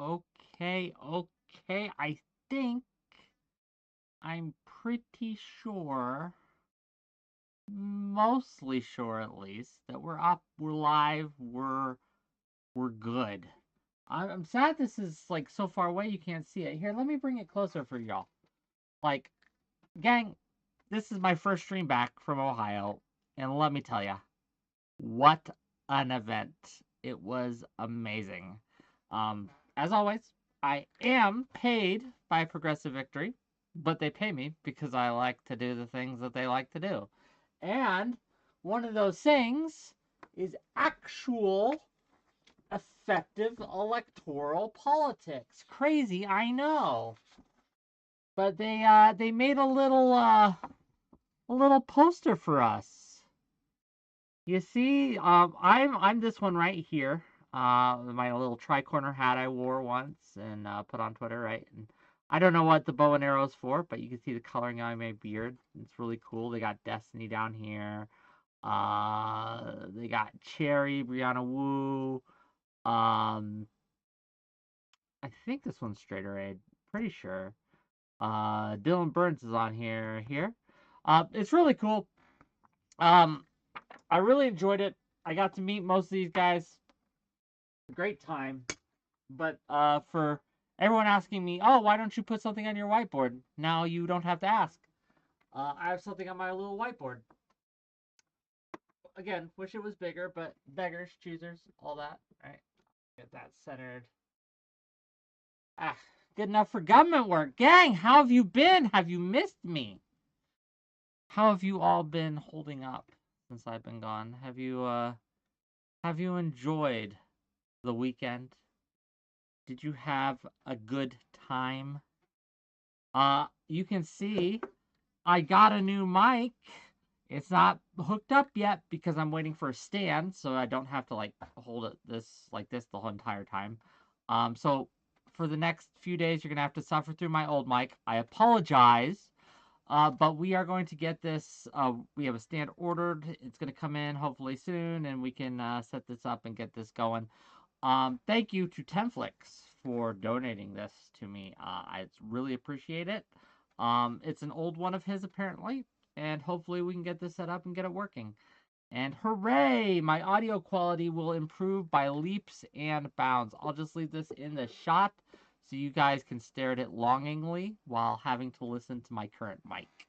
Okay. I think I'm pretty sure, mostly sure at least, that we're up, we're live, we're good. I'm sad this is like so far away you can't see it. Here, let me bring it closer for y'all. Like, gang, this is my first stream back from Ohio, and let me tell ya, what an event. It was amazing. As always, I am paid by Progressive Victory, but they pay me because I like to do the things that they like to do. And one of those things is actual effective electoral politics. Crazy, I know. But they made a little poster for us. You see, I'm this one right here. My little tri-corner hat I wore once and put on Twitter, right? And I don't know what the bow and arrow is for, but you can see the coloring on my beard. It's really cool. They got Destiny down here. They got Cherry, Brianna Wu. I think this one's Straighter Aid. Pretty sure. Dylan Burns is on here. It's really cool. I really enjoyed it. I got to meet most of these guys. Great time. But for everyone asking me, oh, why don't you put something on your whiteboard? Now you don't have to ask. I have something on my little whiteboard. Again, wish it was bigger, but beggars, choosers, all that. All right. Get that centered. Good enough for government work. Gang, how have you been? Have you missed me? How have you all been holding up since I've been gone? Have you enjoyed the weekend? Did you have a good time? You can see I got a new mic. It's not hooked up yet because I'm waiting for a stand, so I don't have to like hold it like this the whole entire time. So for the next few days, you're gonna have to suffer through my old mic. I apologize, but we are going to get this. We have a stand ordered. It's gonna come in hopefully soon, and we can set this up and get this going. Thank you to Tenflix for donating this to me. I really appreciate it. It's an old one of his apparently, and hopefully we can get this set up and get it working. And hooray! My audio quality will improve by leaps and bounds. I'll just leave this in the shot so you guys can stare at it longingly while having to listen to my current mic.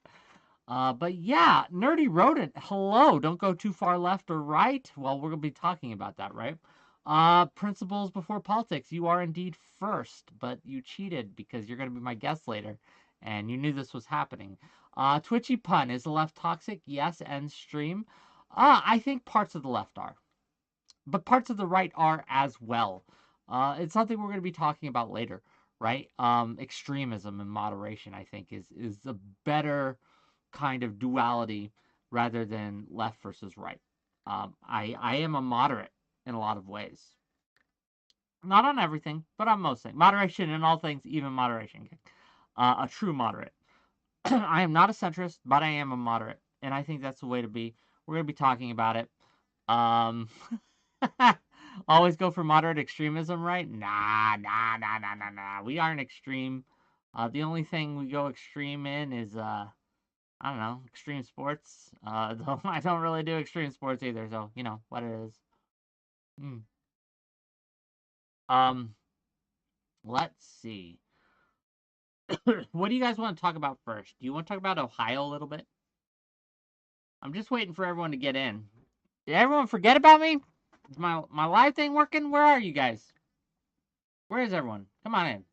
But yeah, Nerdy Rodent, hello. Don't go too far left or right. Well, we're going to be talking about that, right? Principles before politics. You are indeed first, but you cheated because you're going to be my guest later, and you knew this was happening. Twitchy pun. Is the left toxic? Yes, end stream. I think parts of the left are, but parts of the right are as well. It's something we're going to be talking about later, right? Extremism and moderation, I think, is a better kind of duality rather than left versus right. I am a moderate in a lot of ways. Not on everything, but on most things. Moderation in all things, even moderation. A true moderate. I am not a centrist, but I am a moderate. And I think that's the way to be. We're going to be talking about it. Always go for moderate extremism, right? Nah. We aren't extreme. The only thing we go extreme in is, I don't know, extreme sports. Though I don't really do extreme sports either, so, you know, what it is. Let's see. What do you guys want to talk about first? Do you want to talk about Ohio a little bit? I'm just waiting for everyone to get in. Did everyone forget about me? Is my live thing working? Where are you guys? Where is everyone? Come on in.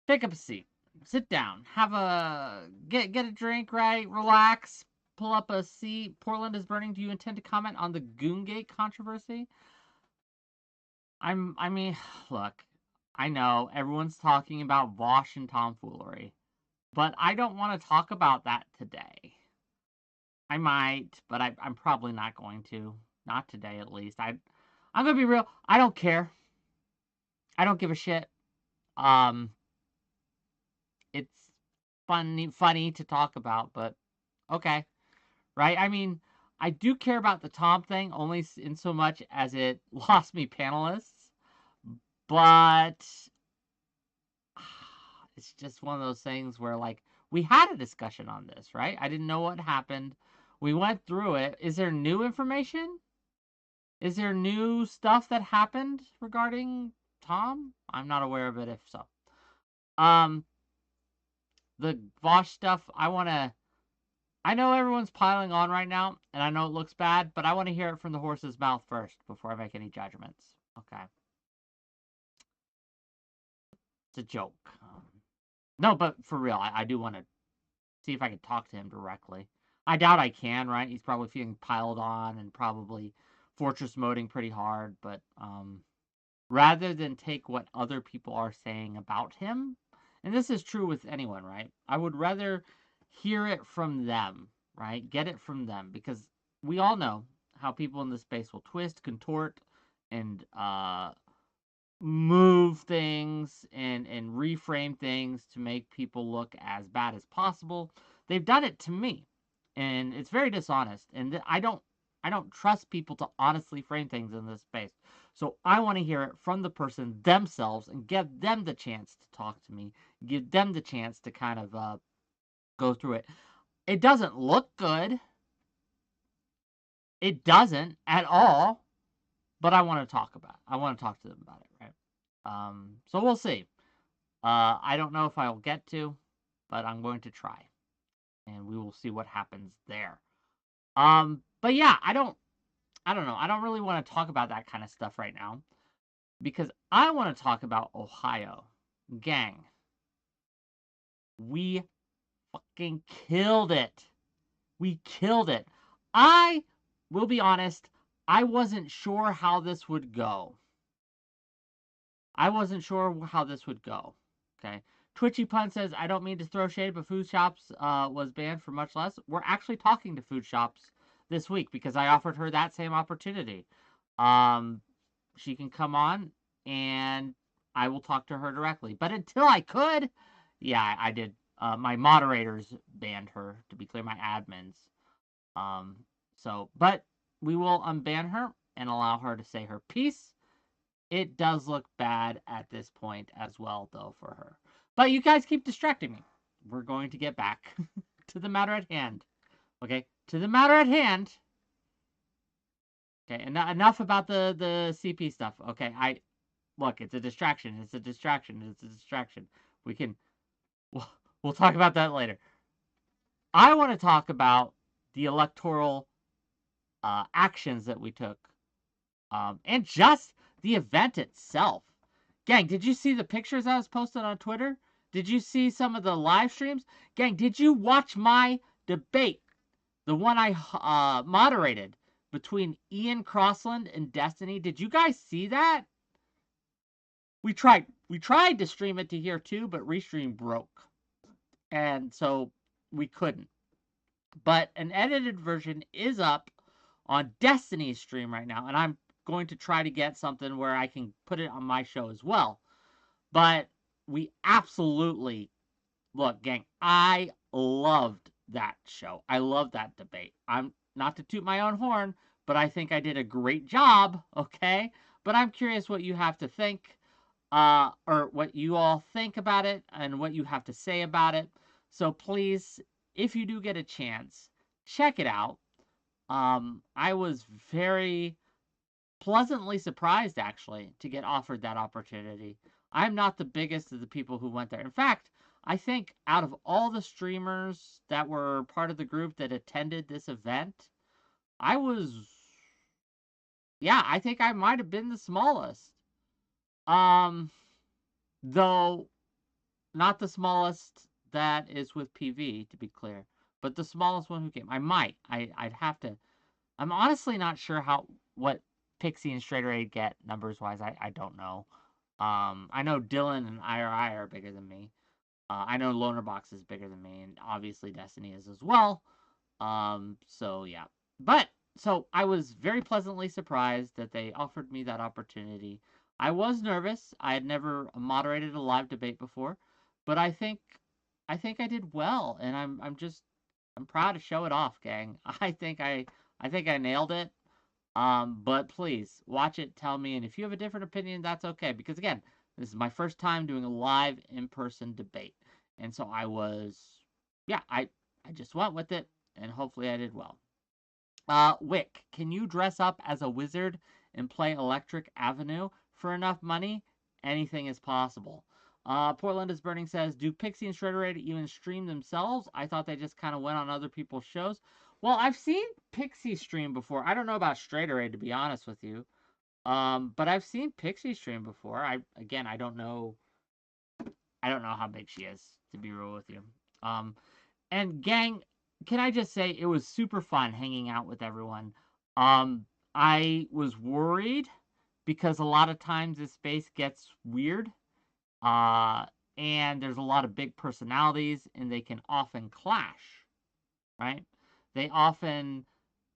Pick up a seat. Sit down. Get a drink, right? Relax. Pull up a seat. Portland is burning. Do you intend to comment on the Goongate controversy? I mean, look, I know everyone's talking about Vosh and tomfoolery, but I don't want to talk about that today. I might, but I'm probably not going to. Not today, at least. I'm gonna be real. I don't care. I don't give a shit. It's funny to talk about, but okay, right? I mean, I do care about the Tom thing only in so much as it lost me panelists, But it's just one of those things where, like, we had a discussion on this, right? I didn't know what happened. We went through it. Is there new information? Is there new stuff that happened regarding Tom? I'm not aware of it, if so. The Vosh stuff, I know everyone's piling on right now, and I know it looks bad, but I want to hear it from the horse's mouth first before I make any judgments. Okay. It's a joke. No, but for real, I do want to see if I can talk to him directly. I doubt I can, right? He's probably feeling piled on and probably fortress moding pretty hard, but rather than take what other people are saying about him, and this is true with anyone, right? I would rather hear it from them, right? Get it from them, because we all know how people in this space will twist, contort, and move things and reframe things to make people look as bad as possible. They've done it to me, and it's very dishonest. And I don't trust people to honestly frame things in this space. So I want to hear it from the person themselves and give them the chance to talk to me, give them the chance to kind of go through it. It doesn't look good. It doesn't at all. But I want to talk about it. I want to talk to them about it, right? So we'll see. I don't know if I'll get to, but I'm going to try, and we will see what happens there. But yeah, I don't know. I don't really want to talk about that kind of stuff right now, because I want to talk about Ohio. Gang, we fucking killed it. We killed it. I will be honest, I wasn't sure how this would go. Okay. Twitchy Pun says, I don't mean to throw shade, but food shops was banned for much less. We're actually talking to food shops this week because I offered her that same opportunity. She can come on and I will talk to her directly. But until I could, yeah, I did. My moderators banned her, to be clear, my admins. But we will unban her and allow her to say her piece. It does look bad at this point as well, though, for her. But you guys keep distracting me. We're going to get back to the matter at hand. Okay? To the matter at hand. Okay, enough about the CP stuff. Okay, look, it's a distraction. It's a distraction. We'll talk about that later. I want to talk about the electoral actions that we took, and just the event itself. Gang, did you see the pictures I was posting on Twitter? Did you see some of the live streams? Gang, did you watch my debate? The one I moderated between Ian Crossland and Destiny. Did you guys see that? We tried to stream it to here too, but Restream broke. And so we couldn't. But an edited version is up on Destiny's stream right now, and I'm going to try to get something where I can put it on my show as well. But we absolutely, look, gang, I loved that show. I loved that debate. I'm not to toot my own horn, but I think I did a great job, okay? But I'm curious what you have to think, or what you all think about it and what you have to say about it. So please, if you do get a chance, check it out. I was very pleasantly surprised, actually, to get offered that opportunity. I'm not the biggest of the people who went there. In fact, I think out of all the streamers that were part of the group that attended this event, I think I might have been the smallest. Though not the smallest that is with PV, to be clear, but the smallest one who came. I'd have to. I'm honestly not sure what Pixie and Straighter get numbers wise. I don't know. I know Dylan and IRI are bigger than me. I know Lonerbox is bigger than me, and obviously Destiny is as well. So yeah. But so I was very pleasantly surprised that they offered me that opportunity. I was nervous. I had never moderated a live debate before, but I think I did well, and I'm proud to show it off, gang. I think I nailed it. But please watch it, tell me, and if you have a different opinion, that's okay. Because again, this is my first time doing a live in-person debate, and so I just went with it, and hopefully I did well. Wick, can you dress up as a wizard and play Electric Avenue for enough money? Anything is possible. Portland is Burning says, do Pixie and Shredderade even stream themselves? I thought they just kind of went on other people's shows. Well, I've seen Pixie stream before. I don't know about Shredderade, to be honest with you. But I've seen Pixie stream before. I don't know. I don't know how big she is, to be real with you. And gang, can I just say it was super fun hanging out with everyone. I was worried because a lot of times this space gets weird. And there's a lot of big personalities and they can often clash, right? They often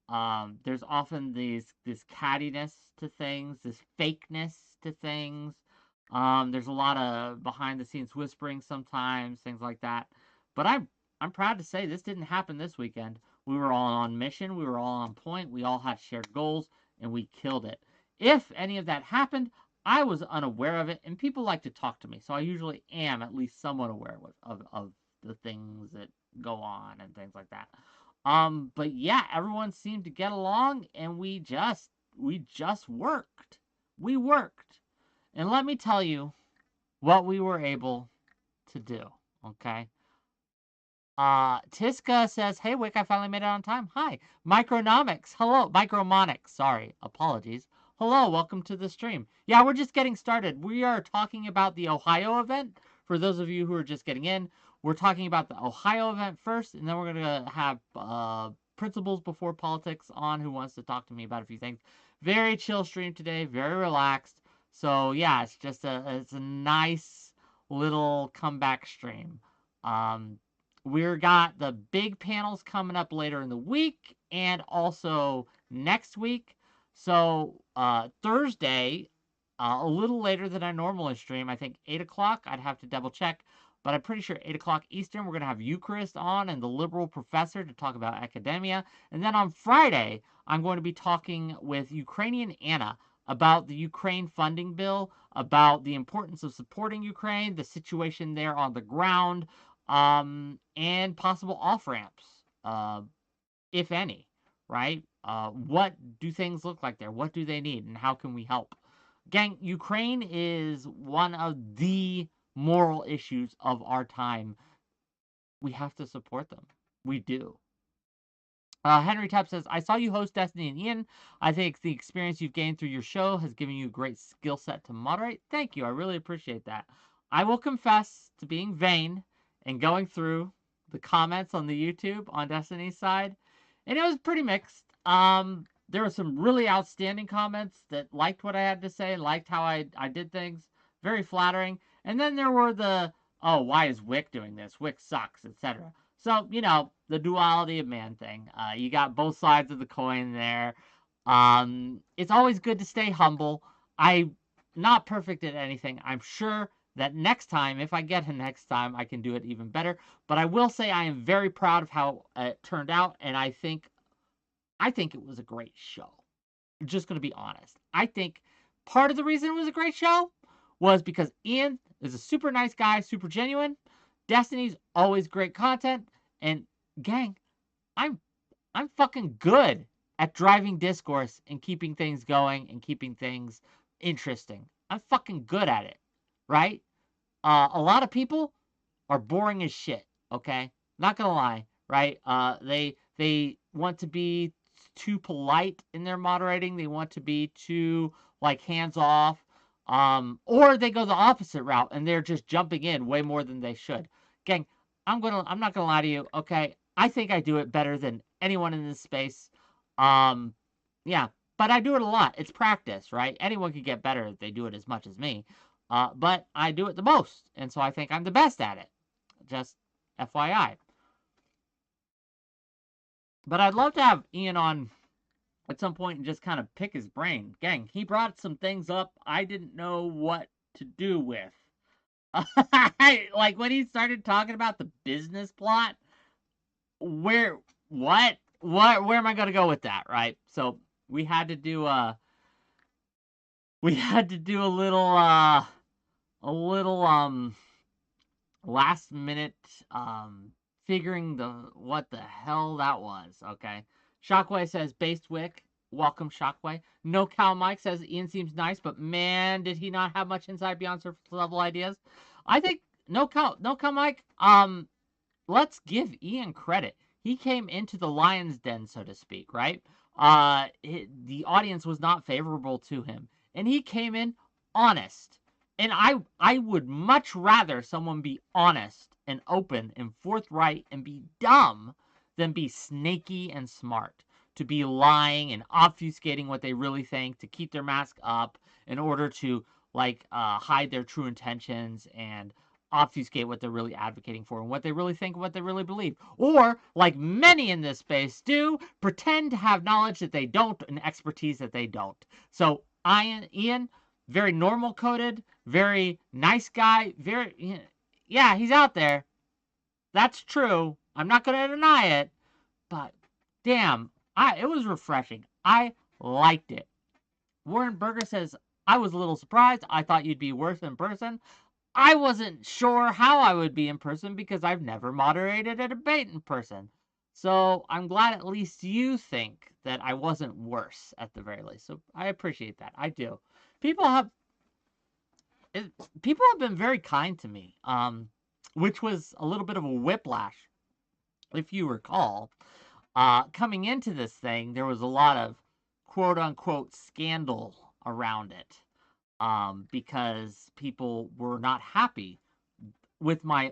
there's often this cattiness to things, this fakeness to things. There's a lot of behind the scenes whispering sometimes, things like that. But I'm proud to say this didn't happen this weekend. We were all on mission, we were all on point, we all had shared goals, and we killed it. If any of that happened, I was unaware of it, and people like to talk to me, so I usually am at least somewhat aware of the things that go on and things like that. But yeah, everyone seemed to get along, and we just worked. We worked. And let me tell you what we were able to do, okay? Tiska says, hey, Wick, I finally made it on time. Hi. Micronomics. Hello. Micromonics. Sorry. Apologies. Hello. Welcome to the stream. Yeah, we're just getting started. We are talking about the Ohio event. For those of you who are just getting in, we're talking about the Ohio event first, and then we're going to have Principles Before Politics on, who wants to talk to me about a few things. Very chill stream today. Very relaxed. So, yeah, it's a nice little comeback stream. We've got the big panels coming up later in the week and also next week. So Thursday, a little later than I normally stream, I think 8 o'clock. I'd have to double check, but I'm pretty sure 8 o'clock Eastern, we're going to have Eucharist on and the liberal professor to talk about academia. And then on Friday, I'm going to be talking with Ukrainian Anna about the Ukraine funding bill, about the importance of supporting Ukraine, the situation there on the ground, and possible off-ramps, if any, right? What do things look like there? What do they need, and how can we help? Gang, Ukraine is one of the moral issues of our time. We have to support them. We do. Henry Tubb says, I saw you host Destiny and Ian. I think the experience you've gained through your show has given you a great skill set to moderate. Thank you. I really appreciate that. I will confess to being vain and going through the comments on the YouTube on Destiny's side, and it was pretty mixed. There were some really outstanding comments that liked what I had to say, liked how I did things, very flattering. And then there were the, oh, why is Wick doing this? Wick sucks, etc. So, you know, the duality of man thing. You got both sides of the coin there. It's always good to stay humble. I'm not perfect at anything. I'm sure that next time, if I get him next time, I can do it even better. But I will say I am very proud of how it turned out, and I think it was a great show. I'm just going to be honest. I think part of the reason it was a great show was because Ian is a super nice guy, super genuine. Destiny's always great content, and gang, I'm fucking good at driving discourse and keeping things going and keeping things interesting. I'm fucking good at it, right? A lot of people are boring as shit, okay? Not gonna lie, right? They want to be too polite in their moderating. They want to be too, like, hands off. Or they go the opposite route and they're just jumping in way more than they should. Gang, I'm not gonna lie to you, okay? I think I do it better than anyone in this space. Yeah, but I do it a lot. It's practice, right? Anyone can get better if they do it as much as me. But I do it the most, and so I think I'm the best at it. Just FYI. But I'd love to have Ian on at some point and just kind of pick his brain. Gang, he brought some things up I didn't know what to do with. Like when he started talking about the business plot, where am I going to go with that, right? So we had to do a little last minute figuring what the hell that was. Okay. Shockwave says based wick. Welcome, Shockwave. No Cow Mike says Ian seems nice, but man, did he not have much inside beyond surface level ideas? I think no Cow Mike. Let's give Ian credit. He came into the lion's den, so to speak, right? The audience was not favorable to him, and he came in honest. And I would much rather someone be honest and open and forthright and be dumb than be snaky and smart. To be lying and obfuscating what they really think, to keep their mask up in order to hide their true intentions and obfuscate what they're really advocating for and what they really think and what they really believe. Or, like many in this space do, pretend to have knowledge that they don't and expertise that they don't. So, Ian, very normal coded, very nice guy, yeah, he's out there. That's true. I'm not going to deny it. But, damn, it was refreshing. I liked it. Warren Berger says, I was a little surprised. I thought you'd be worse in person. I wasn't sure how I would be in person because I've never moderated a debate in person. So I'm glad at least you think that I wasn't worse at the very least. So I appreciate that. I do. People have been very kind to me, which was a little bit of a whiplash, if you recall. Coming into this thing, there was a lot of quote-unquote scandal around it. Because people were not happy with my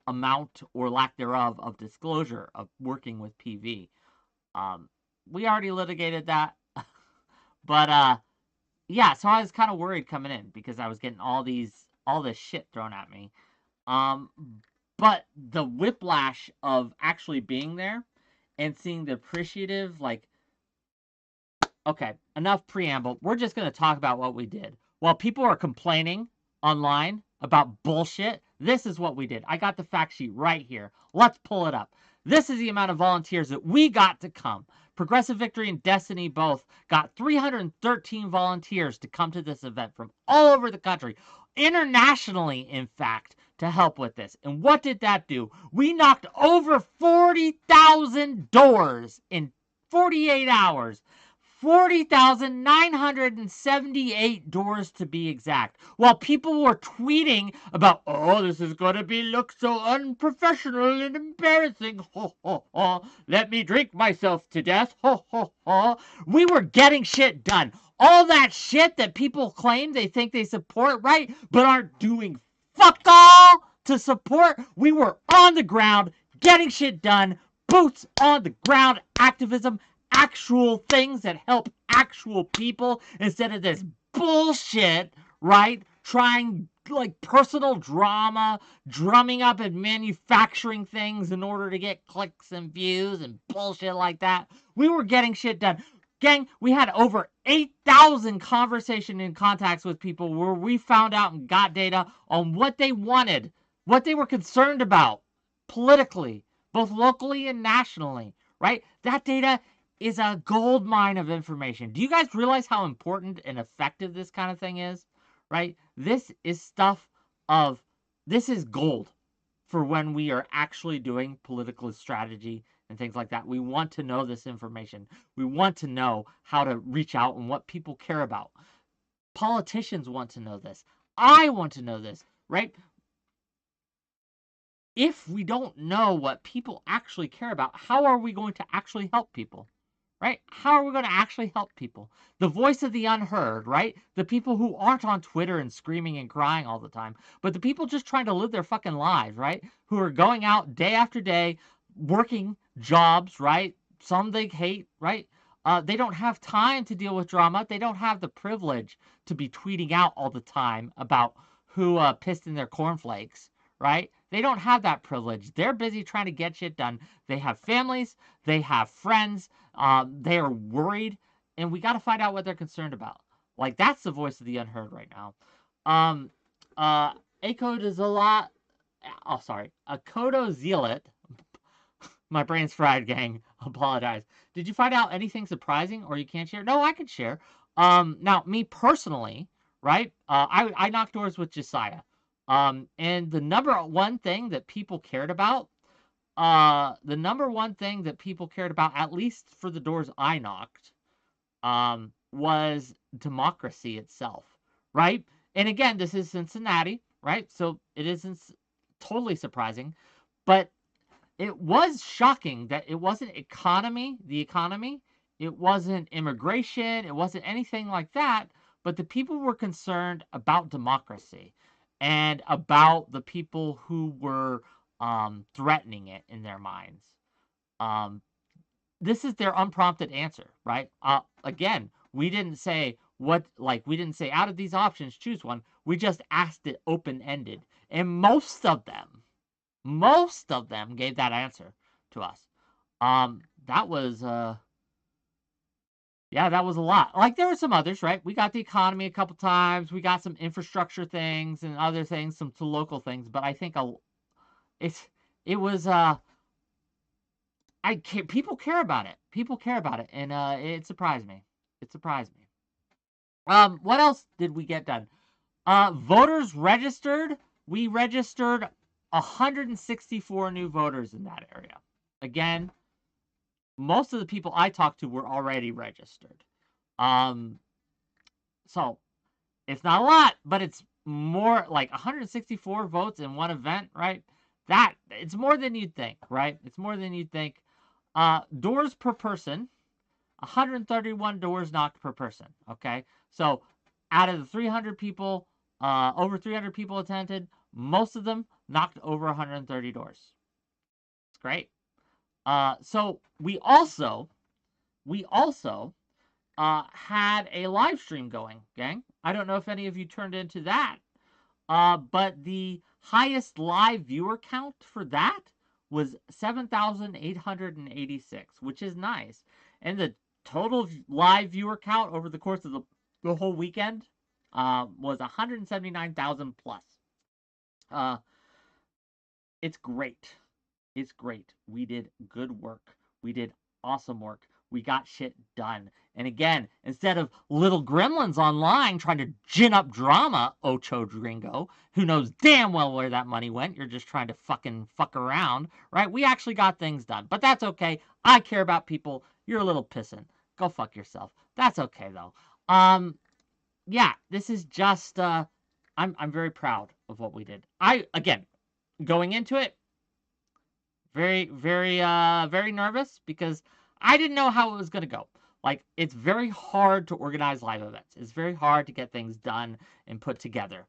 amount or lack thereof of disclosure of working with PV. We already litigated that. But, yeah, so I was kind of worried coming in because I was getting all this shit thrown at me. But the whiplash of actually being there and seeing the appreciative, okay, enough preamble. We're just going to talk about what we did. While people are complaining online about bullshit, this is what we did. I got the fact sheet right here. Let's pull it up. This is the amount of volunteers that we got to come. Progressive Victory and Destiny both got 313 volunteers to come to this event from all over the country, internationally, in fact, to help with this. And what did that do? We knocked over 40,000 doors in 48 hours. 40,978 doors to be exact. While people were tweeting about, oh, this is going to look so unprofessional and embarrassing. Ho, ho, ho. Let me drink myself to death. Ho, ho, ho. We were getting shit done. All that shit that people claim they think they support, right, but aren't doing fuck all to support. We were on the ground, getting shit done, boots on the ground activism, actual things that help actual people instead of this bullshit, right? Trying personal drama, drumming up and manufacturing things in order to get clicks and views and bullshit like that. We were getting shit done. Gang, we had over 8,000 conversation and contacts with people where we found out and got data on what they wanted, what they were concerned about politically, both locally and nationally, right? That data is a gold mine of information. Do you guys realize how important and effective this kind of thing is? Right? This is gold for when we are actually doing political strategy and things like that. We want to know this information. We want to know how to reach out and what people care about. Politicians want to know this. I want to know this, right? If we don't know what people actually care about, how are we going to actually help people? Right? How are we going to actually help people? The voice of the unheard, right? The people who aren't on Twitter and screaming and crying all the time, but the people just trying to live their fucking lives, right? Who are going out day after day, working jobs, right? Some they hate, right? They don't have time to deal with drama. They don't have the privilege to be tweeting out all the time about who pissed in their cornflakes, right? They don't have that privilege. They're busy trying to get shit done. They have families. They have friends. They are worried. And we got to find out what they're concerned about. That's the voice of the unheard right now. 𝕾𝖍𝖎𝖙𝖘𝖍𝖔𝖜. Oh, sorry. 𝕾𝖍𝖎𝖙𝖘𝖍𝖔𝖜. My brain's fried, gang. Apologize. Did you find out anything surprising or you can't share? No, I can share. Now, me personally, right? I knocked doors with 𝕻𝖎𝖙. And the number one thing that people cared about, at least for the doors I knocked, was democracy itself, right? And again, this is Cincinnati, right? So it isn't totally surprising, but it was shocking that it wasn't the economy, it wasn't immigration, it wasn't anything like that, but the people were concerned about democracy and about the people who were threatening it in their minds. This is their unprompted answer, right? Again, we didn't say out of these options, choose one. We just asked it open-ended. And most of them gave that answer to us. That was a lot. Like, there were some others, right? We got the economy a couple times. We got some infrastructure things and other things, some local things. But I think people care about it. People care about it, and it surprised me. What else did we get done? Voters registered. We registered 164 new voters in that area. Again, most of the people I talked to were already registered. So it's not a lot, but it's more like 164 votes in one event, right? It's more than you'd think, right? It's more than you'd think. Doors per person, 131 doors knocked per person, okay? So out of the 300 people, over 300 people attended, most of them knocked over 130 doors. It's great. So we also had a live stream going, gang. I don't know if any of you turned into that, but the highest live viewer count for that was 7,886, which is nice. And the total live viewer count over the course of the whole weekend was 179,000 plus. It's great. It's great. We did good work. We did awesome work. We got shit done. And again, instead of little gremlins online trying to gin up drama, Ocho Gringo, who knows damn well where that money went, you're just trying to fucking fuck around, right? We actually got things done. But that's okay. I care about people. You're a little pissing. Go fuck yourself. That's okay, though. Yeah, this is just, I'm very proud of what we did. Again, going into it, very, very, very nervous because I didn't know how it was going to go. Like, it's very hard to organize live events. It's very hard to get things done and put together.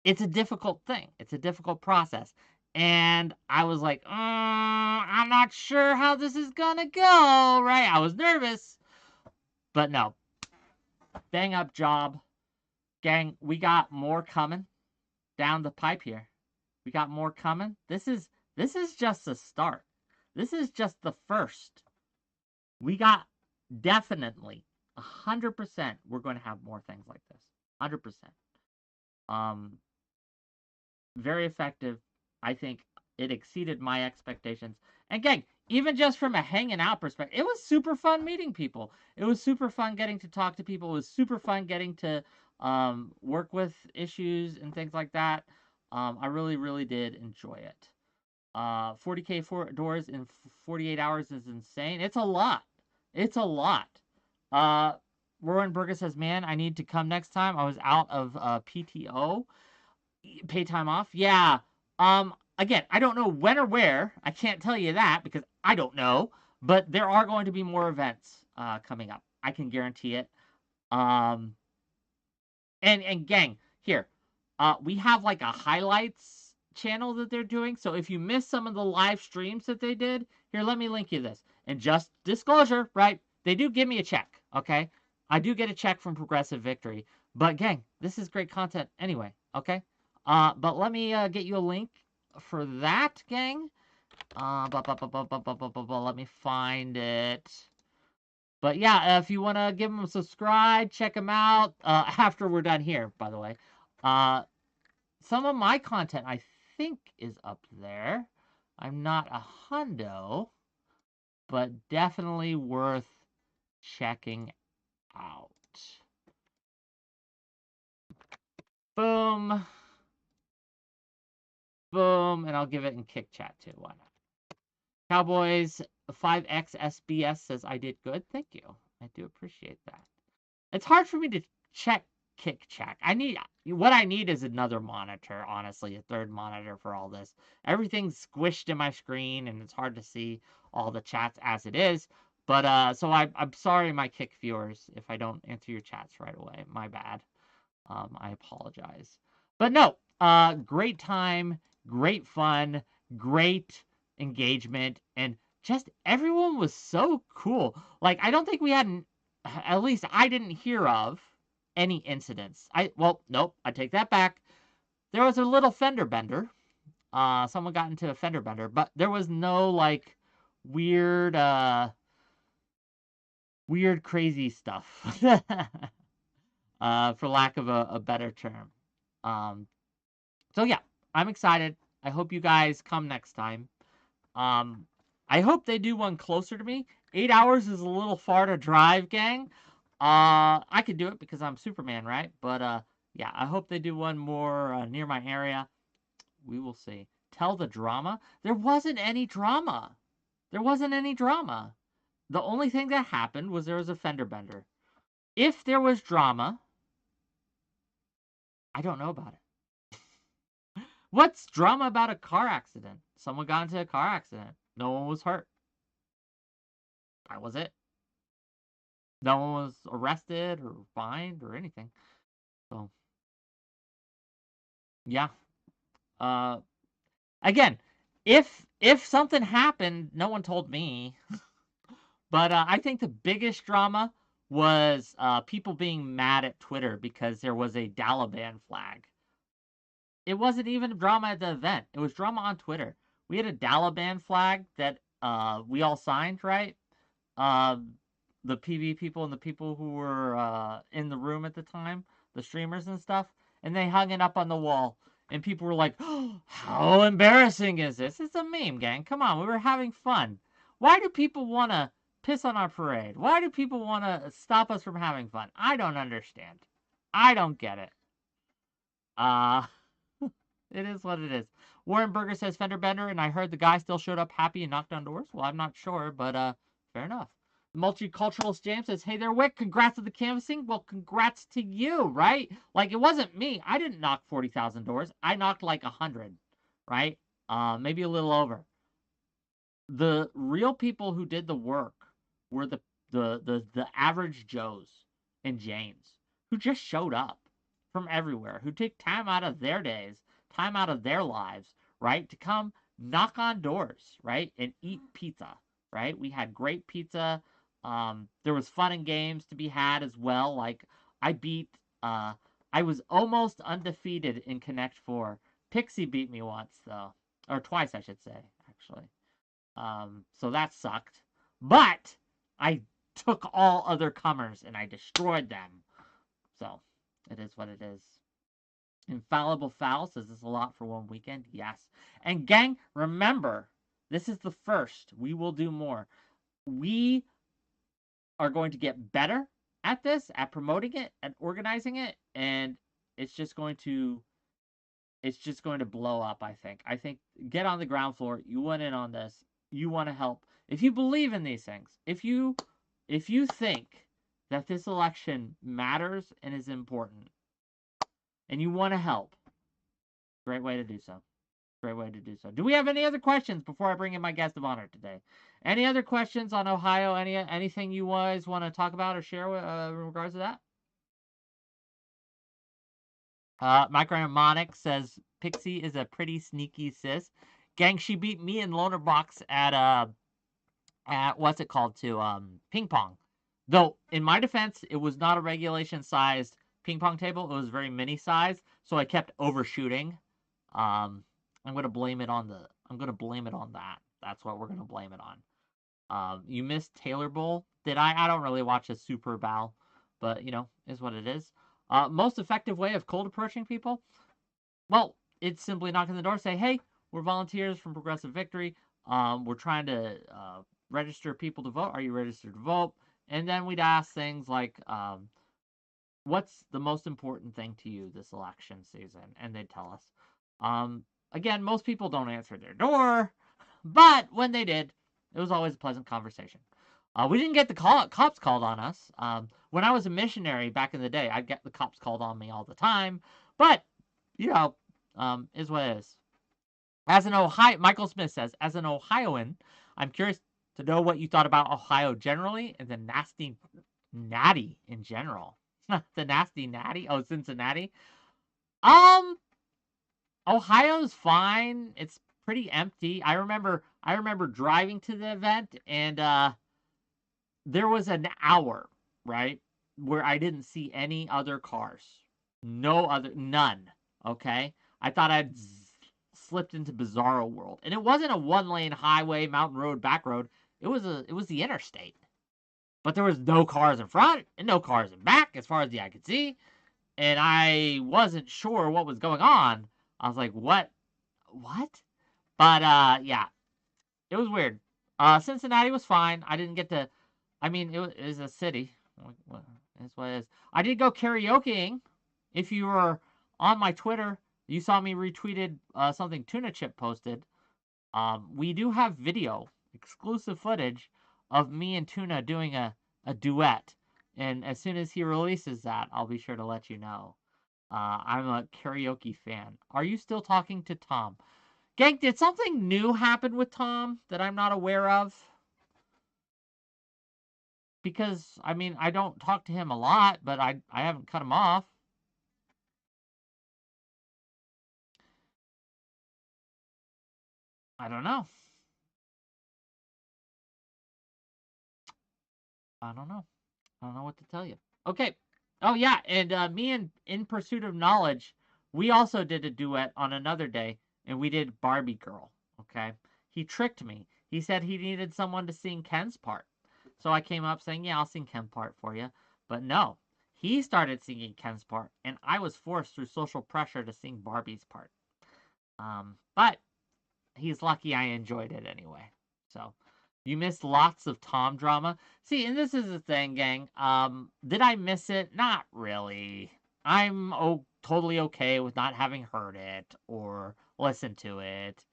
It's a difficult thing. It's a difficult process. And I was like, I'm not sure how this is going to go, right? I was nervous. But no. Bang up job. Gang, we got more coming down the pipe here. We got more coming. This is just the start. This is just the first. We got definitely 100%. We're going to have more things like this. 100%. Very effective. I think it exceeded my expectations. And gang, even just from a hanging out perspective, it was super fun meeting people. It was super fun getting to talk to people. It was super fun getting to work with issues and things like that. I really, really did enjoy it. 40K doors in 48 hours is insane. It's a lot. It's a lot. Rowan Burger says, man, I need to come next time. I was out of PTO. Pay time off. Yeah. Again, I don't know when or where. I can't tell you that because I don't know. But there are going to be more events coming up. I can guarantee it. And gang, here. We have like a highlights channel that they're doing. So if you missed some of the live streams that they did, here, let me link you this. And just disclosure, right? They do give me a check, okay? I do get a check from Progressive Victory. But gang, this is great content anyway, okay? But let me get you a link for that, gang. Let me find it. But yeah, if you want to give them a subscribe, check them out after we're done here, by the way. Some of my content, I think, is up there. I'm not a hundo, but definitely worth checking out. Boom. Boom. And I'll give it in Kick Chat too. Why not? Cowboys 5X SBS says I did good. Thank you. I do appreciate that. It's hard for me to check Kick Chat. What I need is another monitor, honestly, a third monitor for all this. Everything's squished in my screen and it's hard to see all the chats as it is. But so I'm sorry, my Kick viewers, if I don't answer your chats right away. My bad. I apologize. But no, great time, great fun, great engagement, and just everyone was so cool. Like, I don't think we had, at least I didn't hear of any incidents. Well, nope, I take that back. There was a little fender bender. Someone got into a fender bender, but there was no, like, weird, crazy stuff. For lack of a better term. So yeah, I'm excited. I hope you guys come next time. I hope they do one closer to me. 8 hours is a little far to drive, gang. I could do it because I'm Superman, right? But yeah, I hope they do one more near my area. We will see. Tell the drama. There wasn't any drama. There wasn't any drama. The only thing that happened was there was a fender bender. If there was drama, I don't know about it. What's drama about a car accident? Someone got into a car accident. No one was hurt. That was it. No one was arrested or fined or anything. So, yeah. Again, if something happened, no one told me. But I think the biggest drama was people being mad at Twitter because there was a Taliban flag. It wasn't even drama at the event. It was drama on Twitter. We had a Taliban flag that we all signed, right? The PV people and the people who were in the room at the time, the streamers and stuff, and they hung it up on the wall. And people were like, oh, how embarrassing is this? It's a meme, gang. Come on, we were having fun. Why do people want to piss on our parade? Why do people want to stop us from having fun? I don't understand. I don't get it. It is what it is. Warren Berger says fender bender, and I heard the guy still showed up happy and knocked on doors. Well, I'm not sure, but fair enough. Multiculturalist James says, hey there, Wick, congrats on the canvassing. Well, congrats to you, right? Like, it wasn't me. I didn't knock 40,000 doors. I knocked like 100, right? Maybe a little over. The real people who did the work were the average Joes and Janes who just showed up from everywhere, who take time out of their days, time out of their lives, right, to come knock on doors, right, and eat pizza, right? We had great pizza. There was fun and games to be had as well. Like, I was almost undefeated in Connect 4. Pixie beat me once, though. Or twice, I should say, actually. So that sucked. But I took all other comers and I destroyed them. So, it is what it is. Infallible Foul says this a lot for one weekend. Yes. And gang, remember, this is the first. We will do more. We are going to get better at this, at promoting it, at organizing it, and it's just going to blow up, I think. I think get on the ground floor. You want in on this. You want to help. If you believe in these things, if you think that this election matters and is important, and you want to help, great way to do so. Great way to do so. Do we have any other questions before I bring in my guest of honor today? Any other questions on Ohio? Anything you guys want to talk about or share in regards to that? Micromonic says Pixie is a pretty sneaky sis. Gang, she beat me in Loner Box at what's it called ping pong. Though in my defense, it was not a regulation sized ping pong table. It was very mini sized, so I kept overshooting. I'm gonna blame it on that. That's what we're gonna blame it on. You missed Taylor Bowl. Did I? I don't really watch a Super Bowl, but is what it is. Most effective way of cold approaching people? Well, it's simply knocking the door, say, hey, we're volunteers from Progressive Victory. We're trying to register people to vote. Are you registered to vote? And then we'd ask things like, what's the most important thing to you this election season? And they'd tell us. Again, most people don't answer their door, but when they did, it was always a pleasant conversation. We didn't get the cops called on us. When I was a missionary back in the day, I'd get the cops called on me all the time. But, you know, is what it is. As an Michael Smith says, as an Ohioan, I'm curious to know what you thought about Ohio generally and the nasty natty in general. The nasty natty? Oh, Cincinnati? Ohio's fine. It's pretty empty. I remember driving to the event, and there was an hour, right, where I didn't see any other cars. None. Okay? I thought I'd slipped into bizarro world. And it wasn't a one-lane highway, mountain road, back road. It was the interstate. But there was no cars in front and no cars in back as far as the eye could see. And I wasn't sure what was going on. I was like, what? But, yeah. It was weird. Cincinnati was fine. I didn't get to... I mean, it was a city. That's what it is. I did go karaokeing. If you were on my Twitter, you saw me retweeted something Tuna Chip posted. We do have video, exclusive footage, of me and Tuna doing a duet. And as soon as he releases that, I'll be sure to let you know. I'm a karaoke fan. Are you still talking to Tom? Gang, did something new happen with Tom that I'm not aware of? Because, I mean, I don't talk to him a lot, but I haven't cut him off. I don't know. I don't know what to tell you. Okay. Oh, yeah, and me and In Pursuit of Knowledge, we also did a duet on another day, and we did Barbie Girl, okay? He tricked me. He said he needed someone to sing Ken's part. So I came up saying, yeah, I'll sing Ken's part for you. But no, he started singing Ken's part, and I was forced through social pressure to sing Barbie's part. But he's lucky I enjoyed it anyway. So you missed lots of Tom drama. See, and this is the thing, gang. Did I miss it? Not really. I'm totally okay with not having heard it or listened to it.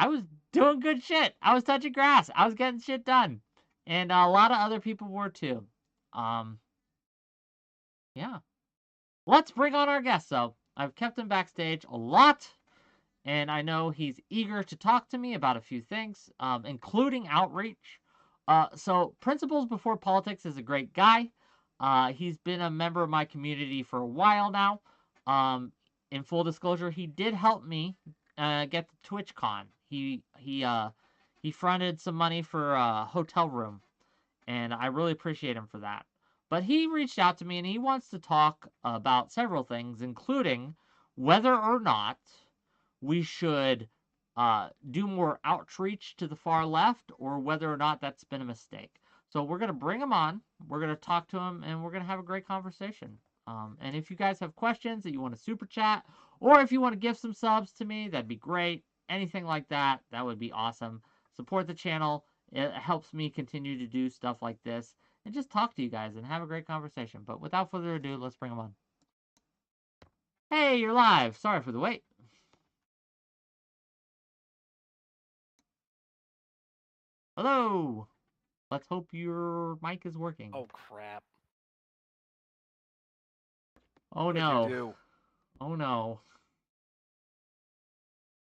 I was doing good shit. I was touching grass. I was getting shit done. And a lot of other people were too. Yeah. Let's bring on our guest, though. I've kept him backstage a lot. And I know he's eager to talk to me about a few things, including outreach. So Principles Before Politics is a great guy. He's been a member of my community for a while now. In full disclosure, he did help me get the TwitchCon. He fronted some money for a hotel room, and I really appreciate him for that. But he reached out to me, and he wants to talk about several things, including whether or not we should do more outreach to the far left, or whether or not that's been a mistake. So we're going to bring him on, we're going to talk to him, and we're going to have a great conversation. And if you guys have questions that you want to super chat, or if you want to give some subs to me, that'd be great. Anything like that, that would be awesome. Support the channel. It helps me continue to do stuff like this and just talk to you guys and have a great conversation. But without further ado, let's bring him on. Hey, you're live. Sorry for the wait. Hello. Let's hope your mic is working. Oh, crap. Oh, no. Oh, no.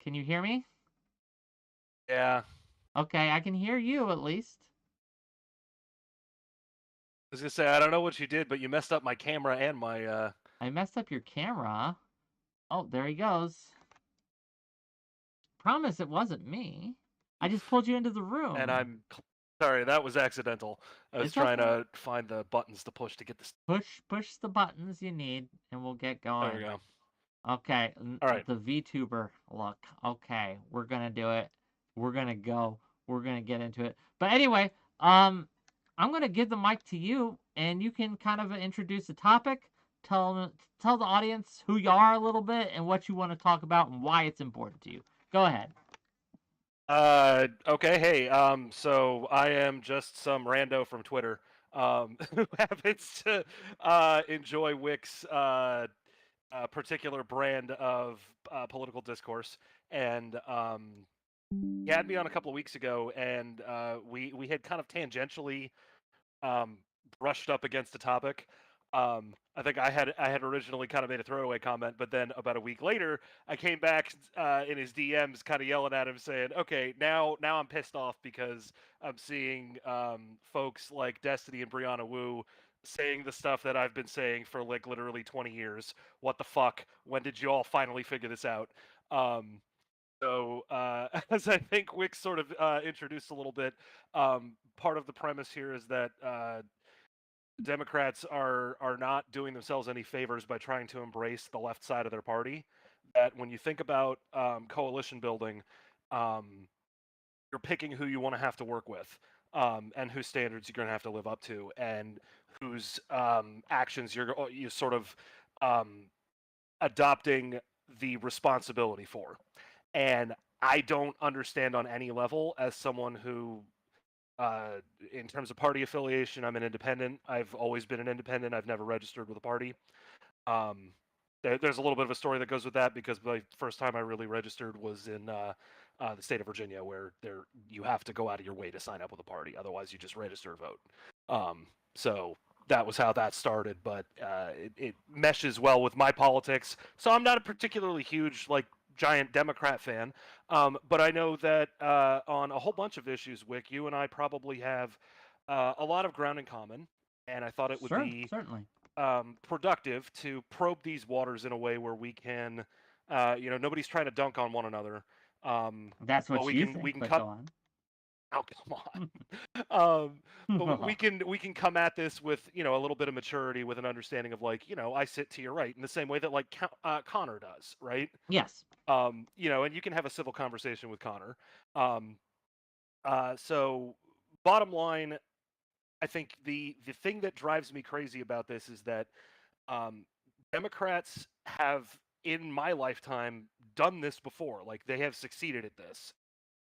Can you hear me? Yeah. Okay, I can hear you at least. I was going to say, I don't know what you did, but you messed up my camera and my... I messed up your camera. Oh, there he goes. Promise it wasn't me. I just pulled you into the room. And I'm sorry, that was accidental. I was trying to find the buttons to push to get this. Push the buttons you need, and we'll get going. There we go. Okay. All right. The VTuber look. Okay, we're gonna do it. We're gonna go. We're gonna get into it. But anyway, I'm gonna give the mic to you, and you can kind of introduce the topic. tell the audience who you are a little bit and what you want to talk about and why it's important to you. Go ahead. Okay, hey, so I am just some rando from Twitter, who happens to, enjoy Wick's, particular brand of, political discourse, and, he had me on a couple of weeks ago, and, we had kind of tangentially, um, brushed up against the topic. I think I had originally kind of made a throwaway comment, but then about a week later, I came back in his DMs, kind of yelling at him, saying, "Okay, now I'm pissed off because I'm seeing folks like Destiny and Brianna Wu saying the stuff that I've been saying for like literally 20 years. What the fuck? When did you all finally figure this out?" Um, so, as I think Wick sort of introduced a little bit, part of the premise here is that Democrats are not doing themselves any favors by trying to embrace the left side of their party. That when you think about coalition building, um, you're picking who you want to have to work with, and whose standards you're going to have to live up to, and whose actions you sort of um, adopting the responsibility for. And I don't understand on any level, as someone who, in terms of party affiliation, I'm an independent. I've always been an independent. I've never registered with a party. Um, there's a little bit of a story that goes with that because my first time I really registered was in the state of Virginia, where you have to go out of your way to sign up with a party. Otherwise, you just register to vote. So that was how that started, but it meshes well with my politics. So I'm not a particularly huge giant Democrat fan, but I know that on a whole bunch of issues, Wick, you and I probably have a lot of ground in common, and I thought it would be certainly productive to probe these waters in a way where we can, nobody's trying to dunk on one another. That's what we you can think. we can But cut. go on. Oh, come on. But we can come at this with a little bit of maturity, with an understanding of I sit to your right in the same way that Connor does, right? Yes. And you can have a civil conversation with Connor. Um, so bottom line, I think the thing that drives me crazy about this is that um, Democrats have, in my lifetime, done this before. Like, they have succeeded at this,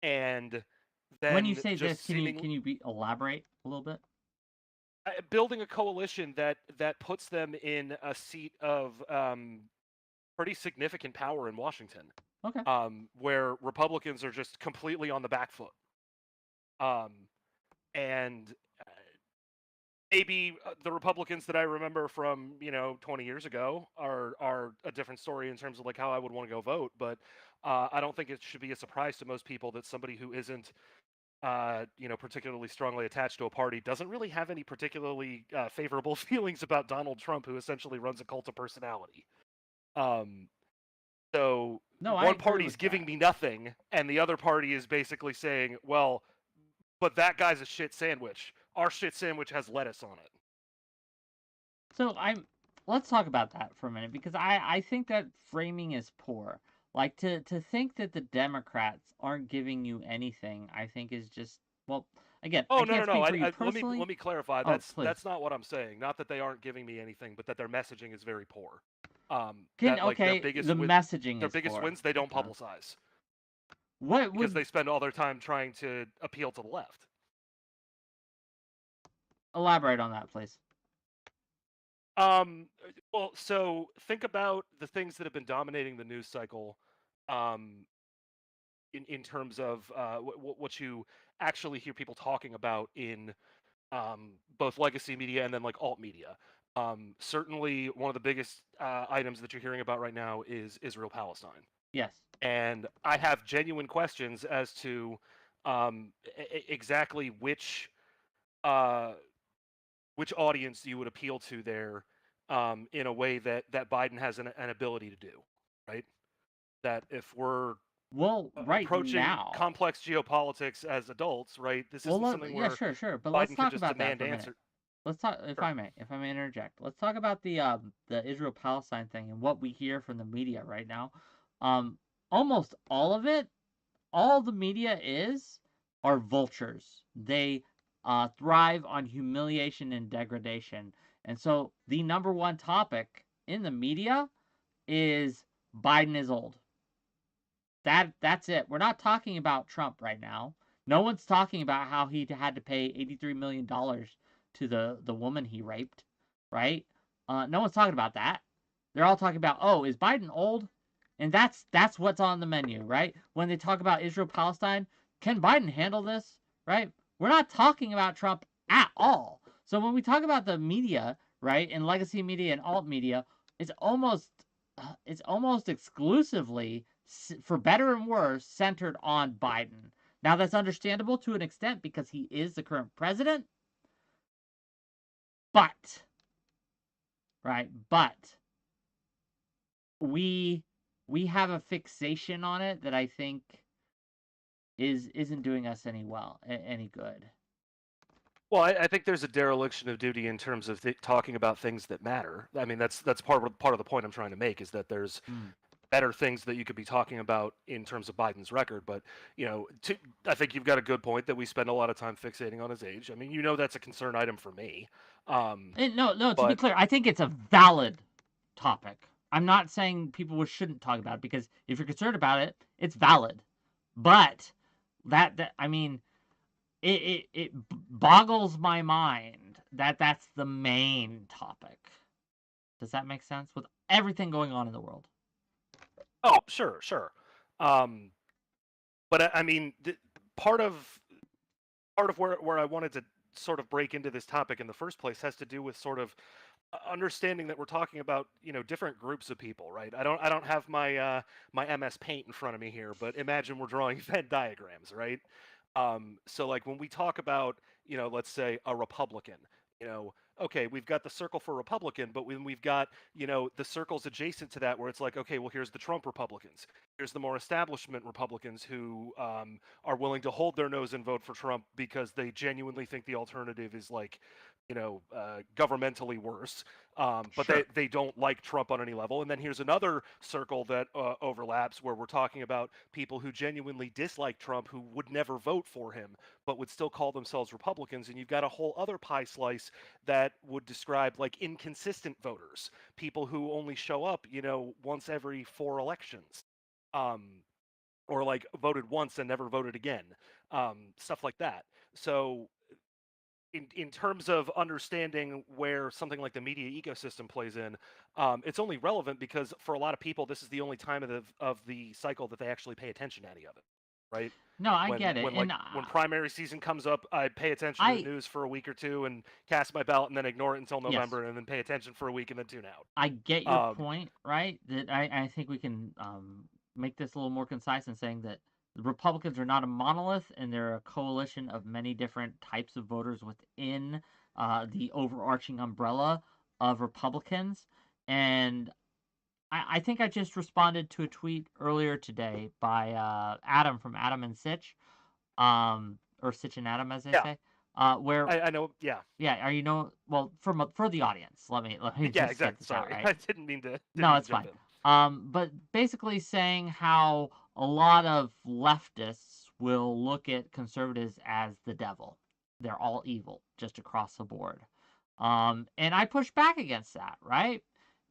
and When you then say this, just can you elaborate a little bit? building a coalition that puts them in a seat of pretty significant power in Washington, Okay. where Republicans are just completely on the back foot. And maybe the Republicans that I remember from 20 years ago are a different story in terms of how I would want to go vote. But I don't think it should be a surprise to most people that somebody who isn't particularly strongly attached to a party doesn't really have any particularly favorable feelings about Donald Trump, who essentially runs a cult of personality. So No, I one agree party's with giving that. me nothing, and the other party is basically saying, well, but that guy's a shit sandwich. Our shit sandwich has lettuce on it. So let's talk about that for a minute, because I think that framing is poor. Like, to think that the Democrats aren't giving you anything, I think is just, well, again, Oh, I no, no, can't no. speak for you Let personally. me clarify. Oh, please. That's not what I'm saying. Not that they aren't giving me anything, but that their messaging is very poor. That Okay, the messaging their is biggest poor. wins they don't Okay. publicize What because would they spend all their time trying to appeal to the left. elaborate on that, please? Um, well, so think about the things that have been dominating the news cycle, um, in terms of what you actually hear people talking about in both legacy media and then alt media. Certainly, one of the biggest items that you're hearing about right now is Israel Palestine, Yes. and I have genuine questions as to exactly uh, which audience you would appeal to there, in a way that Biden has an ability to do, right? That if we're Right approaching now. complex geopolitics as adults, right? This isn't something Yeah, where sure. But let's Biden can talk just about that demand for a minute. answer. Let's talk, Sure. if I may interject. Let's talk about the Israel Palestine thing and what we hear from the media right now. Almost all of it, all the media are vultures. They thrive on humiliation and degradation. And so the number one topic in the media is Biden is old. That's it. We're not talking about Trump right now. No one's talking about how he had to pay $83 million to the woman he raped, right? No one's talking about that. They're all talking about, oh, is Biden old? And that's what's on the menu, right? When they talk about Israel Palestine, can Biden handle this, right? We're not talking about Trump at all. So when we talk about the media, right, and legacy media and alt media, it's almost exclusively, for better and worse, centered on Biden. Now that's understandable to an extent because he is the current president, but we have a fixation on it that I think isn't doing us any good. Well, I think there's a dereliction of duty in terms of talking about things that matter. I mean, that's part of the point I'm trying to make is that there's better things that you could be talking about in terms of Biden's record. But I think you've got a good point that we spend a lot of time fixating on his age. I mean, that's a concern item for me. No. To be clear, I think it's a valid topic. I'm not saying people shouldn't talk about it because if you're concerned about it, it's valid. But that I mean, it boggles my mind that that's the main topic. Does that make sense with everything going on in the world? Oh, sure. But I mean, part of where I wanted to sort of break into this topic in the first place has to do with sort of understanding that we're talking about different groups of people, right? I don't have my my MS Paint in front of me here, but imagine we're drawing Venn diagrams, right? So like when we talk about let's say a Republican, okay, we've got the circle for Republican, but when we've got the circles adjacent to that where it's like, okay, well, here's the Trump Republicans, here's the more establishment Republicans who are willing to hold their nose and vote for Trump because they genuinely think the alternative is like governmentally worse, but Sure. they don't like Trump on any level. And then here's another circle that overlaps where we're talking about people who genuinely dislike Trump, who would never vote for him, but would still call themselves Republicans. And you've got a whole other pie slice that would describe like inconsistent voters, people who only show up, once every 4 elections. Or like voted once and never voted again, stuff like that. So in terms of understanding where something like the media ecosystem plays in, it's only relevant because for a lot of people, this is the only time of the cycle that they actually pay attention to any of it, right? No, I get it. When primary season comes up, I pay attention to the news for a week or two and cast my ballot and then ignore it until November and then pay attention for a week and then tune out. I get your point, right? That I think we can make this a little more concise in saying that the Republicans are not a monolith, and they're a coalition of many different types of voters within the overarching umbrella of Republicans. And I think I just responded to a tweet earlier today by Adam from Adam and Sitch, or Sitch and Adam, as they say. Where I know, yeah. Are well for the audience? Let me yeah, just exactly. get this Sorry, out, right? I didn't mean to. No, it's fine. But basically saying how a lot of leftists will look at conservatives as the devil. They're all evil, just across the board. And I push back against that, right?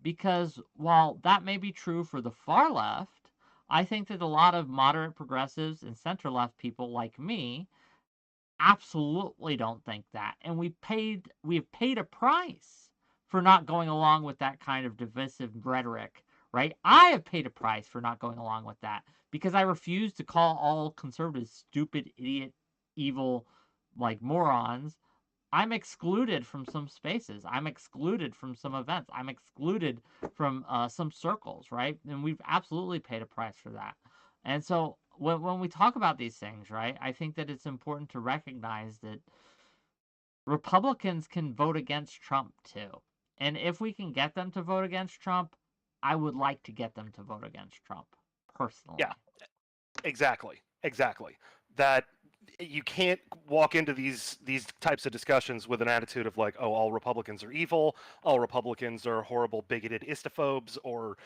Because while that may be true for the far left, I think that a lot of moderate progressives and center left people like me absolutely don't think that. And we've paid a price for not going along with that kind of divisive rhetoric, right? I have paid a price for not going along with that because I refuse to call all conservatives stupid, idiot, evil, like morons. I'm excluded from some spaces. I'm excluded from some events. I'm excluded from some circles, right? And we've absolutely paid a price for that. And so when we talk about these things, right, I think that it's important to recognize that Republicans can vote against Trump too. And if we can get them to vote against Trump, I would like to get them to vote against Trump personally. Yeah, exactly. That you can't walk into these types of discussions with an attitude of like, oh, all Republicans are evil, all Republicans are horrible, bigoted istophobes, or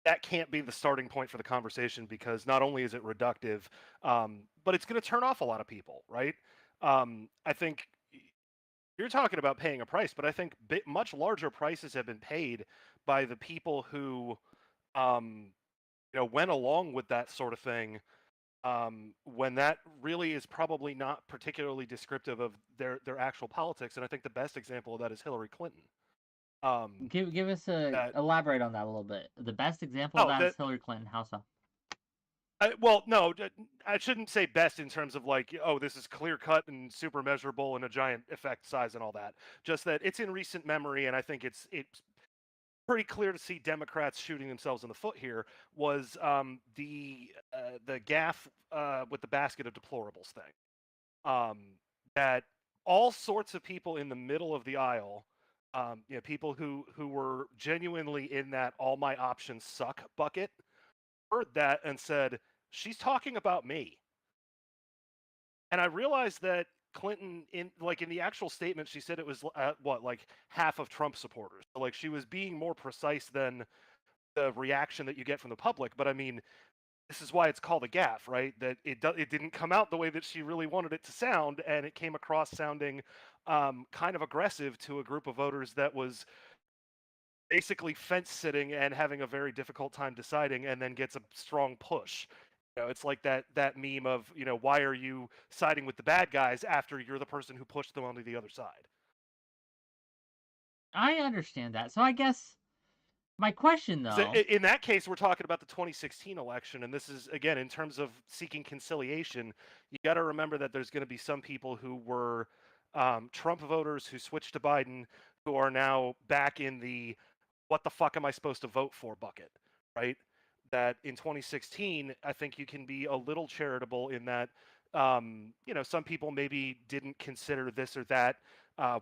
that can't be the starting point for the conversation because not only is it reductive, but it's going to turn off a lot of people, right? I think you're talking about paying a price, but I think much larger prices have been paid by the people who, went along with that sort of thing. When that really is probably not particularly descriptive of their actual politics, and I think the best example of that is Hillary Clinton. Give us elaborate on that a little bit. The best example of that is Hillary Clinton. How so? Well, no, I shouldn't say best in terms of like, oh, this is clear cut and super measurable and a giant effect size and all that. Just that it's in recent memory, and I think it's pretty clear to see Democrats shooting themselves in the foot here. Was the gaffe with the basket of deplorables thing, that all sorts of people in the middle of the aisle, people who were genuinely in that all my options suck bucket, heard that and said, she's talking about me. And I realized that Clinton, in the actual statement, she said it was like half of Trump supporters. So, like, she was being more precise than the reaction that you get from the public. But I mean, this is why it's called a gaffe, right? That it didn't come out the way that she really wanted it to sound, and it came across sounding kind of aggressive to a group of voters that was basically fence sitting and having a very difficult time deciding, and then gets a strong push. It's like that meme of, why are you siding with the bad guys after you're the person who pushed them onto the other side? I understand that. So I guess my question, though, in that case, we're talking about the 2016 election, and this is, again, in terms of seeking conciliation, you got to remember that there's going to be some people who were Trump voters who switched to Biden, who are now back in the what the fuck am I supposed to vote for bucket, right? That in 2016, I think you can be a little charitable in that, some people maybe didn't consider this or that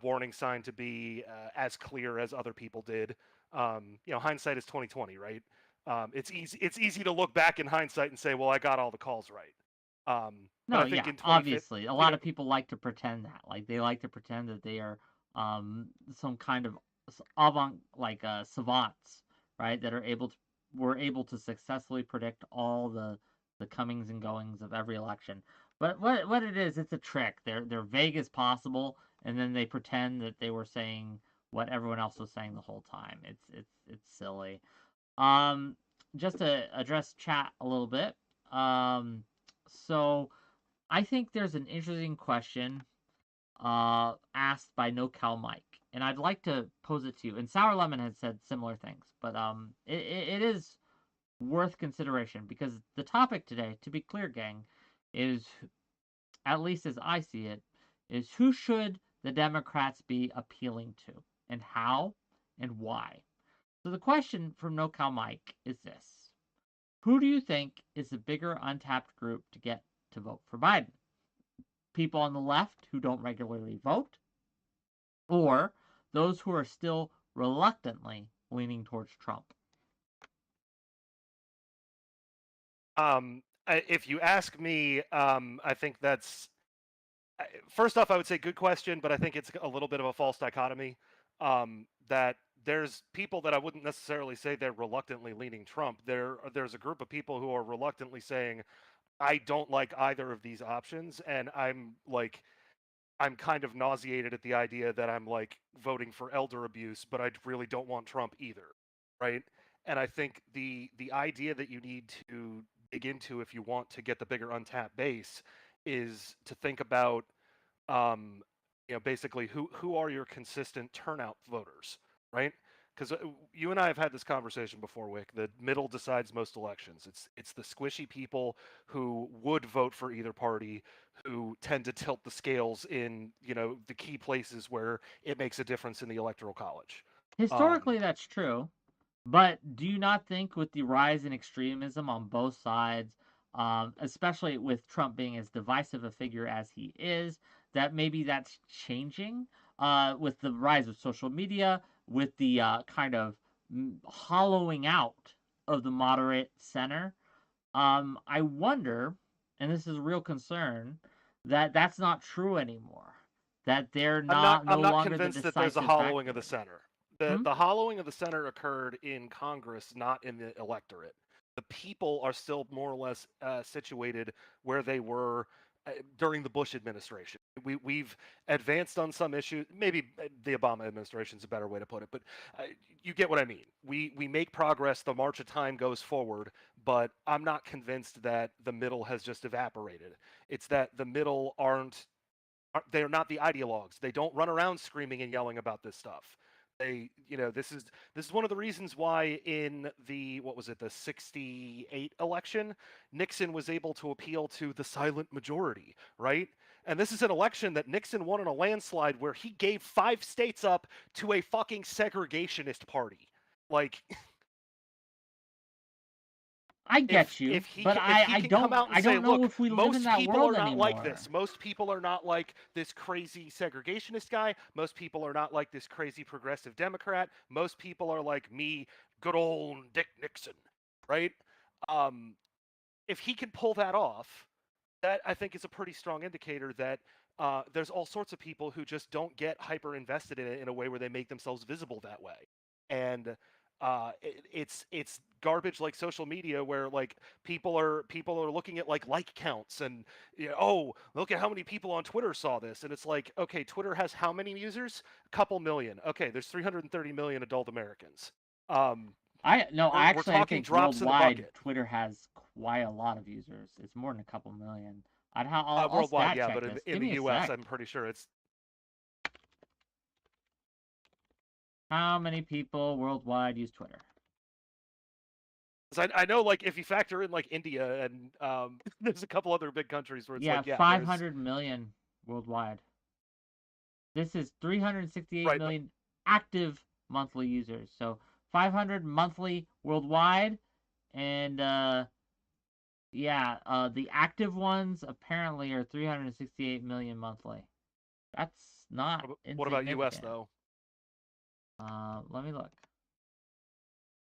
warning sign to be as clear as other people did. Hindsight is 2020, right? It's easy to look back in hindsight and say, well, I got all the calls right. no, yeah, obviously, a lot of people like to pretend that, like they like to pretend that they are some kind of savants, right? That were able to successfully predict all the comings and goings of every election. But what it is, it's a trick. They're vague as possible, and then they pretend that they were saying what everyone else was saying the whole time. It's silly. Just to address chat a little bit. So I think there's an interesting question asked by 𝕾𝖍𝖎𝖙𝖘𝍍𝖔𝖜, and I'd like to pose it to you. And Sour Lemon had said similar things, but it is worth consideration because the topic today, to be clear, gang, is, at least as I see it, is who should the Democrats be appealing to, and how, and why. So the question from 𝕾𝖍𝖎𝖙𝖘𝍍𝖔𝖜 is this: who do you think is the bigger untapped group to get to vote for Biden? People on the left who don't regularly vote, or those who are still reluctantly leaning towards Trump? If you ask me, I think that's, first off, I would say good question, but I think it's a little bit of a false dichotomy. That there's people that I wouldn't necessarily say they're reluctantly leaning Trump. There's a group of people who are reluctantly saying, I don't like either of these options, and I'm kind of nauseated at the idea that I'm like voting for elder abuse, but I really don't want Trump either, right? And I think the idea that you need to dig into if you want to get the bigger untapped base is to think about, basically who are your consistent turnout voters, right? Because you and I have had this conversation before, Wick. The middle decides most elections. It's the squishy people who would vote for either party who tend to tilt the scales in the key places where it makes a difference in the electoral college. Historically, that's true. But do you not think with the rise in extremism on both sides, especially with Trump being as divisive a figure as he is, that maybe that's changing with the rise of social media, with the kind of hollowing out of the moderate center? I wonder, and this is a real concern, that that's not true anymore. That they're I'm no not longer convinced the that there's a decisive hollowing factor. of the center. The hollowing of the center occurred in Congress, not in the electorate. The people are still more or less situated where they were during the Bush administration. We've advanced on some issues. Maybe the Obama administration is a better way to put it, but you get what I mean. We make progress. The march of time goes forward, but I'm not convinced that the middle has just evaporated. It's that the middle they're not the ideologues. They don't run around screaming and yelling about this stuff. This is one of the reasons why in the the 68 election, Nixon was able to appeal to the silent majority, right? And this is an election that Nixon won in a landslide where he gave 5 states up to a fucking segregationist party. Like, I get you, but I don't know if we live in that world anymore. Most people are not like this. Most people are not like this crazy segregationist guy. Most people are not like this crazy progressive Democrat. Most people are like me, good old Dick Nixon, right? If he can pull that off, that I think is a pretty strong indicator that there's all sorts of people who just don't get hyper invested in it in a way where they make themselves visible that way. And it's garbage like social media where like people are looking at like counts and oh, look at how many people on Twitter saw this, and it's like, okay, Twitter has how many users? A couple million. Okay, there's 330 million adult Americans. I think drops worldwide Twitter has quite a lot of users. It's more than a couple million. I'll worldwide, yeah, check but this. in the US, I'm pretty sure it's. How many people worldwide use Twitter? I know, like, if you factor in like India and there's a couple other big countries where it's 500 million worldwide. This is 368 million active monthly users. So 500 monthly worldwide, and the active ones apparently are 368 million monthly. That's not insignificant. What about US though? Let me look.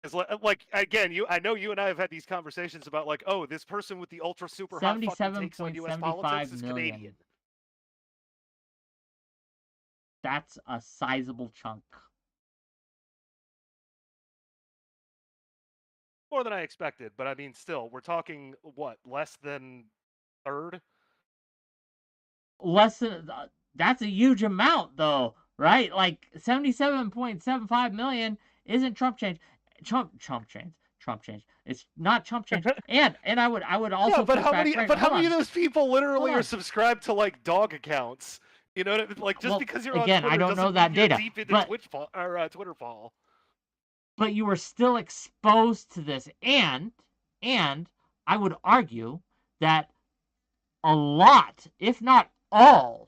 It's like again, I know you and I have had these conversations about like, oh, this person with the ultra super hot fucking takes on US politics is Canadian. That's a sizable chunk. More than I expected, but I mean, still, we're talking what, less than third? Less than that's a huge amount, though, right? Like 77.75 million isn't Trump change. Trump change. It's not Trump change. and I would also. Yeah, but how many of those people literally are subscribed to like dog accounts? You know what I mean? Like, just because you're again, on Twitter I don't know that data. Deep into Twitter fall. But you were still exposed to this, and I would argue that a lot, if not all,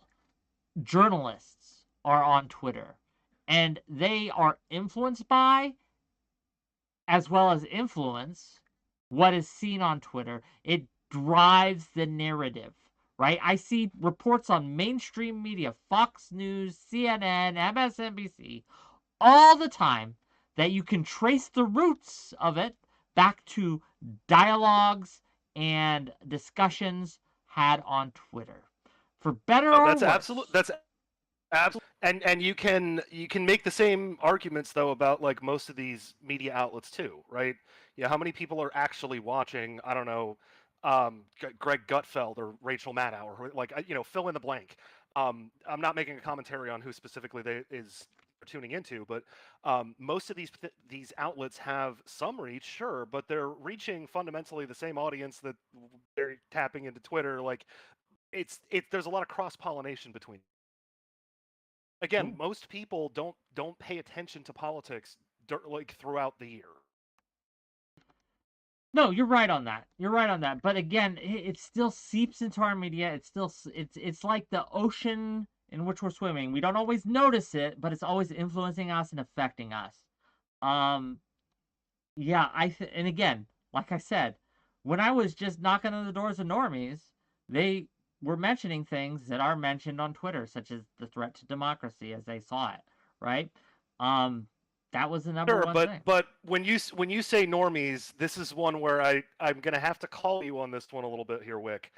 journalists are on Twitter, and they are influenced by, as well as influence, what is seen on Twitter. It drives the narrative, right? I see reports on mainstream media, Fox News, CNN, MSNBC, all the time, that you can trace the roots of it back to dialogues and discussions had on Twitter. For better or worse. That's absolute. And you can make the same arguments though about like most of these media outlets too, right? Yeah, how many people are actually watching, I don't know, Greg Gutfeld or Rachel Maddow, or like, fill in the blank. I'm not making a commentary on who specifically is tuning into, but most of these outlets have some reach, sure, but they're reaching fundamentally the same audience that they're tapping into Twitter. Like, there's a lot of cross-pollination between. Again, most people don't pay attention to politics like throughout the year. No, you're right on that. But again, it still seeps into our media. It's like the ocean in which we're swimming. We don't always notice it, but it's always influencing us and affecting us. And again, like I said, when I was just knocking on the doors of Normies, they were mentioning things that are mentioned on Twitter, such as the threat to democracy as they saw it, right? That was the number one thing. But when you say Normies, this is one where I'm gonna have to call you on this one a little bit here, Wick.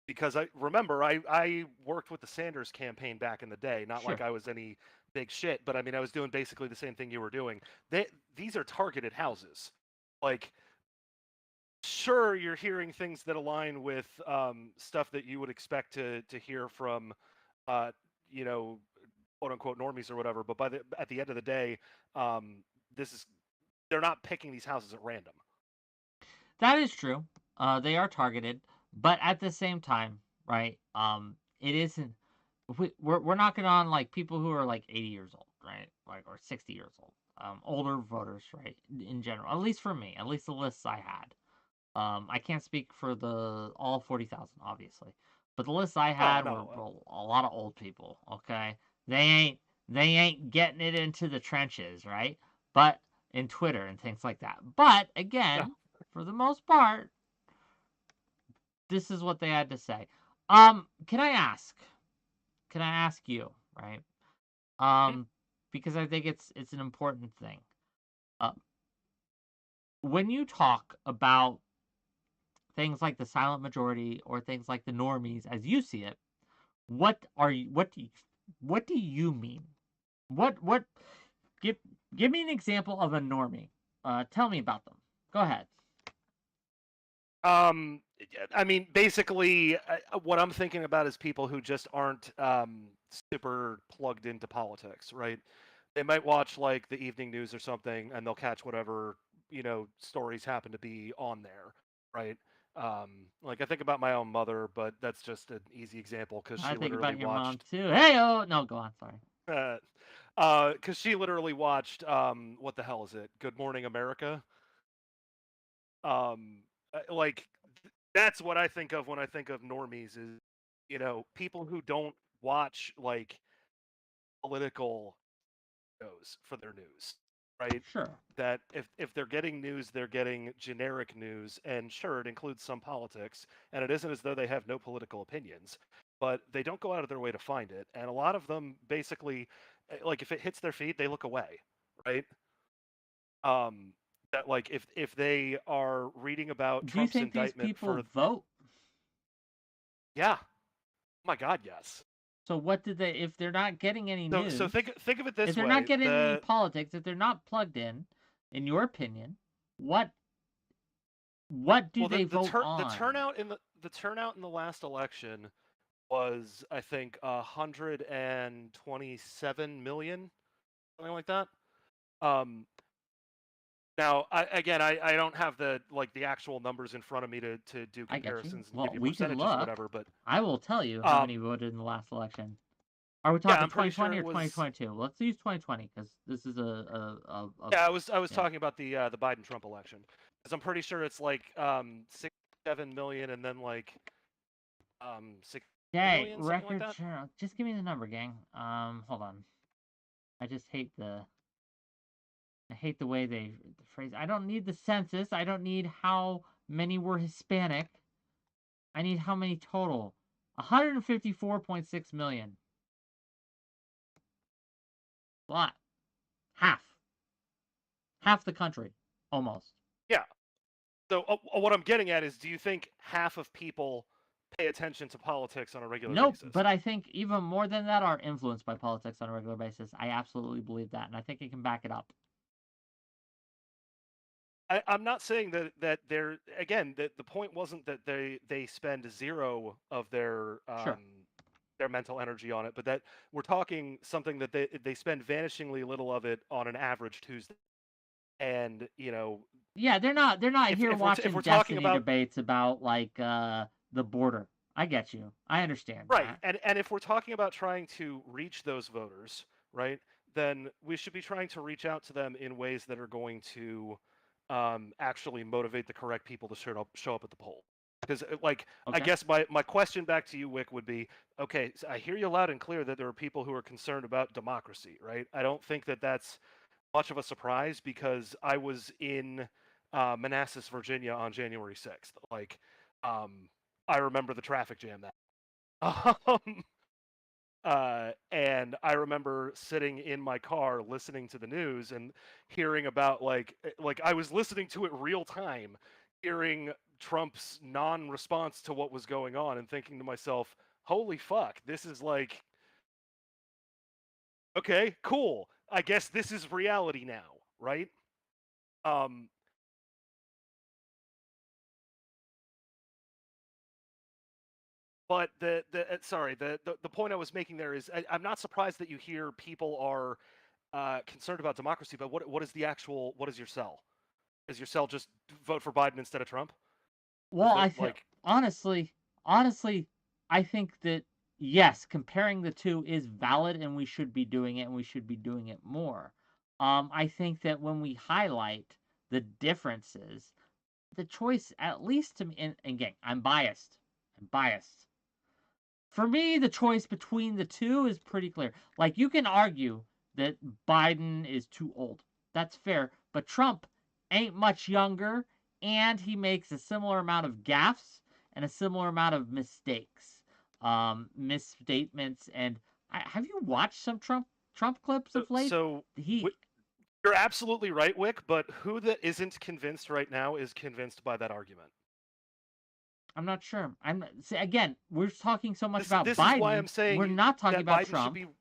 Because I remember I worked with the Sanders campaign back in the day. Not like I was any big shit, but I mean I was doing basically the same thing you were doing. These are targeted houses. Like, sure, you're hearing things that align with stuff that you would expect to hear from, uh, you know, quote unquote normies or whatever. But at the end of the day, um, this is they're not picking these houses at random. That is true. They are targeted, but at the same time, right? It isn't. We're knocking on like people who are like 80 years old, right? Like or 60 years old. Older voters, right? In general, at least for me, at least the lists I had. I can't speak for the all 40,000, obviously, but the lists I Oh had were no, a lot of old people. Okay, they ain't getting it into the trenches, right? But in Twitter and things like that. But no. again, for the most part, this is what they had to say. Can I ask? Can I ask you, right? Hmm? Because I think it's an important thing. Uh, when you talk about things like the silent majority or things like the normies as you see it, what do you mean? What give give me an example of a normie. Tell me about them. Go ahead. Um, I mean, basically, what I'm thinking about is people who just aren't super plugged into politics, right? They might watch like the evening news or something, and they'll catch whatever stories happen to be on there, right? Like I think about my own mother, but that's just an easy example because I she think literally about your mom watched, too. Hey, oh no, go on. Sorry. because she literally watched, what the hell is it? Good Morning America. Um, like that's what I think of when I think of normies is, people who don't watch like political shows for their news, right? Sure. That if they're getting news, they're getting generic news, and sure, it includes some politics, and it isn't as though they have no political opinions, but they don't go out of their way to find it, and a lot of them basically, like if it hits their feed, they look away, right? Um, that like if they are reading about Do you Trump's think these indictment people for, vote? yeah, my God, yes. So what did they? If they're not getting any So news, think of it if this they're not way: getting any politics, if they're not plugged in your opinion, what what do well, they vote the on? turnout in the turnout in the last election was, I think, 127 million, something like that. Um, Now, I don't have the actual numbers in front of me to do I get you. comparisons and give Well, you we can percentages or look. whatever, but I will tell you how many um, voted in the last election. Are we yeah, talking I'm pretty sure 2020 it or was. 2022? Let's use 2020 because this is Yeah, I was yeah. talking about the Biden Trump election, because I'm pretty sure it's like 6 7 million, and then like 6 Okay, million, something like record that. channel. Just give me the number, gang. Hold on. I just hate the way they the phrase. I don't need the census. I don't need how many were Hispanic. I need how many total. 154.6 million. A lot. Half. Half the country. Almost. Yeah. So what I'm getting at is, do you think half of people pay attention to politics on a regular Nope, basis? but I think even more than that are influenced by politics on a regular basis. I absolutely believe that, and I think it can back it up. I'm not saying that they're, again, that the point wasn't that they spend zero of Sure. their mental energy on it, but that we're talking something that they spend vanishingly little of it on an average Tuesday. And Yeah, they're not if here if watching we're talking destiny about, debates about like the border. I get you. I understand right, that. and if we're talking about trying to reach those voters, right, then we should be trying to reach out to them in ways that are going to actually motivate the correct people to show up at the poll. Because, like, I Okay. guess my question back to you, Wick, would be, okay, so I hear you loud and clear that there are people who are concerned about democracy, right? I don't think that that's much of a surprise, because I was in Manassas, Virginia on January 6th. Like, um, I remember the traffic jam that. Um, and I remember sitting in my car listening to the news and hearing about, like I was listening to it real time, hearing Trump's non-response to what was going on, and thinking to myself, "Holy fuck, this is like, okay, cool. I guess this is reality now, right?" Um, But the point I was making there is I'm not surprised that you hear people are concerned about democracy. But what is what is your sell? Is your sell just vote for Biden instead of Trump? Well, honestly, I think that yes, comparing the two is valid, and we should be doing it, and we should be doing it more. I think that when we highlight the differences, the choice, at least to me, and again, I'm biased. I'm biased. For me, the choice between the two is pretty clear. Like, you can argue that Biden is too old. That's fair. But Trump ain't much younger, and he makes a similar amount of gaffes and a similar amount of mistakes, misstatements. And have you watched some Trump clips of late? So He, you're absolutely right, Wick. But who that isn't convinced right now is convinced by that argument. I'm not sure. See, again, we're talking so much about This Biden. is why I'm saying we're not talking that about Biden Trump. should be.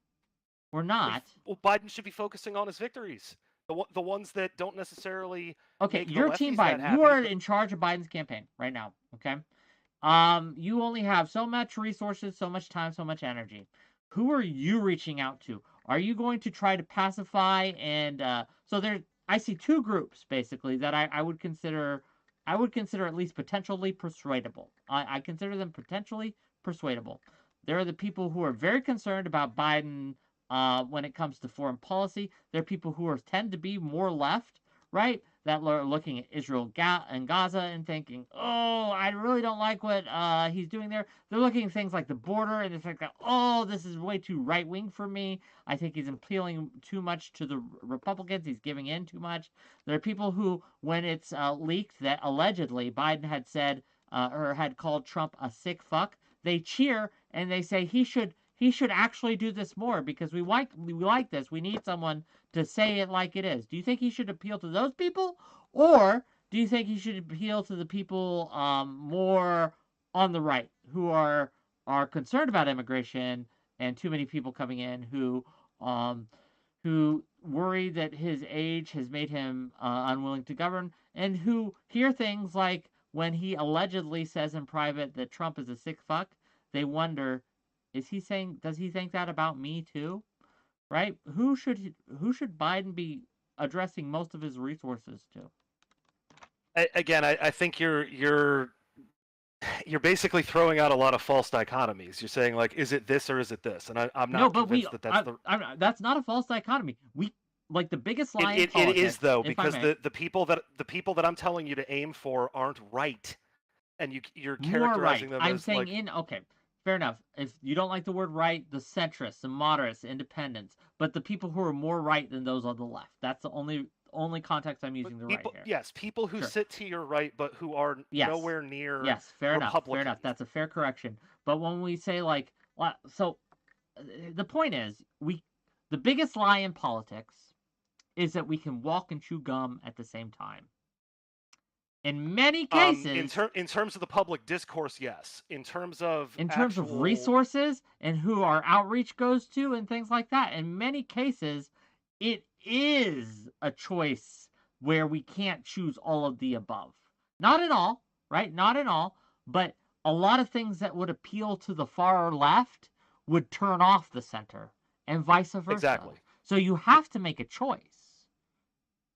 We're not. Well, Biden should be focusing on his victories. The ones that don't necessarily okay. make You're the Team lefties Biden. that happy, You are but... in charge of Biden's campaign right now. Okay. You only have so much resources, so much time, so much energy. Who are you reaching out to? Are you going to try to pacify and so there? I see two groups basically that I would consider. I would consider at least potentially persuadable. I consider them potentially persuadable. There are the people who are very concerned about Biden when it comes to foreign policy. There are people who tend to be more left, right? That are looking at Israel and Gaza and thinking, oh, I really don't like what he's doing there. They're looking at things like the border and it's like, oh, this is way too right wing for me. I think he's appealing too much to the Republicans. He's giving in too much. There are people who, when it's leaked that allegedly Biden had said or had called Trump a sick fuck, they cheer and they say he should actually do this more because we like this. We need someone to say it like it is. Do you think he should appeal to those people, or do you think he should appeal to the people more on the right who are concerned about immigration and too many people coming in who worry that his age has made him unwilling to govern, and who hear things like when he allegedly says in private that Trump is a sick fuck, they wonder, does he think that about me too? Right? Who should Biden be addressing most of his resources to? I think you're basically throwing out a lot of false dichotomies. You're saying, like, is it this or is it this? And I'm No, not but convinced that's not a false dichotomy. We like the biggest lie in politics. It is though, if I because may. the people that I'm telling you to aim for aren't right, and you're More characterizing right. them I'm as saying like... okay, fair enough. If you don't like the word right, the centrists, the moderates, the independents, but the people who are more right than those on the left. That's the only context I'm using the right here. Yes, people who Sure. sit to your right, but who are Yes. nowhere near Yes, fair enough. Fair Republicans. enough. That's a fair correction. But when we say like, so the point is, the biggest lie in politics is that we can walk and chew gum at the same time. In many cases, in terms of the public discourse, yes. In terms of resources and who our outreach goes to and things like that, in many cases, it is a choice where we can't choose all of the above. Not in all, right? Not in all, but a lot of things that would appeal to the far left would turn off the center, and vice versa. Exactly. So you have to make a choice.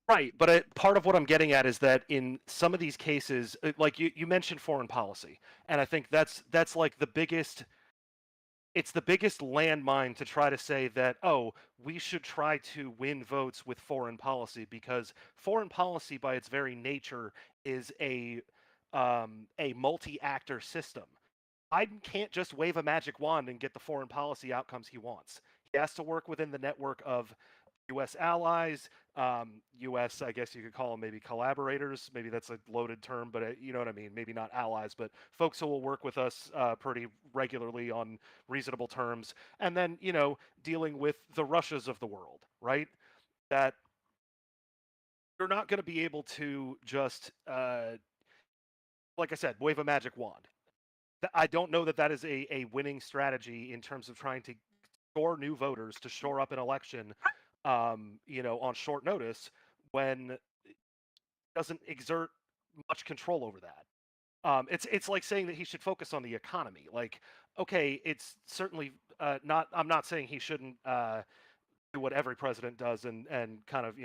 Right, but part of what I'm getting at is that in some of these cases, like you mentioned foreign policy, and I think that's like it's the biggest landmine to try to say that, oh, we should try to win votes with foreign policy, because foreign policy by its very nature is a multi-actor system. Biden can't just wave a magic wand and get the foreign policy outcomes he wants. He has to work within the network of U.S. allies, U.S. I guess you could call them maybe collaborators. Maybe that's a loaded term, but you know what I mean. Maybe not allies, but folks who will work with us pretty regularly on reasonable terms. And then dealing with the Russias of the world, right? That you're not going to be able to just, like I said, wave a magic wand. I don't know that that is a winning strategy in terms of trying to score new voters to shore up an election on short notice, when it doesn't exert much control over that. It's like saying that he should focus on the economy. Like, okay, it's certainly not. I'm not saying he shouldn't do what every president does and kind of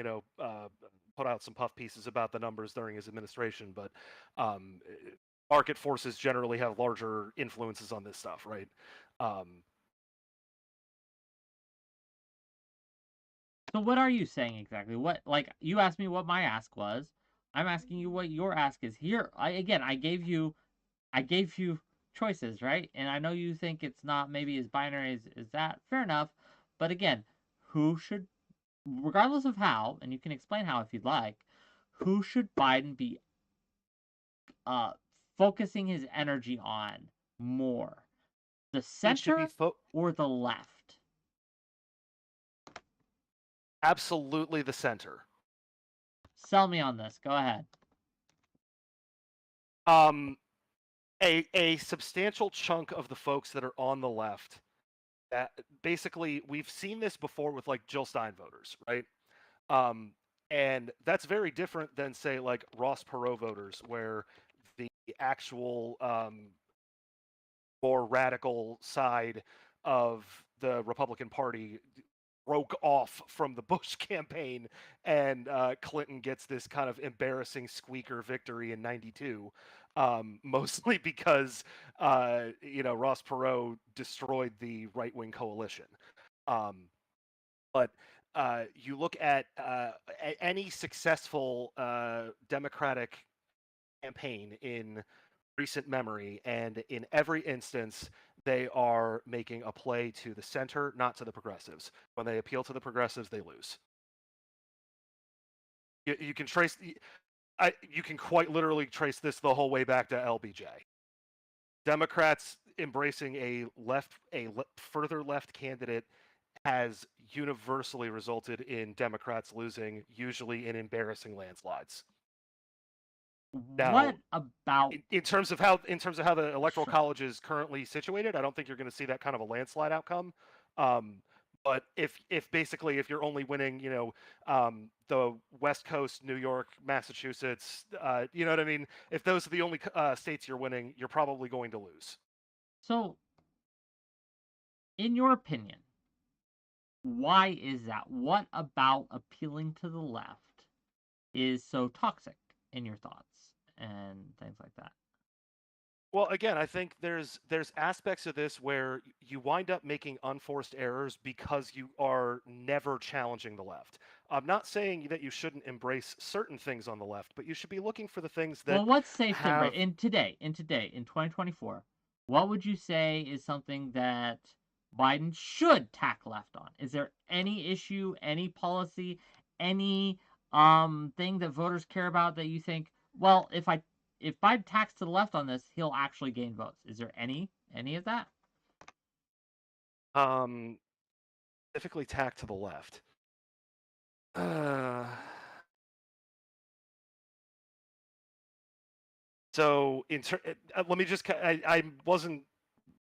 put out some puff pieces about the numbers during his administration, but um, market forces generally have larger influences on this stuff, right? Um, So what are you saying exactly? What, like, you asked me what my ask was. I'm asking you what your ask is. Here, I gave you choices, right? And I know you think it's not maybe as binary as that. Fair enough. But again, who should, regardless of how, and you can explain how if you'd like, who should Biden be uh focusing his energy on more? The he should be center or the left? absolutely the center. Sell me on this. Go ahead. A substantial chunk of the folks that are on the left, that basically we've seen this before with like Jill Stein voters, right? Um, and that's very different than say like Ross Perot voters, where the actual more radical side of the Republican Party broke off from the Bush campaign, and Clinton gets this kind of embarrassing squeaker victory in '92, mostly because Ross Perot destroyed the right wing coalition. But you look at any successful Democratic campaign in recent memory, and in every instance, they are making a play to the center, not to the progressives. When they appeal to the progressives, they lose. You can trace, you can quite literally trace this the whole way back to LBJ. Democrats embracing a further left candidate has universally resulted in Democrats losing, usually in embarrassing landslides. Now, What about in terms of how the electoral college is currently situated, I don't think you're going to see that kind of a landslide outcome. Um, but if basically if you're only winning, the West Coast, New York, Massachusetts, you know what I mean? If those are the only states you're winning, you're probably going to lose. So, in your opinion, why is that? What about appealing to the left is so toxic in your thoughts and things like that? Well, again, I think there's aspects of this where you wind up making unforced errors because you are never challenging the left. I'm not saying that you shouldn't embrace certain things on the left, but you should be looking for the things that Well, what's safe to embrace have in 2024? What would you say is something that Biden should tack left on? Is there any issue, any policy, any thing that voters care about that you think, well, if Biden tacks to the left on this, he'll actually gain votes? Is there any of that? um specifically tacked to the left. Uh, so let me just I wasn't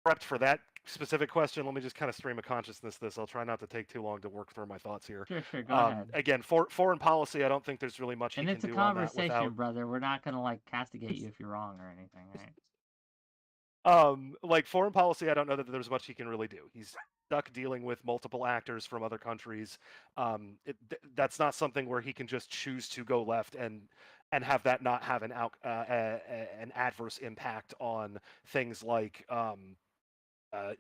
prepped for that specific question. Let me just kind of stream of consciousness this. I'll try not to take too long to work through my thoughts here. Sure, go ahead. Again, foreign policy, I don't think there's really much he And can it's a do on that conversation, without. brother. We're not gonna like castigate you if you're wrong or anything, right? Like foreign policy, I don't know that there's much he can really do. He's stuck dealing with multiple actors from other countries. That's not something where he can just choose to go left and have that not have an adverse impact on things like uh,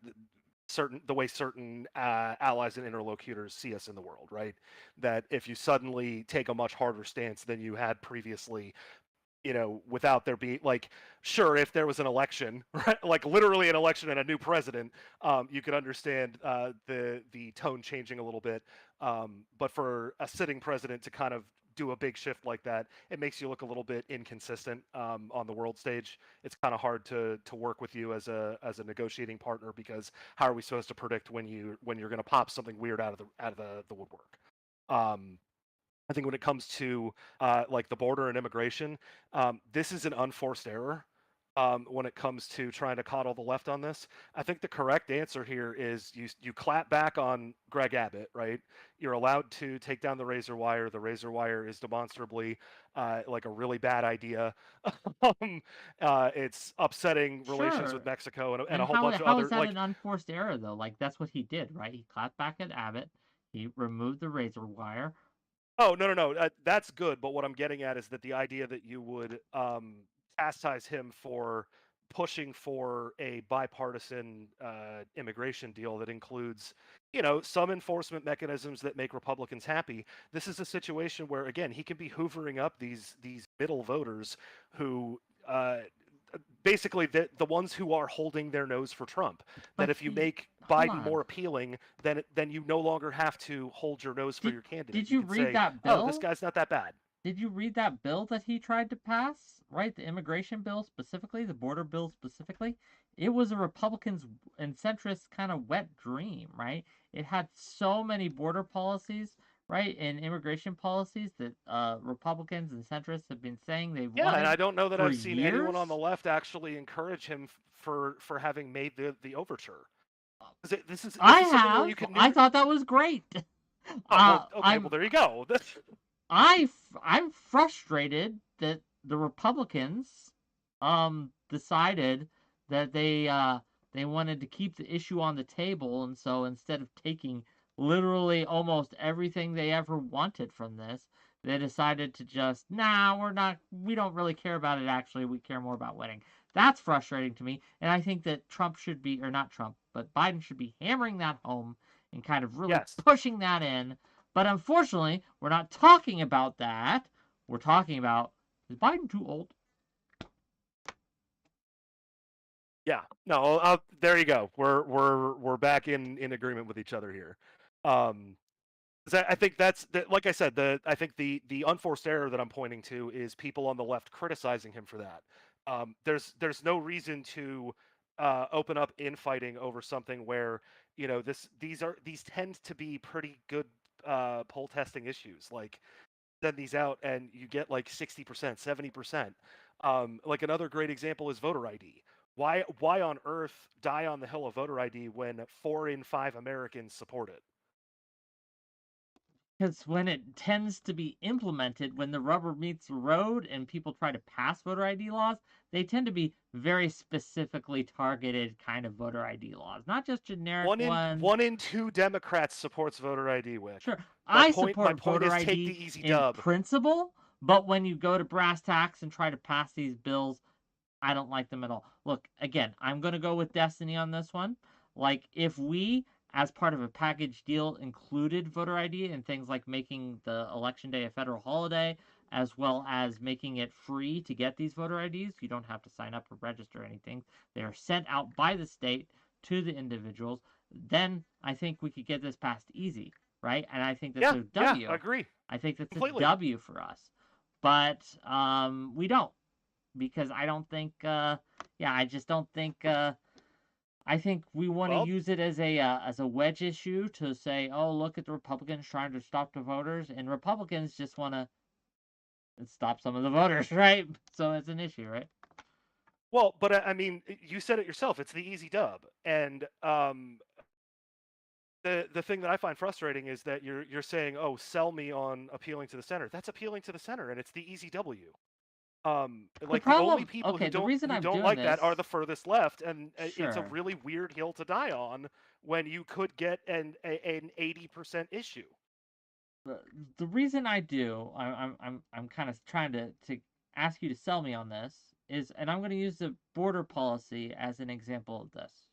the way certain allies and interlocutors see us in the world, right? That if you suddenly take a much harder stance than you had previously, without there being like, sure, if there was an election, right, like literally an election and a new president, you could understand the tone changing a little bit. But for a sitting president to kind of do a big shift like that, it makes you look a little bit inconsistent on the world stage. It's kind of hard to work with you as a negotiating partner, because how are we supposed to predict when you're going to pop something weird out of the woodwork? I think when it comes to like the border and immigration, this is an unforced error. when it comes to trying to coddle the left on this. I think the correct answer here is you clap back on 𝕾𝖍𝖎𝖙, right? You're allowed to take down the razor wire. The razor wire is demonstrably like a really bad idea. It's upsetting relations with Sure. Mexico and And a whole how bunch of how is other that like. an unforced error though? Like that's what he did, right? He clapped back at Abbott. He removed the razor wire. Oh, no, no, no. That's good. But what I'm getting at is that the idea that you would chastise him for pushing for a bipartisan immigration deal that includes, some enforcement mechanisms that make Republicans happy. This is a situation where, again, he can be hoovering up these middle voters who. Basically, the ones who are holding their nose for Trump. That But if you he make hold Biden on. more appealing, then you no longer have to hold your nose for Did your candidate. did You you can read say, that "Oh, this bill? guy's not that bad." Did you read that bill that he tried to pass? Right, the immigration bill specifically, the border bill specifically. It was a Republicans and centrist kind of wet dream, right? It had so many border policies, right, and immigration policies that Republicans and centrists have been saying they Yeah, and I wanted don't know that for I've seen anyone on the years. left actually encourage him for having made the overture. This I is something where have. you can I never. thought that was great. Oh well, Uh, okay, well I'm there you go. I'm frustrated that the Republicans decided that they wanted to keep the issue on the table, and so instead of taking literally almost everything they ever wanted from this, they decided to just, nah, we don't really care about it actually, we care more about winning. That's frustrating to me, and I think that Trump should be, or not Trump, but Biden should be hammering that home and kind of really Yes. pushing that in. But unfortunately, we're not talking about that. We're talking about, is Biden too old? Yeah. No. There you go. We're back in agreement with each other here. Um, I think like I said, I think the unforced error that I'm pointing to is people on the left criticizing him for that. There's no reason to open up infighting over something where these tend to be pretty good poll testing issues. Like send these out and you get like 60%, 70%. Like another great example is voter ID. Why on earth die on the hill of voter ID when 4 in 5 Americans support it? Because when it tends to be implemented, when the rubber meets the road and people try to pass voter ID laws, they tend to be very specifically targeted kind of voter ID laws, not just generic ones. 1 in 2 Democrats supports voter ID, Wick. Sure, My I point my support point voter is take ID the easy in dub. principle, but when you go to brass tacks and try to pass these bills, I don't like them at all. Look, again, I'm going to go with Destiny on this one. Like, if we, as part of a package deal, included voter ID and things like making the election day a federal holiday, as well as making it free to get these voter IDs, you don't have to sign up or register or anything. They are sent out by the state to the individuals. Then I think we could get this passed easy, right? And I think that's Yeah, a yeah, I W. agree I think that's a completely. W for us. But we don't, because I don't think, yeah, I just don't think. I think we want to Well, use it as a wedge issue to say, oh, look at the Republicans trying to stop the voters, and Republicans just want to stop some of the voters, right? So it's an issue, right? but I mean, you said it yourself. It's the easy dub, and the thing that I find frustrating is that you're saying, "Oh, sell me on appealing to the center." That's appealing to the center, and it's the easy W. The Like the only problem, people okay, the reason who I'm don't doing like that are this, the furthest left, and it's a sure. really weird hill to die on when you could get an 80% issue. The reason I do, I'm kind of trying to ask you to sell me on this is, and I'm going to use the border policy as an example of this.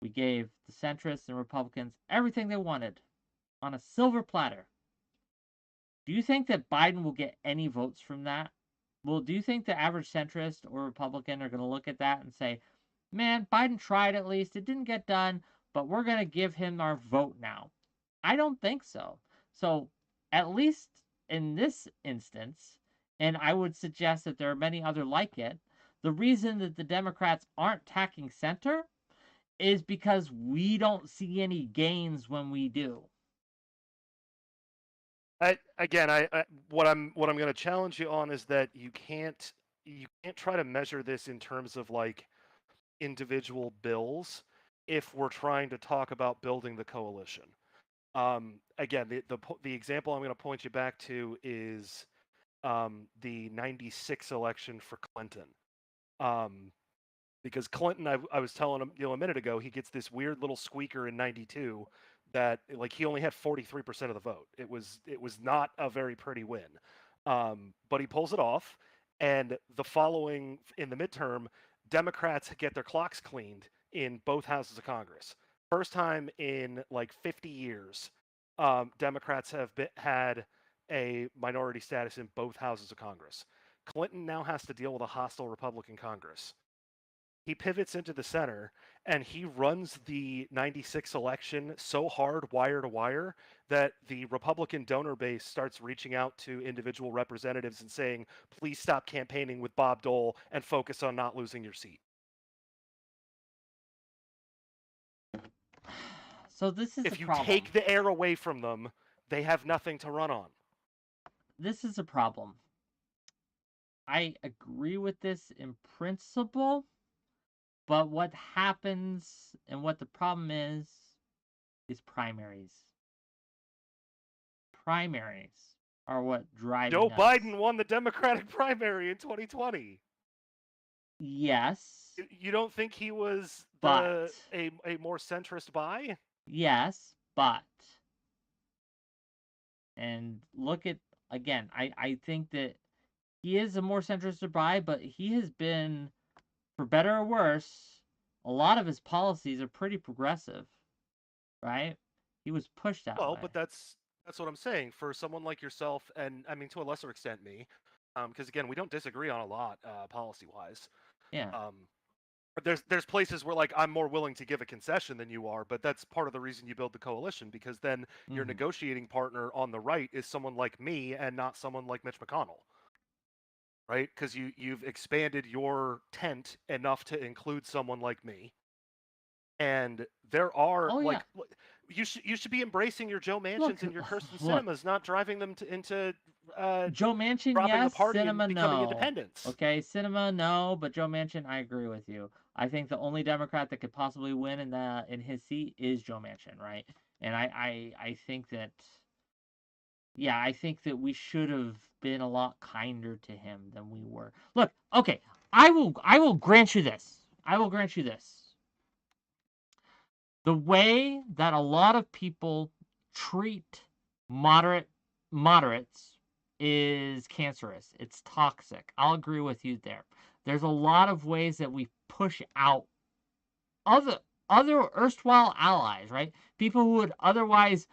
We gave the centrists and Republicans everything they wanted on a silver platter. Do you think that Biden will get any votes from that? Well, do you think the average centrist or Republican are going to look at that and say, man, Biden tried at least, it didn't get done, but we're going to give him our vote now? I don't think so. So, at least in this instance, and I would suggest that there are many other like it, the reason that the Democrats aren't tacking center is because we don't see any gains when we do. Again, what I'm going to challenge you on is that you can't you can't try to measure this in terms of like individual bills if we're trying to talk about building the coalition. Again, the example I'm going to point you back to is the '96 election for Clinton. Um, because Clinton, I was telling him, a minute ago, he gets this weird little squeaker in '92 that like he only had 43% of the vote. It was not a very pretty win, but he pulls it off. And the following in the midterm, Democrats get their clocks cleaned in both houses of Congress. First time in like 50 years, Democrats have had a minority status in both houses of Congress. Clinton now has to deal with a hostile Republican Congress. He pivots into the center and he runs the '96 election so hard, wire to wire, that the Republican donor base starts reaching out to individual representatives and saying, please stop campaigning with Bob Dole and focus on not losing your seat. So this is if a you problem. take the air away from them, they have nothing to run on. This is a problem. I agree with this in principle, but what happens and what the problem is primaries. Primaries are what drive Joe us. Biden won the Democratic primary in 2020. Yes. You don't think he was But a more centrist buy? yes, but and look at again, I think that he is a more centrist buy, but he has been, for better or worse, a lot of his policies are pretty progressive, right? He was pushed that way. Well, but that's what I'm saying. For someone like yourself, and I mean to a lesser extent me, because again, we don't disagree on a lot policy wise. Yeah. But there's places where like I'm more willing to give a concession than you are, but that's part of the reason you build the coalition, because then your negotiating partner on the right is someone like me and not someone like Mitch McConnell. Right? Because you've expanded your tent enough to include someone like me. And there are you should be embracing your Joe Manchins and your Kirsten Cinemas, not driving them into Joe Manchin, dropping yes, the party Cinema, and becoming no. independents. Okay, Cinema, no, but Joe Manchin, I agree with you. I think the only Democrat that could possibly win in his seat is Joe Manchin, right? And I think that, yeah, I think that we should have been a lot kinder to him than we were. Look, okay, I will grant you this. I will grant you this. The way that a lot of people treat moderates is cancerous. It's toxic. I'll agree with you there. There's a lot of ways that we push out other erstwhile allies, right? People who would otherwise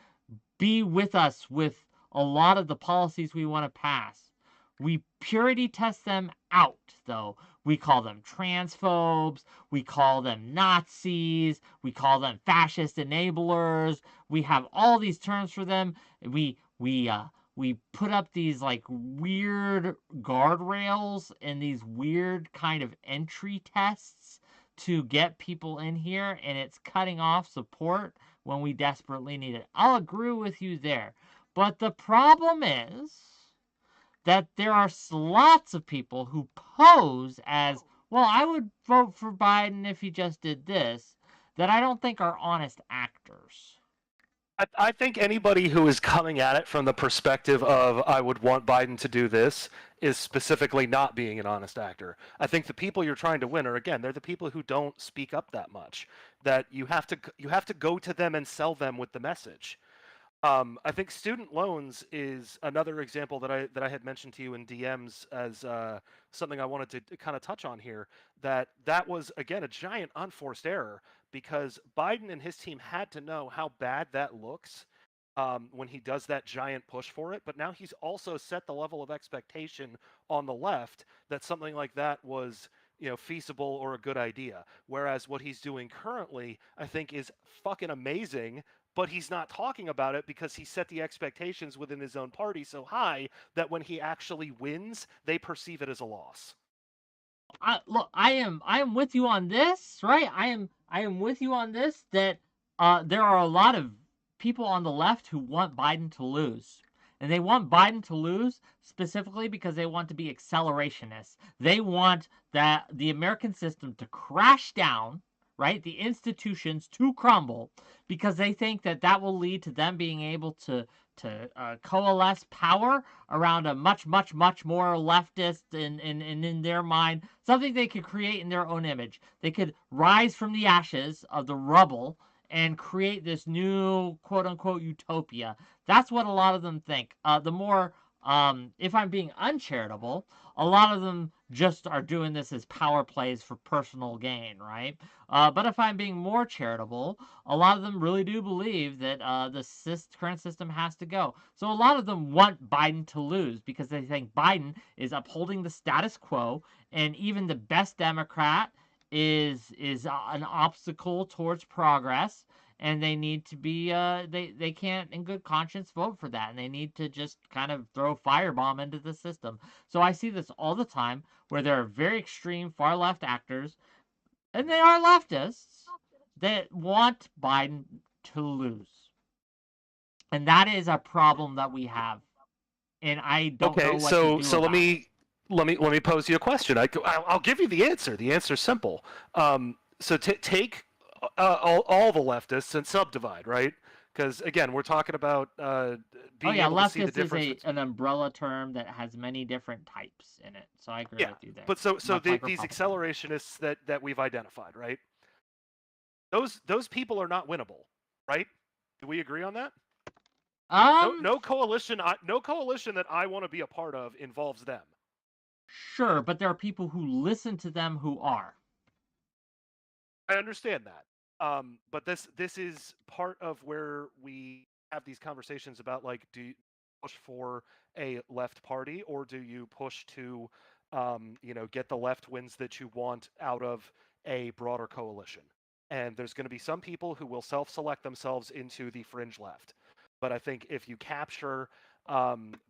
be with us with a lot of the policies we want to pass. We purity test them out, though. We call them transphobes. We call them Nazis. We call them fascist enablers. We have all these terms for them. We put up these like weird guardrails and these weird kind of entry tests to get people in here, and it's cutting off support when we desperately need it. I'll agree with you there. But the problem is that there are lots of people who pose as, well, I would vote for Biden if he just did this, that I don't think are honest actors. I think anybody who is coming at it from the perspective of I would want Biden to do this is specifically not being an honest actor. I think the people you're trying to win are, again, they're the people who don't speak up that much. That you have to go to them and sell them with the message. I think student loans is another example that I had mentioned to you in DMs as something I wanted to kind of touch on here. That was, again, a giant unforced error, because Biden and his team had to know how bad that looks when he does that giant push for it. But now he's also set the level of expectation on the left that something like that was feasible or a good idea. Whereas what he's doing currently, I think, is fucking amazing. But he's not talking about it because he set the expectations within his own party so high that when he actually wins, they perceive it as a loss. Look, I am with you on this, right? I am with you on this, that there are a lot of people on the left who want Biden to lose. And they want Biden to lose specifically because they want to be accelerationists. They want the American system to crash down, right? The institutions to crumble, because they think that will lead to them being able to coalesce power around a much more leftist and in their mind, something they could create in their own image. They could rise from the ashes of the rubble and create this new quote unquote utopia. That's what a lot of them think. The more, if I'm being uncharitable, a lot of them just are doing this as power plays for personal gain, right? But if I'm being more charitable, a lot of them really do believe that the current system has to go. So a lot of them want Biden to lose because they think Biden is upholding the status quo, and even the best Democrat is an obstacle towards progress, and they need to be they can't in good conscience vote for that, and they need to just kind of throw firebomb into the system. So I see this all the time where there are very extreme far left actors, and they are leftists, that want Biden to lose. And that is a problem that we have. And I don't know Okay, what to do so about it. let me pose you a question. I'll give you the answer. The answer's simple. So take all the leftists and subdivide, right? Because again, we're talking about Oh being yeah, able to see the leftist is difference. an umbrella term that has many different types in it. So I agree Yeah, with you there. but Much like these Republican. accelerationists that we've identified, right? Those people are not winnable, right? Do we agree on that? No coalition. No coalition that I want to be a part of involves them. Sure, but there are people who listen to them who are. I understand that. But this is part of where we have these conversations about, like, do you push for a left party, or do you push to get the left wins that you want out of a broader coalition? And there's going to be some people who will self-select themselves into the fringe left. But I think if you capture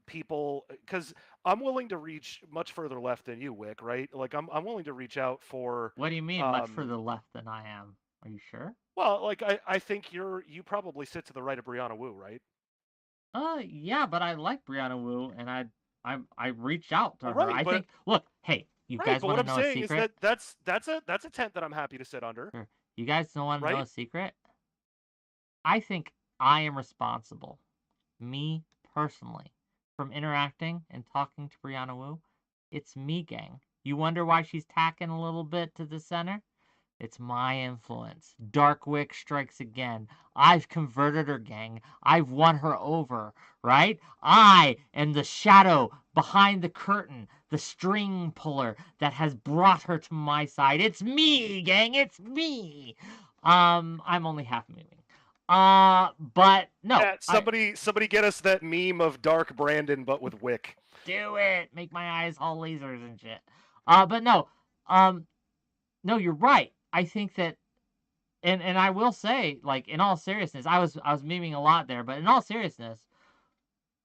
people, because I'm willing to reach much further left than you, Wick, right? Like I'm willing to reach out for What do you mean much further left than I am? Are you sure? well, like I think you probably sit to the right of 𝕵𝖎𝖙, right? Yeah, but I like 𝕵𝖎𝖙, and I reached out to her. Right, I but think, look, hey, you right, guys but want what to I'm know a saying is secret? that that's a tent that I'm happy to sit under, Sure. You guys don't want to know right? a secret? I think I am responsible, me personally, from interacting and talking to 𝕵𝖎𝖙. It's me, gang. You wonder why she's tacking a little bit to the center? It's my influence. Darkwick strikes again. I've converted her, gang. I've won her over, right? I am the shadow behind the curtain, the string puller that has brought her to my side. It's me, gang. It's me. I'm only half moving. But no, Yeah, somebody get us that meme of Dark Brandon but with Wick. do it. Make my eyes all lasers and shit. But no, no, you're right. I think that, and I will say, like, in all seriousness, I was memeing a lot there, but in all seriousness,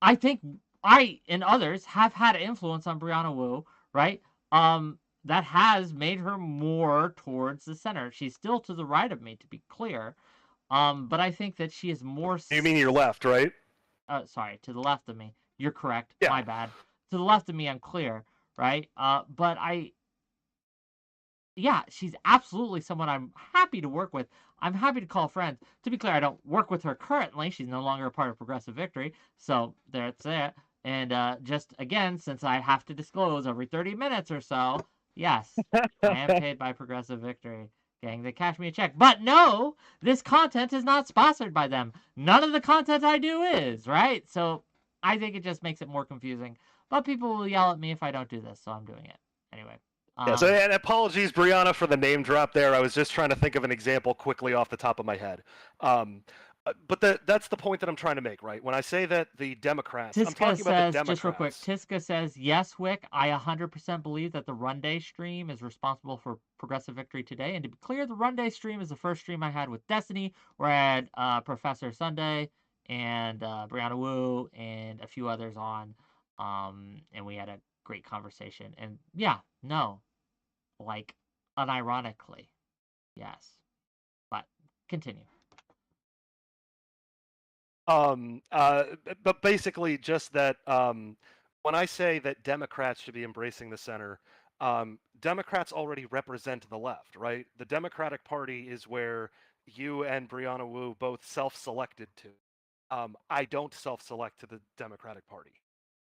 I think I and others have had influence on 𝕵𝖎𝖙, right? That has made her more towards the center. She's still to the right of me, to be clear. But I think that she is more. You mean your left, right? Sorry, to the left of me. You're correct. Yeah. My bad. To the left of me, I'm clear, right? But yeah, she's absolutely someone I'm happy to work with. I'm happy to call friends. To be clear, I don't work with her currently. She's no longer a part of Progressive Victory. So that's it. And just again, since I have to disclose every 30 minutes or so, yes, I am paid by Progressive Victory. Gang, they cash me a check. But no, this content is not sponsored by them. None of the content I do is, right? So I think it just makes it more confusing. But people will yell at me if I don't do this, so I'm doing it. Anyway. Yeah, so and apologies, 𝕵𝖎𝖙, for the name drop there. I was just trying to think of an example quickly off the top of my head. But that's the point that I'm trying to make, right? When I say that the Democrats, I'm Tiska talking about the says, Democrats. just real quick, Tiska says, yes, Wick, I 100% believe that the Rando stream is responsible for Progressive Victory today. And to be clear, the Rando stream is the first stream I had with Destiny, where I had Professor Sunday and 𝕵𝖎𝖙 and a few others on. And we had a great conversation. And yeah, no, like, unironically, yes. But continue. But basically, just that when I say that Democrats should be embracing the center, Democrats already represent the left, right? The Democratic Party is where you and Brianna Wu both self-selected to. I don't self-select to the Democratic Party,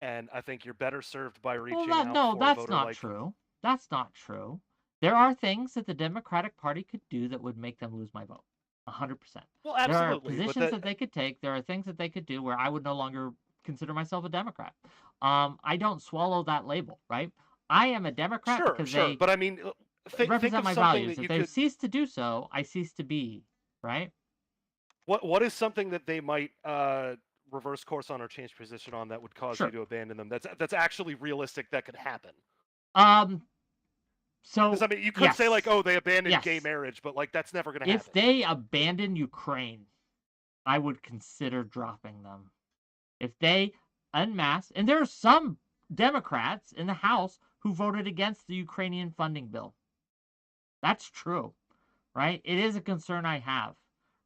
and I think you're better served by Well, reaching out no, for a that's voter not like. true. That's not true. There are things that the Democratic Party could do that would make them lose my vote. 100%. Well, There are absolutely, but positions that they could take. There are things that they could do where I would no longer consider myself a Democrat. I don't swallow that label, right? I am a Democrat sure, because sure. they But I mean, think represent of my something values. that If you they could. cease to do so, I cease to be, right? What is something that they might reverse course on or change position on that would cause you Sure. to abandon them? That's actually realistic. That could happen. Um, Because so, I mean, you could say like, yes. oh, they abandoned gay Yes. marriage, but like that's never going to If happen. they abandon Ukraine, I would consider dropping them. If they unmask, and there are some Democrats in the House who voted against the Ukrainian funding bill. That's true, right? It is a concern I have,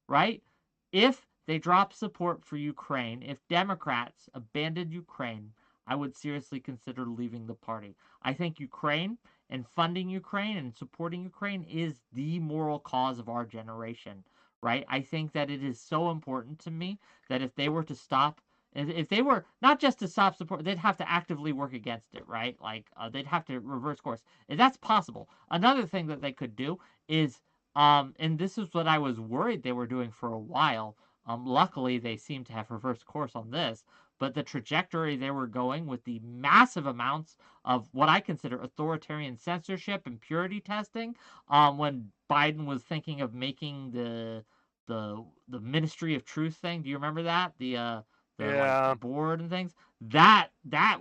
right? If they drop support for Ukraine, if Democrats abandoned Ukraine, I would seriously consider leaving the party. I think Ukraine and funding Ukraine and supporting Ukraine is the moral cause of our generation, right? I think that it is so important to me that if they were to stop, if they were not just to stop support, they'd have to actively work against it, right? Like they'd have to reverse course. If that's possible. Another thing that they could do is, and this is what I was worried they were doing for a while. Luckily, they seem to have reversed course on this, but the trajectory they were going with the massive amounts of what I consider authoritarian censorship and purity testing, when Biden was thinking of making the Ministry of Truth thing. Do you remember that? The like Yeah, board and things. That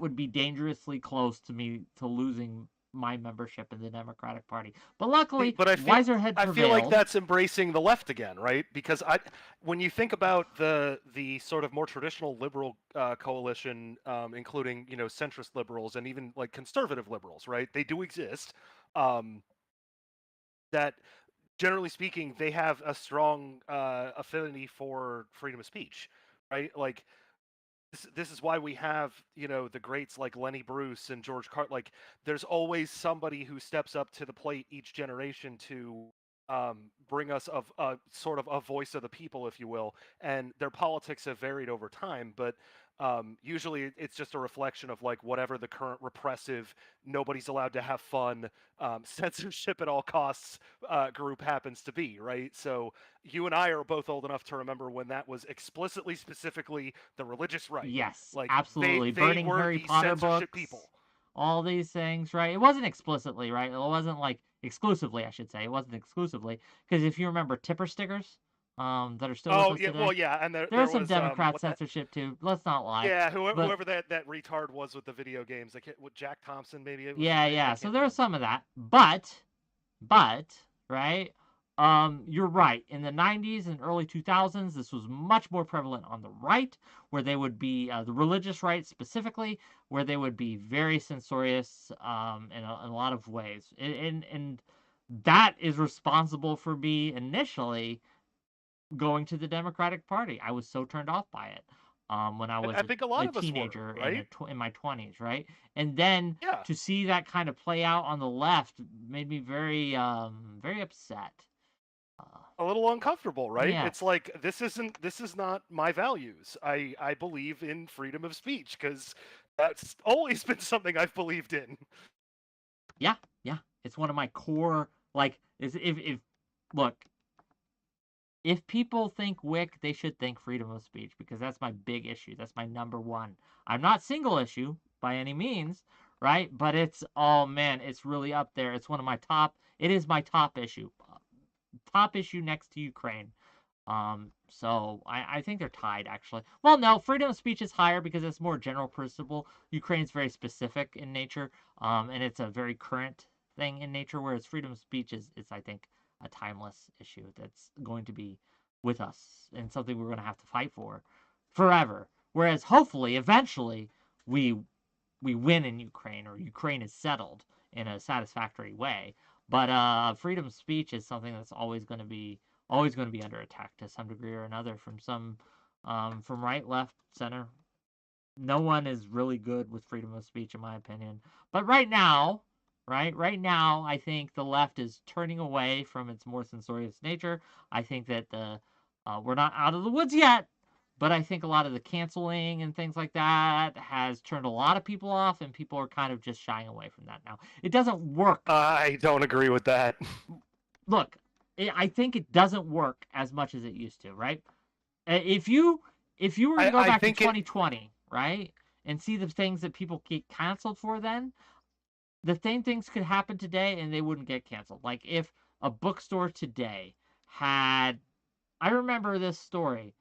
would be dangerously close to me to losing my membership in the Democratic Party. But luckily, but Wiserhead I feel like prevailed. that's embracing the left again, right? Because when you think about the sort of more traditional liberal coalition, including centrist liberals and even like conservative liberals, right? They do exist. Um, that generally speaking, they have a strong affinity for freedom of speech, right? Like this is why we have the greats like Lenny Bruce and George Carlin. Like there's always somebody who steps up to the plate each generation to bring us a sort of a voice of the people, if you will. And their politics have varied over time, but usually it's just a reflection of like whatever the current repressive, nobody's allowed to have fun, censorship at all costs group happens to be, right? So you and I are both old enough to remember when that was explicitly, specifically the religious right. Yes, Like absolutely. they Burning were Harry the Potter censorship books, people. all these things, right? It wasn't explicitly, right? It wasn't like exclusively, I should say. It wasn't exclusively. Because if you remember tipper stickers, that are still with Oh us yeah, well today, yeah, and there there's there some was Democrat what that censorship too. Let's not lie. yeah But whoever that retard was with the video games, like what Jack Thompson maybe it was his yeah, name, I yeah. So can't there's remember. some of that. But, right? You're right. In the 90s and early 2000s, this was much more prevalent on the right, where they would be the religious right specifically, where they would be very censorious in a lot of ways. And that is responsible for me initially going to the Democratic Party. I was so turned off by it when I I was think a a lot of us were, teenager and right? in my 20s, right? And then Yeah, to see that kind of play out on the left made me very upset. Uh, a little uncomfortable, right? yes, It's like this is not my values. I believe in freedom of speech because that's always been something I've believed in. yeah, yeah. It's one of my core like is if look, if people think Wick, they should think freedom of speech because that's my big issue. That's my number one. I'm not single issue by any means, right? But it's oh man, it's really up there. It's one of my top. It is my top issue. Top issue next to Ukraine. So I think they're tied actually. Well, no, freedom of speech is higher because it's more general principle. Ukraine's very specific in nature, and it's a very current thing in nature. Whereas freedom of speech is I think a timeless issue that's going to be with us and something we're going to have to fight for forever. Whereas hopefully, eventually, we we win in Ukraine or Ukraine is settled in a satisfactory way. But freedom of speech is something that's always going to be under attack to some degree or another from some from right, left, center. No one is really good with freedom of speech, in my opinion. But right now, right now, I think the left is turning away from its more censorious nature. I think that we're not out of the woods yet, but I think a lot of the canceling and things like that has turned a lot of people off, and people are kind of just shying away from that now. It doesn't work. I don't agree with that. Look, I think it doesn't work as much as it used to, right? If you were to go back to 2020, right, and see the things that people get canceled for then, the same things could happen today and they wouldn't get canceled. Like if a bookstore today had, I remember this story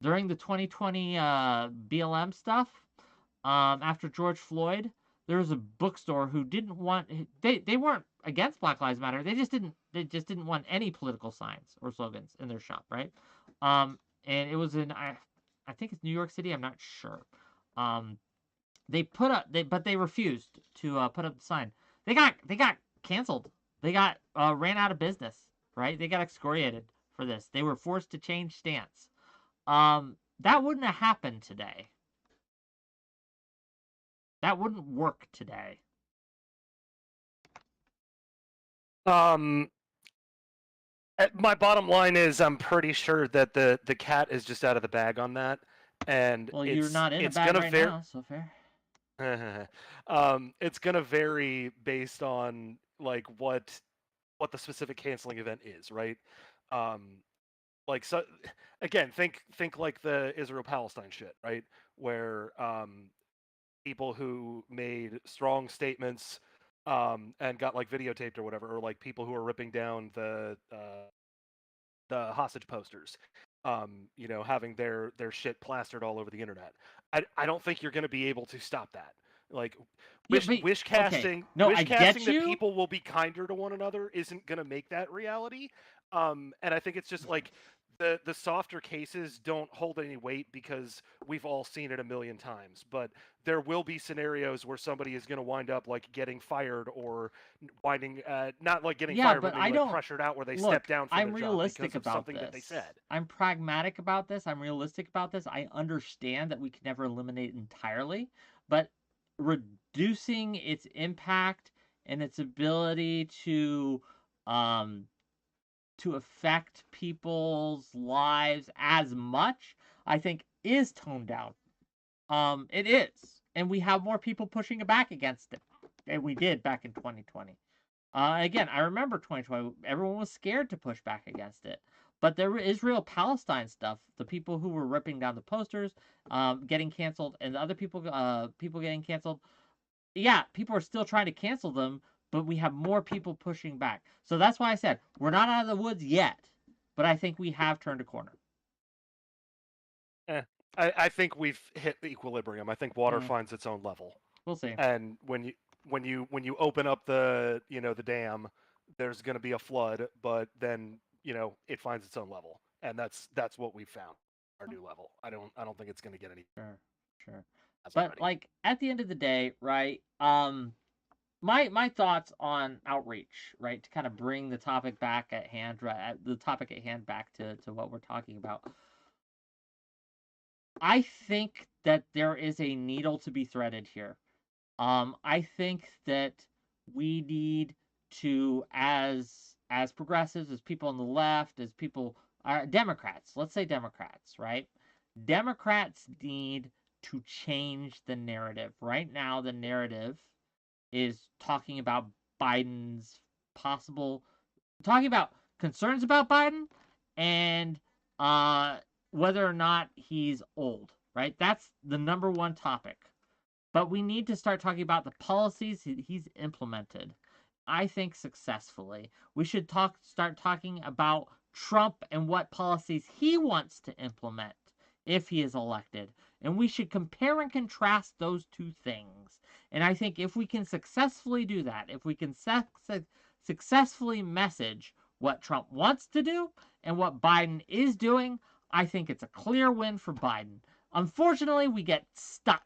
during the 2020 BLM stuff, after George Floyd, there was a bookstore who didn't want, they weren't against Black Lives Matter. They just didn't want any political signs or slogans in their shop, right? And it was in, I think it's New York City. I'm not sure. They put up, but they refused to put up the sign. They got canceled. They got ran out of business. Right? They got excoriated for this. They were forced to change stance. That wouldn't have happened today. That wouldn't work today. My bottom line is I'm pretty sure that the cat is just out of the bag on that, and well, you're not in a bag right now, so fair. It's gonna vary based on like what the specific canceling event is, right? Like, so again, think like the Israel-Palestine shit, right? Where people who made strong statements and got like videotaped or whatever, or like people who are ripping down the hostage posters, you know, having their shit plastered all over the internet. I don't think you're going to be able to stop that. Like wish casting, okay. No, wish I casting get you. that people will be kinder to one another isn't going to make that reality. And I think it's just like the softer cases don't hold any weight because we've all seen it a million times. But there will be scenarios where somebody is going to wind up like getting fired or winding not like getting fired, but maybe like pressured out where they step down from their job because of something that they said. I'm pragmatic about this. I'm realistic about this. I understand that we can never eliminate it entirely, but reducing its impact and its ability to affect people's lives as much, I think, is toned down. It is, and we have more people pushing back against it than we did back in 2020. Again, I remember 2020. Everyone was scared to push back against it. But the Israel-Palestine stuff, the people who were ripping down the posters, getting canceled, and the other people getting canceled, yeah, people are still trying to cancel them, but we have more people pushing back. So that's why I said we're not out of the woods yet, but I think we have turned a corner. I think we've hit the equilibrium. I think water finds its own level. We'll see. And when you open up the the dam, there's going to be a flood, but then it finds its own level, and that's what we've found, our new level. I don't think it's going to get any. Sure. But like at the end of the day, right? My thoughts on outreach, right? To kind of bring the topic back at hand, right? The topic at hand back to what we're talking about. I think that there is a needle to be threaded here. I think that we need to, as progressives, as people on the left, as people, Democrats, let's say Democrats, right? Democrats need to change the narrative. Right now, the narrative is talking about Biden's talking about concerns about Biden and whether or not he's old, right? That's the number one topic. But we need to start talking about the policies he's implemented, I think successfully. We should start talking about Trump and what policies he wants to implement if he is elected. And we should compare and contrast those two things. And I think if we can successfully do that, if we can successfully message what Trump wants to do and what Biden is doing, I think it's a clear win for Biden. Unfortunately, we get stuck.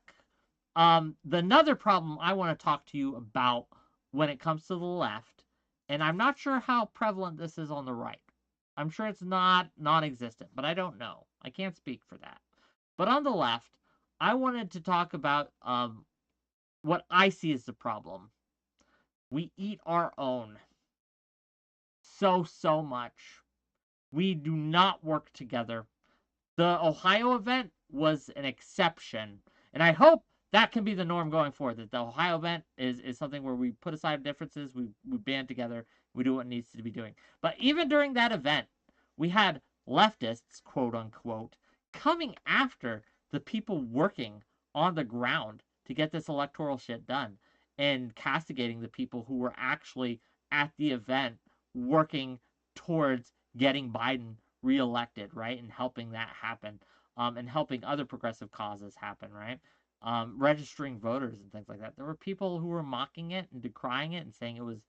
Another problem I want to talk to you about when it comes to the left, and I'm not sure how prevalent this is on the right. I'm sure it's not non-existent, but I don't know. I can't speak for that. But on the left, I wanted to talk about what I see as the problem. We eat our own so much. We do not work together. The Ohio event was an exception, and I hope that can be the norm going forward, that the Ohio event is something where we put aside differences, we band together, we do what needs to be doing. But even during that event, we had leftists, quote unquote, coming after the people working on the ground to get this electoral shit done and castigating the people who were actually at the event working towards getting Biden reelected, right? And helping that happen, and helping other progressive causes happen, right? Registering voters and things like that. There were people who were mocking it and decrying it and saying it was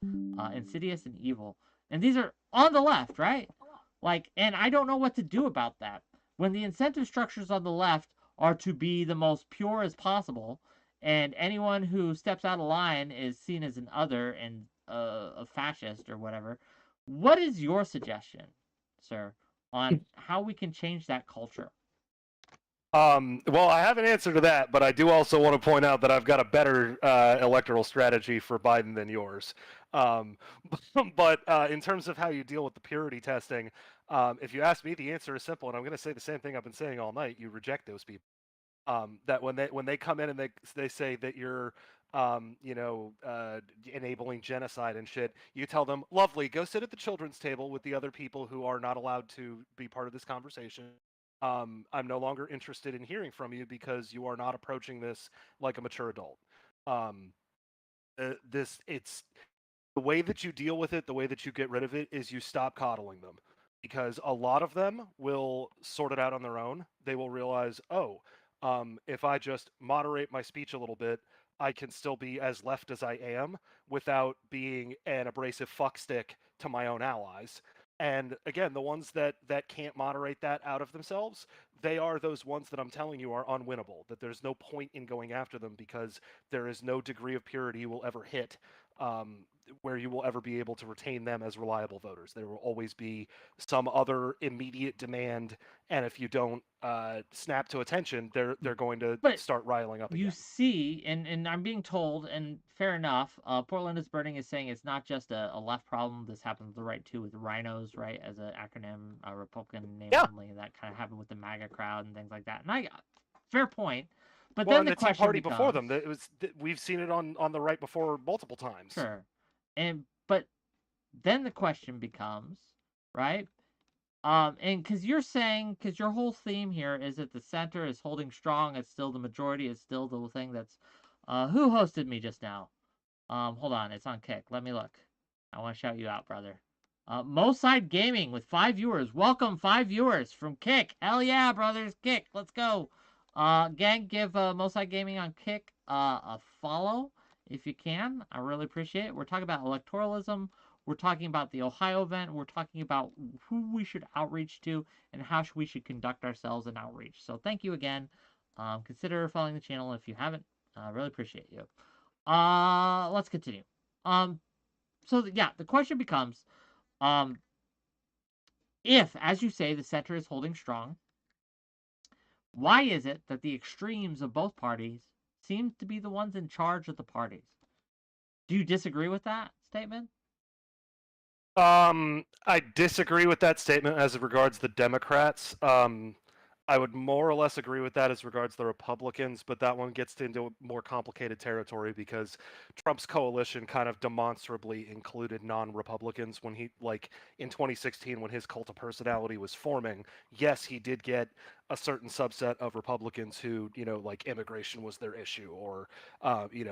insidious and evil. And these are on the left, right? Like, and I don't know what to do about that. When the incentive structures on the left are to be the most pure as possible, and anyone who steps out of line is seen as an other and a fascist or whatever, what is your suggestion, sir, on how we can change that culture? Well, I have an answer to that, but I do also want to point out that I've got a better electoral strategy for Biden than yours. Um, but in terms of how you deal with the purity testing, if you ask me, the answer is simple, and I'm going to say the same thing I've been saying all night. You reject those people. That when they come in and they say that you're enabling genocide and shit, you tell them, lovely, go sit at the children's table with the other people who are not allowed to be part of this conversation. I'm no longer interested in hearing from you because you are not approaching this like a mature adult. Um, it's the way that you deal with it, the way that you get rid of it is you stop coddling them, because a lot of them will sort it out on their own. They will realize, oh, if I just moderate my speech a little bit, I can still be as left as I am without being an abrasive fuckstick to my own allies. And again, the ones that can't moderate that out of themselves, they are those ones that I'm telling you are unwinnable. That there's no point in going after them because there is no degree of purity you will ever hit, where you will ever be able to retain them as reliable voters. There will always be some other immediate demand, and if you don't snap to attention, they're going to start riling up again. You see, and I'm being told, and fair enough, Portland is Burning is saying it's not just a left problem. This happened with the right too, with rhinos, right, as an acronym, a Republican name only. That kind of happened with the MAGA crowd and things like that. And fair point. But well, then the question Party becomes, before them, we've seen it on the right before multiple times. Sure, but then the question becomes, right? And because you're saying, because your whole theme here is that the center is holding strong, it's still the majority, it's still the thing that's, who hosted me just now? Hold on, it's on Kick. Let me look. I want to shout you out, brother. 𝕾𝖍𝖎𝖙 Gaming with 5 viewers. Welcome, 5 viewers from Kick. Hell yeah, brothers, Kick. Let's go. Gang, give 𝕾𝖍𝖎𝖙 Gaming on Kick a follow if you can. I really appreciate it. We're talking about electoralism. We're talking about the Ohio event. We're talking about who we should outreach to and how we should conduct ourselves in outreach. So thank you again. Consider following the channel if you haven't. I really appreciate you. Let's continue. The question becomes, if, as you say, the center is holding strong, why is it that the extremes of both parties seem to be the ones in charge of the parties? Do you disagree with that statement? I disagree with that statement as it regards the Democrats. I would more or less agree with that as regards the Republicans, but that one gets into more complicated territory because Trump's coalition kind of demonstrably included non-Republicans when he, like, in 2016 when his cult of personality was forming. Yes, he did get a certain subset of Republicans who, like immigration was their issue, or,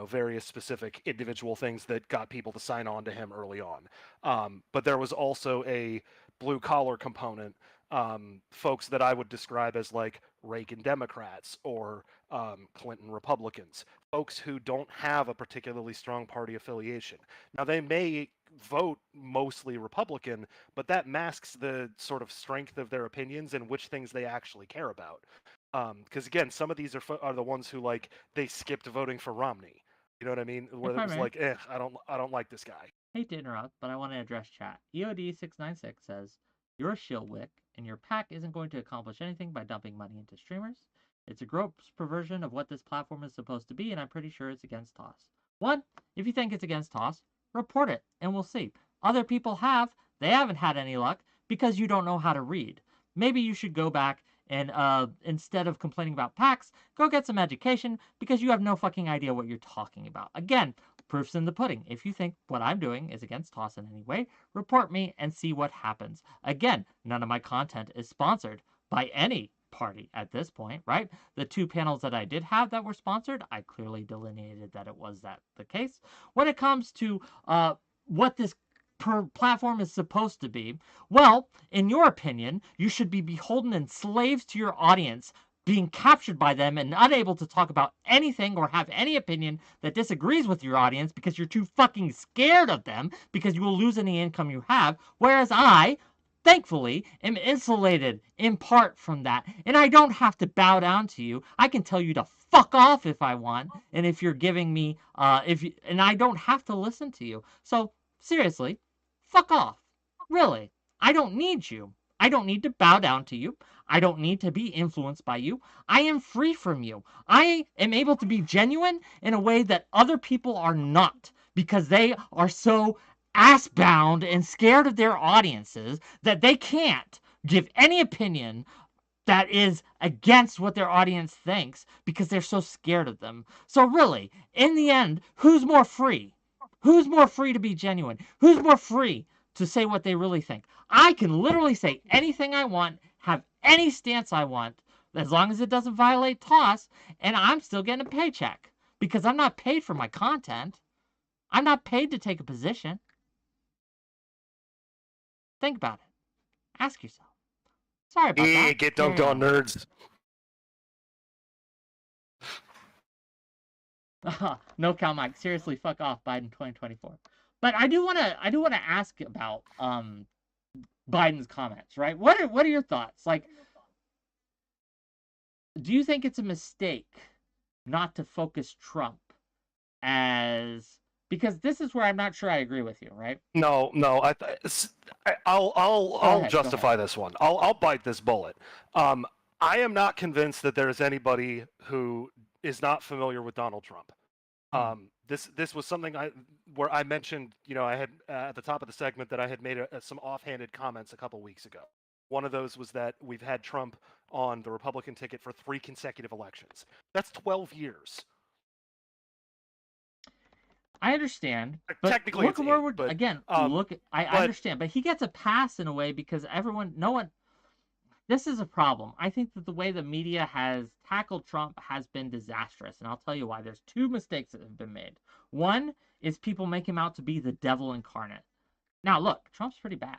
various specific individual things that got people to sign on to him early on. But there was also a blue-collar component, folks that I would describe as like Reagan Democrats or Clinton Republicans, folks who don't have a particularly strong party affiliation. Now, they may vote mostly Republican, but that masks the sort of strength of their opinions and which things they actually care about. Because again, some of these are the ones who, like, they skipped voting for Romney. You know what I mean? Where it was like, I don't like this guy. Hate to interrupt, but I want to address chat. EOD696 says, you're a shill wick, and your PAC isn't going to accomplish anything by dumping money into streamers. It's a gross perversion of what this platform is supposed to be, and I'm pretty sure it's against TOS. One, if you think it's against TOS, report it, and we'll see. Other people have. They haven't had any luck because you don't know how to read. Maybe you should go back and instead of complaining about PAX, go get some education because you have no fucking idea what you're talking about. Again, proof's in the pudding. If you think what I'm doing is against TOS in any way, report me and see what happens. Again, none of my content is sponsored by any party at this point, right? The 2 panels that I did have that were sponsored, I clearly delineated that it was the case. When it comes to what this platform is supposed to be, well, in your opinion, you should be beholden and slaves to your audience, being captured by them and unable to talk about anything or have any opinion that disagrees with your audience because you're too fucking scared of them because you will lose any income you have, whereas I, thankfully, am insulated in part from that, and I don't have to bow down to you. I can tell you to fuck off if I want, and if you're giving me, and I don't have to listen to you. So, seriously, fuck off. Really. I don't need you. I don't need to bow down to you. I don't need to be influenced by you. I am free from you. I am able to be genuine in a way that other people are not because they are so ass-bound and scared of their audiences that they can't give any opinion that is against what their audience thinks because they're so scared of them. So really, in the end, who's more free? Who's more free to be genuine? Who's more free to say what they really think? I can literally say anything I want, have any stance I want, as long as it doesn't violate TOS, and I'm still getting a paycheck because I'm not paid for my content. I'm not paid to take a position. Think about it. Ask yourself. Sorry about that. Get dunked on, nerds. No cow, Mike. Seriously, fuck off, Biden 2024. But I do want to ask about Biden's comments, right? What are your thoughts? Like, do you think it's a mistake not to focus Trump as, because this is where I'm not sure I agree with you, right? No, I'll justify this one. I'll bite this bullet. I am not convinced that there is anybody who is not familiar with Donald Trump. This was something where I mentioned, I had at the top of the segment that I had made some offhanded comments a couple weeks ago. One of those was that we've had Trump on the Republican ticket for 3 consecutive elections. That's 12 years. I understand, but technically look where we're again. I understand, but he gets a pass in a way because no one. This is a problem. I think that the way the media has tackled Trump has been disastrous, and I'll tell you why. There's 2 mistakes that have been made. One is people make him out to be the devil incarnate. Now, look, Trump's pretty bad.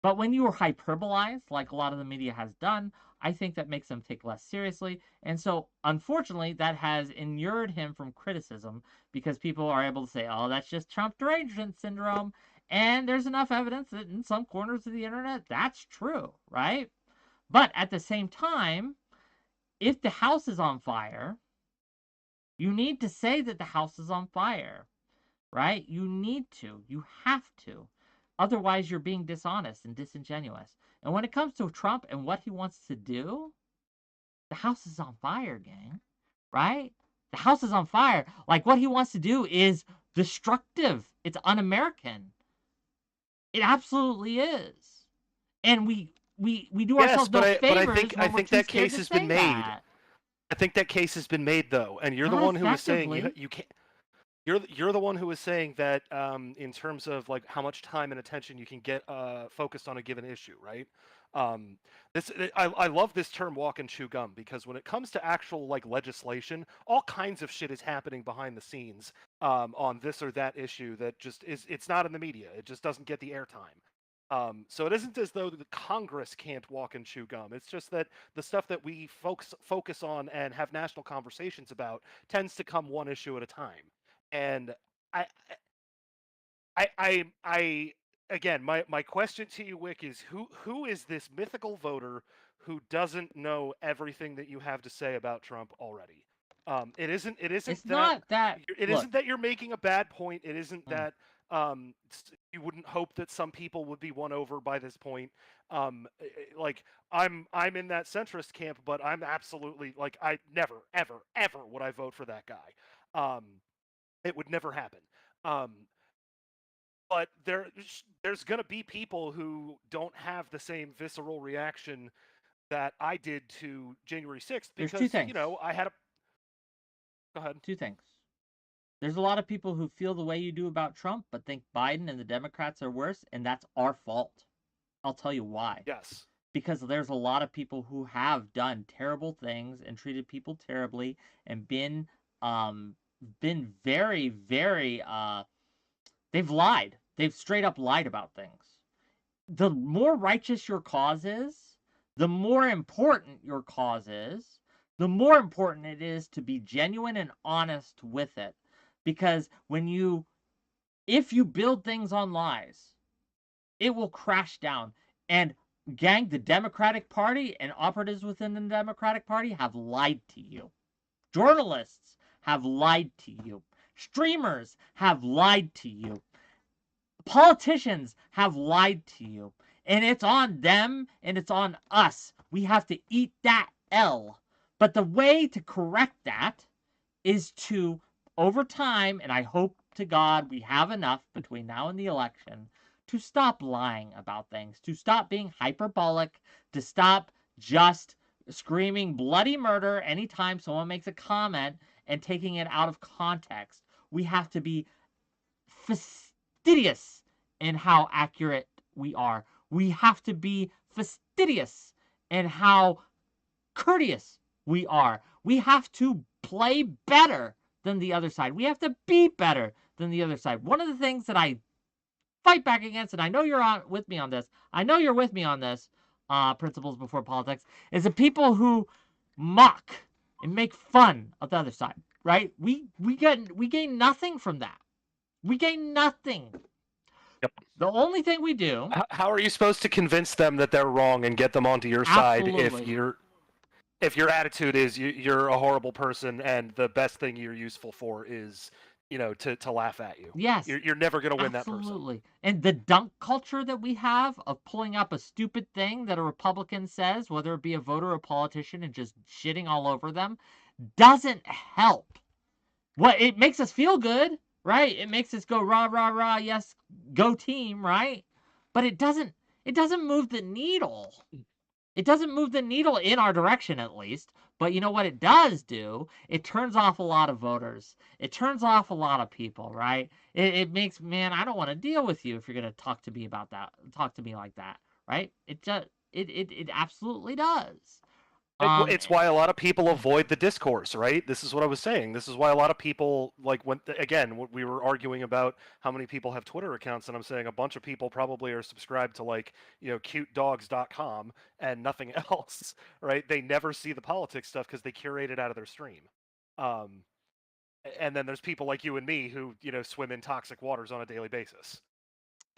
But when you are hyperbolized, like a lot of the media has done, I think that makes them take less seriously. And so, unfortunately, that has inured him from criticism because people are able to say, oh, that's just Trump derangement syndrome. And there's enough evidence that in some corners of the internet, that's true, right? But at the same time, if the house is on fire, you need to say that the house is on fire, right? You need to. You have to. Otherwise, you're being dishonest and disingenuous. And when it comes to Trump and what he wants to do, the house is on fire, gang, right? The house is on fire. Like, what he wants to do is destructive. It's un-American. It absolutely is. And we do ourselves no favors. But I think that case has been made. I think that case has been made, though, and you're the one who was saying you can't. You're the one who was saying that in terms of like how much time and attention you can get focused on a given issue, right? I love this term "walk and chew gum" because when it comes to actual like legislation, all kinds of shit is happening behind the scenes on this or that issue that just it's not in the media. It just doesn't get the airtime. So it isn't as though the Congress can't walk and chew gum. It's just that the stuff that we focus on and have national conversations about tends to come one issue at a time. And I again, my question to you, Wick, is who is this mythical voter who doesn't know everything that you have to say about Trump already? It isn't It's not that. It isn't that you're making a bad point. It isn't that you wouldn't hope that some people would be won over by this point. Like I'm in that centrist camp, but I'm absolutely like I never, ever, ever would I vote for that guy. It would never happen. Um, but there's gonna be people who don't have the same visceral reaction that I did to January 6th There's two because things. I had a. Go ahead. Two things. There's a lot of people who feel the way you do about Trump, but think Biden and the Democrats are worse, and that's our fault. I'll tell you why. Yes. Because there's a lot of people who have done terrible things and treated people terribly and been very, very they've lied. They've straight up lied about things. The more righteous your cause is, the more important your cause is, the more important it is to be genuine and honest with it. Because if you build things on lies, it will crash down. And gang, the Democratic Party and operatives within the Democratic Party have lied to you. Journalists have lied to you. Streamers have lied to you. Politicians have lied to you. And it's on them and it's on us. We have to eat that L. But the way to correct that is to, over time, and I hope to God we have enough between now and the election, to stop lying about things, to stop being hyperbolic, to stop just screaming bloody murder anytime someone makes a comment and taking it out of context. We have to be fastidious in how accurate we are. We have to be fastidious in how courteous we are. We have to play better than the other side. We have to be better than the other side. One of the things that I fight back against, and I know you're with me on this, Principles Before Politics, is the people who mock and make fun of the other side, right? We gain nothing from that. We gain nothing. Yep. The only thing we do... How are you supposed to convince them that they're wrong and get them onto your side if your attitude is you're a horrible person and the best thing you're useful for is to laugh at you? Yes. You're never going to win that person. Absolutely. And the dunk culture that we have of pulling up a stupid thing that a Republican says, whether it be a voter or a politician, and just shitting all over them, doesn't help. It makes us feel good, right? It makes us go rah, rah, rah, yes, go team, right? But it doesn't move the needle. It doesn't move the needle in our direction, at least. But you know what it does do? It turns off a lot of voters. It turns off a lot of people, right? It makes, man, I don't want to deal with you if you're going to talk to me about that. Talk to me like that, right? It absolutely does. It's why a lot of people avoid the discourse, right? This is what I was saying. This is why a lot of people, like, again, we were arguing about how many people have Twitter accounts, and I'm saying a bunch of people probably are subscribed to, like, cutedogs.com and nothing else, right? They never see the politics stuff because they curate it out of their stream. And then there's people like you and me who, swim in toxic waters on a daily basis.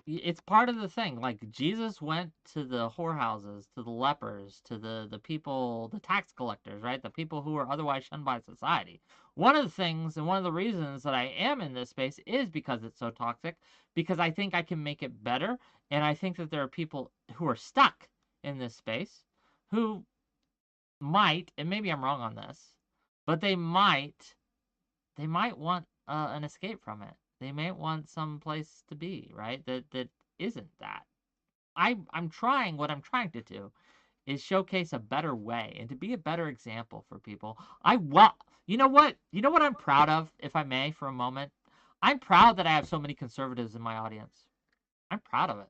It's part of the thing. Like, Jesus went to the whorehouses, to the lepers, to the people, the tax collectors, right? The people who are otherwise shunned by society. One of the things and one of the reasons that I am in this space is because it's so toxic, because I think I can make it better. And I think that there are people who are stuck in this space who might, and maybe I'm wrong on this, but they might want an escape from it. They may want some place to be, right? That isn't that. I'm trying, what I'm trying to do is showcase a better way and to be a better example for people. You know what I'm proud of, if I may, for a moment? I'm proud that I have so many conservatives in my audience. I'm proud of it.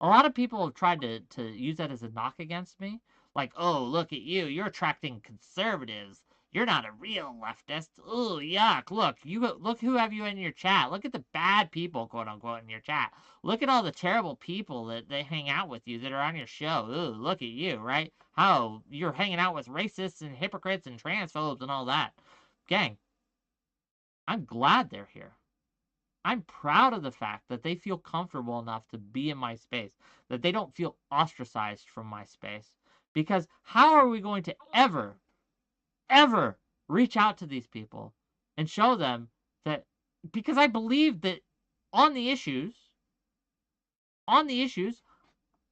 A lot of people have tried to use that as a knock against me. Like, oh, look at you. You're attracting conservatives. You're not a real leftist. Ooh, yuck. Look who have you in your chat. Look at the bad people, quote unquote, in your chat. Look at all the terrible people that they hang out with you that are on your show. Ooh, look at you, right? How you're hanging out with racists and hypocrites and transphobes and all that. Gang, I'm glad they're here. I'm proud of the fact that they feel comfortable enough to be in my space, that they don't feel ostracized from my space. Because how are we going to ever reach out to these people and show them that, because I believe that on the issues, on the issues,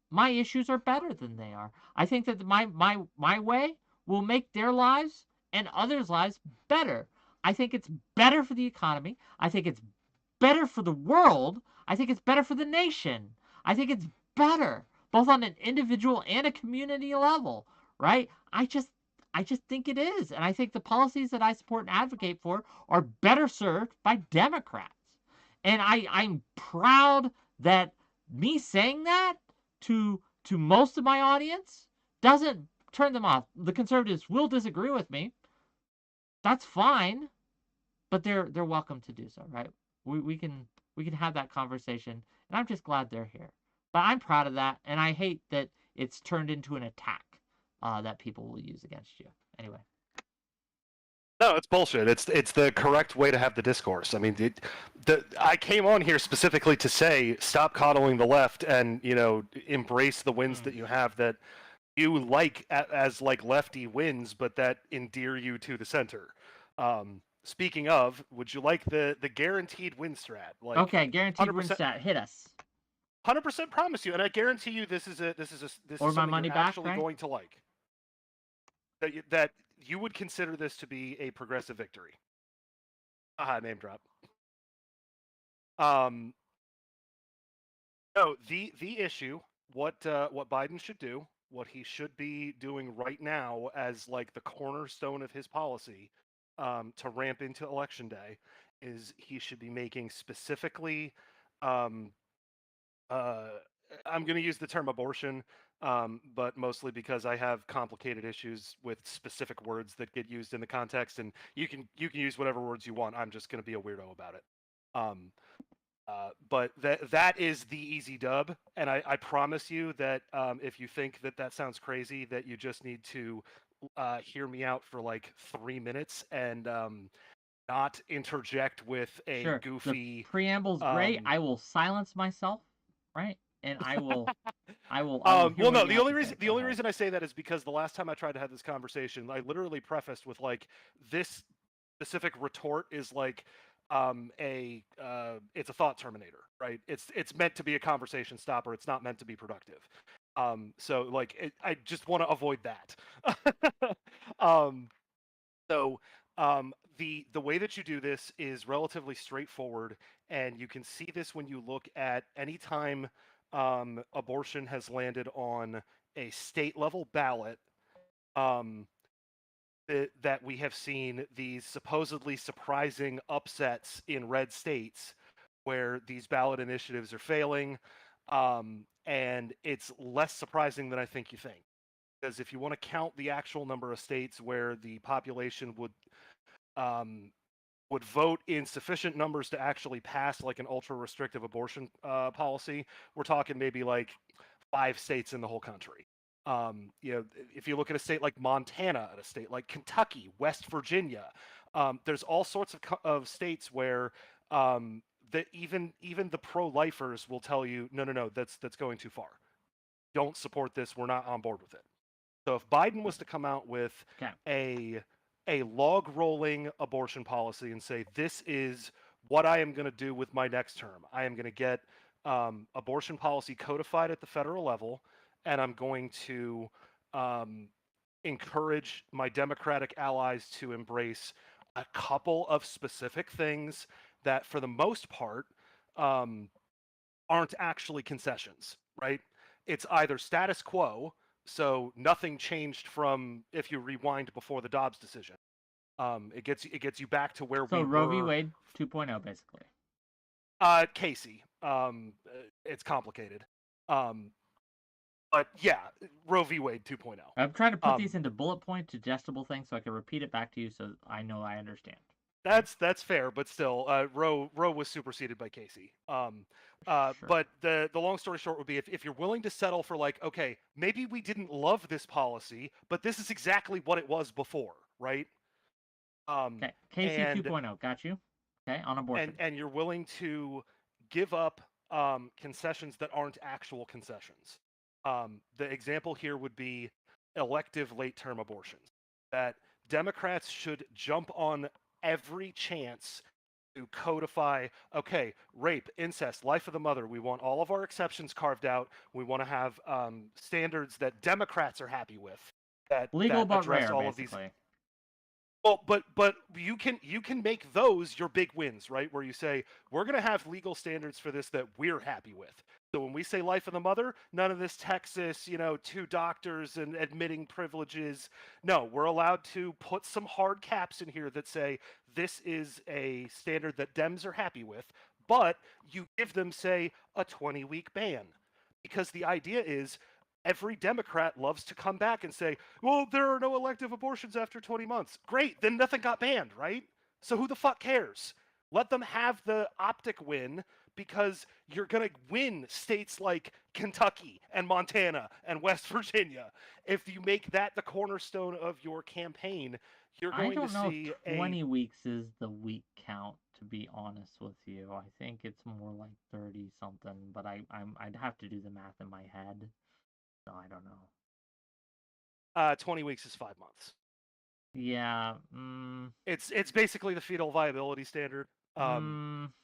my issues are better than they are. I think that my way will make their lives and others' lives better. I think it's better for the economy. I think it's better for the world. I think it's better for the nation. I think it's better both on an individual and a community level, right? I just think it is. And I think the policies that I support and advocate for are better served by Democrats. And I'm proud that me saying that to most of my audience doesn't turn them off. The conservatives will disagree with me. That's fine, but they're welcome to do so, right? We can have that conversation, and I'm just glad they're here. But I'm proud of that, and I hate that it's turned into an attack that people will use against you. Anyway. No, it's bullshit. It's the correct way to have the discourse. I mean, I came on here specifically to say stop coddling the left and embrace the wins that you have that you like as like lefty wins, but that endear you to the center. Speaking of, would you like the guaranteed win strat? Like, okay, guaranteed win strat. Hit us. 100% promise you, and I guarantee you this is something money you're back, actually right? going to like. That you would consider this to be a progressive victory. Name drop. No, the issue, what Biden should do, what he should be doing right now as like the cornerstone of his policy, to ramp into election day, is he should be making specifically, I'm going to use the term abortion, but mostly because I have complicated issues with specific words that get used in the context, and you can use whatever words you want. I'm just going to be a weirdo about it. But that is the easy dub, and I promise you that if you think that sounds crazy, that you just need to hear me out for like 3 minutes and not interject with a goofy. The preamble's great. I will silence myself, right? And I will well, no. The only reason I say that is because the last time I tried to have this conversation, I literally prefaced with like, this specific retort is like it's a thought terminator, right? It's meant to be a conversation stopper. It's not meant to be productive. So like I just want to avoid that. So the way that you do this is relatively straightforward, and you can see this when you look at any time abortion has landed on a state level ballot. That we have seen these supposedly surprising upsets in red states where these ballot initiatives are failing, and it's less surprising than I think you think. Because if you want to count the actual number of states where the population would vote in sufficient numbers to actually pass like an ultra restrictive abortion policy, we're talking maybe like 5 states in the whole country. If you look at a state like Montana, at a state like Kentucky, West Virginia, there's all sorts of states where that even the pro-lifers will tell you, no, that's going too far. Don't support this. We're not on board with it. So if Biden was to come out with a log rolling abortion policy and say, this is what I am going to do with my next term, I am going to get abortion policy codified at the federal level, and I'm going to encourage my Democratic allies to embrace a couple of specific things that, for the most part, aren't actually concessions, right? It's either status quo, so nothing changed from if you rewind before the Dobbs decision. It gets you back to where we were. So Roe v. Wade 2.0, basically. Casey. It's complicated. But yeah, Roe v. Wade 2.0. I'm trying to put these into bullet point, digestible things, so I can repeat it back to you, so I know I understand. That's fair, but still, Roe was superseded by Casey. Sure. But the long story short would be, if you're willing to settle for like, okay, maybe we didn't love this policy, but this is exactly what it was before, right? Okay, Casey 2.0, got you. Okay, on abortion. And you're willing to give up concessions that aren't actual concessions. The example here would be elective late-term abortions. That Democrats should jump on every chance to codify, okay, rape, incest, life of the mother. We want all of our exceptions carved out. We want to have standards that Democrats are happy with Legal that but address rare, all of these. basically. Well, but you can make those your big wins, right? Where you say we're going to have legal standards for this that we're happy with. So when we say life of the mother, none of this Texas, 2 doctors and admitting privileges. No, we're allowed to put some hard caps in here that say this is a standard that Dems are happy with, but you give them, say, a 20-week ban. Because the idea is every Democrat loves to come back and say, well, there are no elective abortions after 20 months. Great, then nothing got banned, right? So who the fuck cares? Let them have the optic win because you're going to win states like Kentucky and Montana and West Virginia. If you make that the cornerstone of your campaign, you're I going to don't know see if 20 weeks is the week count, to be honest with you. I think it's more like 30 something, but I'd have to do the math in my head. So I don't know. 20 weeks is 5 months. Yeah. It's basically the fetal viability standard.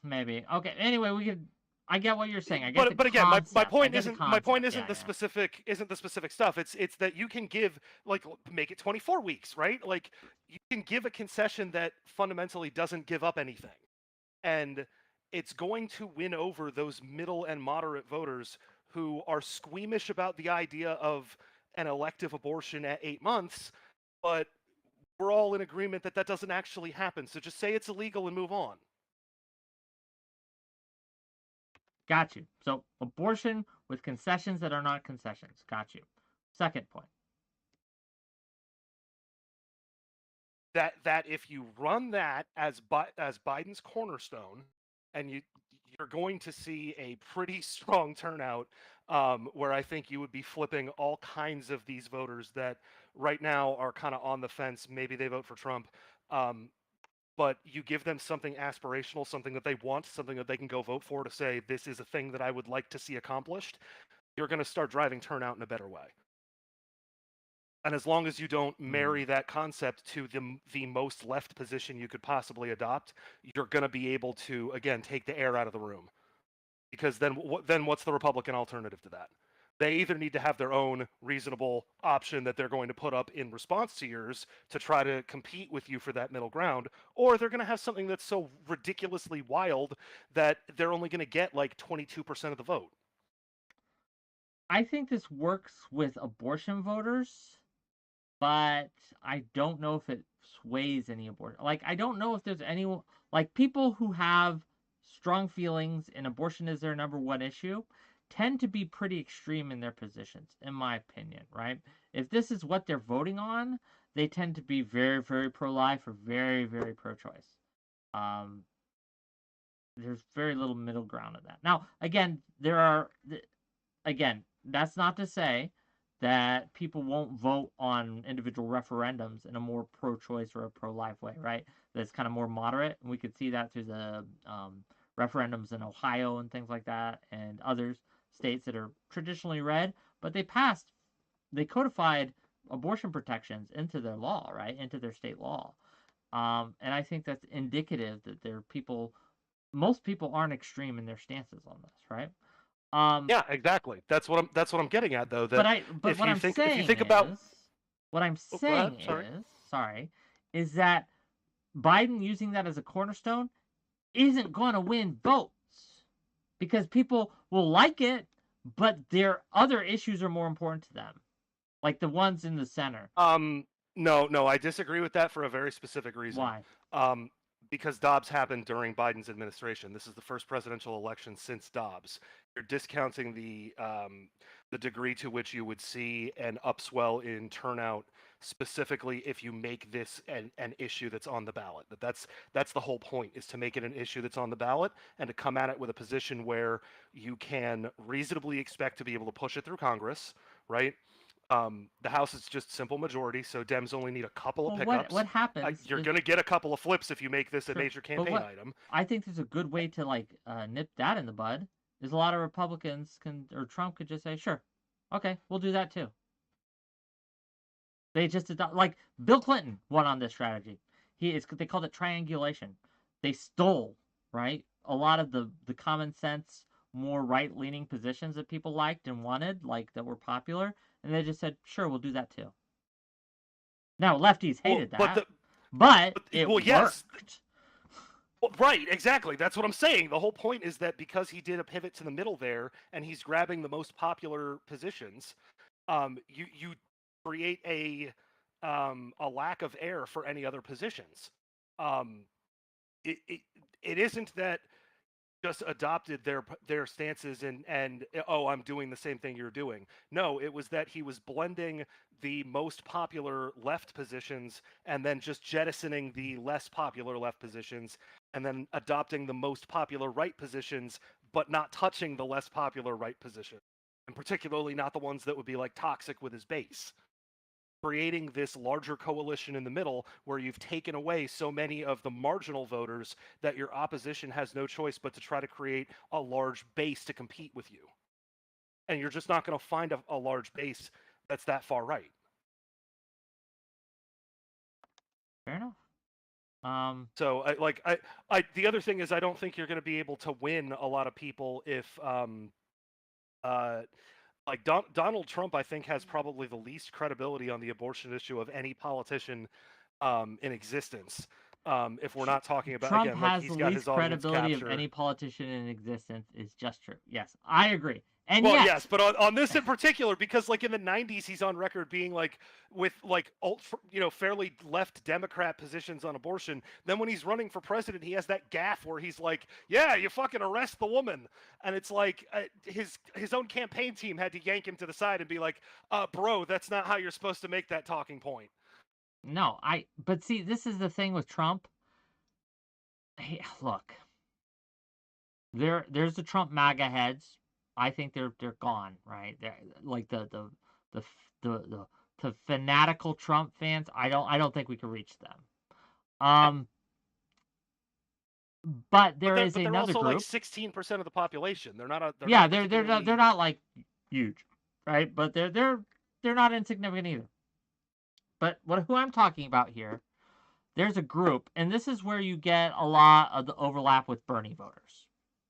Maybe. Okay. Anyway, we could. I get what you're saying. I get but again, my point isn't yeah, the specific stuff. It's that you can give, like, make it 24 weeks, right? Like, you can give a concession that fundamentally doesn't give up anything, and it's going to win over those middle and moderate voters who are squeamish about the idea of an elective abortion at 8 months, but we're all in agreement that that doesn't actually happen. So just say it's illegal and move on. Got you. So abortion with concessions that are not concessions. Got you. Second point. That if you run that as Biden's cornerstone, and you're going to see a pretty strong turnout, where I think you would be flipping all kinds of these voters that right now are kind of on the fence. Maybe they vote for Trump, but you give them something aspirational, something that they want, something that they can go vote for to say, this is a thing that I would like to see accomplished. You're going to start driving turnout in a better way. And as long as you don't marry that concept to the most left position you could possibly adopt, you're going to be able to, again, take the air out of the room. Because then what's the Republican alternative to that? They either need to have their own reasonable option that they're going to put up in response to yours to try to compete with you for that middle ground, or they're going to have something that's so ridiculously wild that they're only going to get like 22% of the vote. I think this works with abortion voters, but I don't know if it sways any abortion. Like, I don't know if there's any, like, people who have strong feelings and abortion is their number one issue tend to be pretty extreme in their positions, in my opinion, right? If this is what they're voting on, they tend to be very, very pro-life or very, very pro-choice. There's very little middle ground in that. Now, again, that's not to say that people won't vote on individual referendums in a more pro-choice or a pro-life way, right? That's kind of more moderate, and we could see that through the referendums in Ohio and things like that, and other states that are traditionally red, but they codified abortion protections into their law, right? Into their state law. And I think that's indicative that most people aren't extreme in their stances on this, right? Yeah, exactly. That's what I'm getting at, though. That what I'm saying is that Biden using that as a cornerstone isn't going to win votes because people will like it, but their other issues are more important to them, like the ones in the center. No, I disagree with that for a very specific reason. Why? Because Dobbs happened during Biden's administration. This is the first presidential election since Dobbs. You're discounting the degree to which you would see an upswell in turnout, specifically if you make this an issue that's on the ballot. That's the whole point, is to make it an issue that's on the ballot and to come at it with a position where you can reasonably expect to be able to push it through Congress, right? The House is just simple majority, so Dems only need a couple of pickups. What happens? You're going to get a couple of flips if you make this a major campaign item. I think there's a good way to nip that in the bud. Is a lot of Republicans or Trump could just say, sure, okay, we'll do that too. They just adopt, like Bill Clinton won on this strategy. They called it triangulation. they stole, right, a lot of the common sense, more right-leaning positions that people liked and wanted, like that were popular, and they just said, "Sure, we'll do that too." Now, lefties Well, hated that, but it yes. worked. Well, right, exactly. That's what I'm saying. The whole point is that because he did a pivot to the middle there, and he's grabbing the most popular positions, you create a lack of air for any other positions. Um, it isn't that just adopted their stances and oh, I'm doing the same thing you're doing. No, it was that he was blending the most popular left positions and then just jettisoning the less popular left positions and then adopting the most popular right positions but not touching the less popular right position, and particularly not the ones that would be like toxic with his base, creating this larger coalition in the middle where you've taken away so many of the marginal voters that your opposition has no choice but to try to create a large base to compete with you. And you're just not going to find a large base that's that far right. Fair enough. So the other thing is I don't think you're going to be able to win a lot of people if like Donald Trump, I think, has probably the least credibility on the abortion issue of any politician in existence. If we're not talking about, Trump again, like has he's the got his least audience credibility of capture. any politician in existence is just true. Yes, I agree. And Well, yet, yes, but on this in particular, because like in the '90s, he's on record being like with like fairly left Democrat positions on abortion. Then when he's running for president, he has that gaffe where he's like, "Yeah, you fucking arrest the woman," and it's like his own campaign team had to yank him to the side and be like, "Bro, that's not how you're supposed to make that talking point." no, but see, this is the thing with Trump. Hey, look, there's the Trump MAGA heads. I think they're gone, right? They're like the the the fanatical Trump fans. I don't think we can reach them. Um, but there is They're another also like group. 16% of the population. They're not Yeah, particularly. they're not like huge, right? But they're not insignificant either. But who I'm talking about here, there's a group, and this is where you get a lot of the overlap with Bernie voters.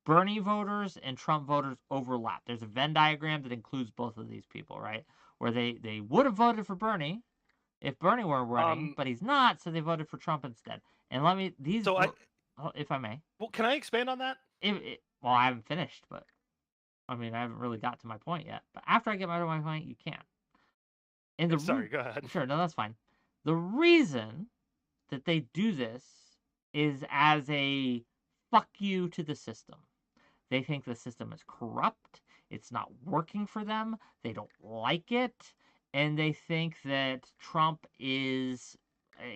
Bernie voters and Trump voters overlap. There's a Venn diagram that includes both of these people, right? Where they would have voted for Bernie if Bernie were running, but he's not, so they voted for Trump instead. And So if I may, well, can I expand on that? well, I haven't finished, but I mean, I haven't really got to my point yet. But after I get to my point, you can. And Sorry, go ahead. sure, no, that's fine. The reason that they do this is as a fuck you to the system. They think the system is corrupt. It's not working for them. They don't like it. And they think that Trump is,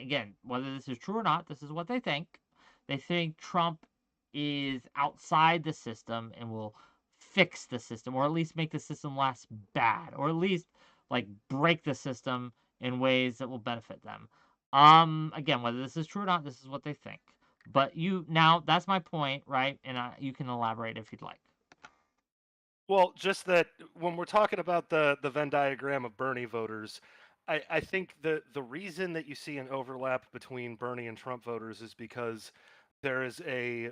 again, whether this is true or not, this is what they think. They think Trump is outside the system and will fix the system, or at least make the system less bad, or at least like break the system in ways that will benefit them. Again, whether this is true or not, this is what they think. But that's my point, right? And you can elaborate if you'd like. Well, just that when we're talking about the Venn diagram of Bernie voters, I think the reason that you see an overlap between Bernie and Trump voters is because there is a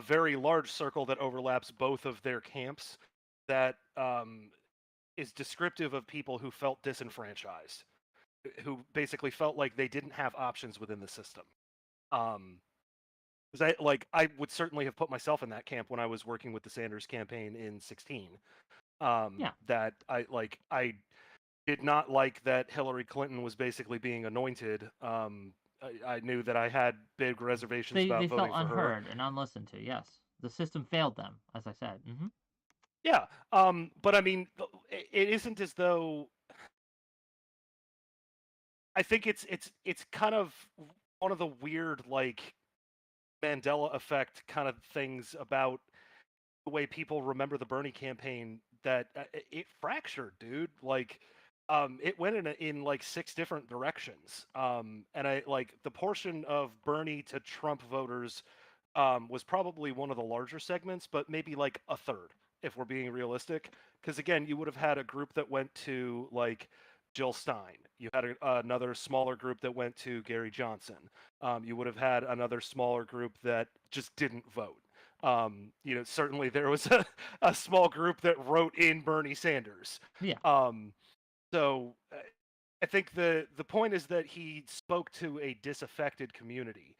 very large circle that overlaps both of their camps that is descriptive of people who felt disenfranchised, who basically felt like they didn't have options within the system. Because I would certainly have put myself in that camp when I was working with the Sanders campaign in 2016. Yeah. That I did not like that Hillary Clinton was basically being anointed. I knew that I had big reservations about They voting felt for her. unheard and unlistened to. Yes, the system failed them, as I said. Mm-hmm. Yeah. But I mean, it isn't as though. I think it's kind of one of the weird like Mandela effect kind of things about the way people remember the Bernie campaign, that it fractured, dude. Like, it went in like 6 different directions. And I like the portion of Bernie to Trump voters was probably one of the larger segments, but maybe like a third, if we're being realistic. Because again, you would have had a group that went to like Jill Stein. You had another smaller group that went to Gary Johnson. You would have had another smaller group that just didn't vote. Certainly there was a small group that wrote in Bernie Sanders. Yeah. So I think the point is that he spoke to a disaffected community,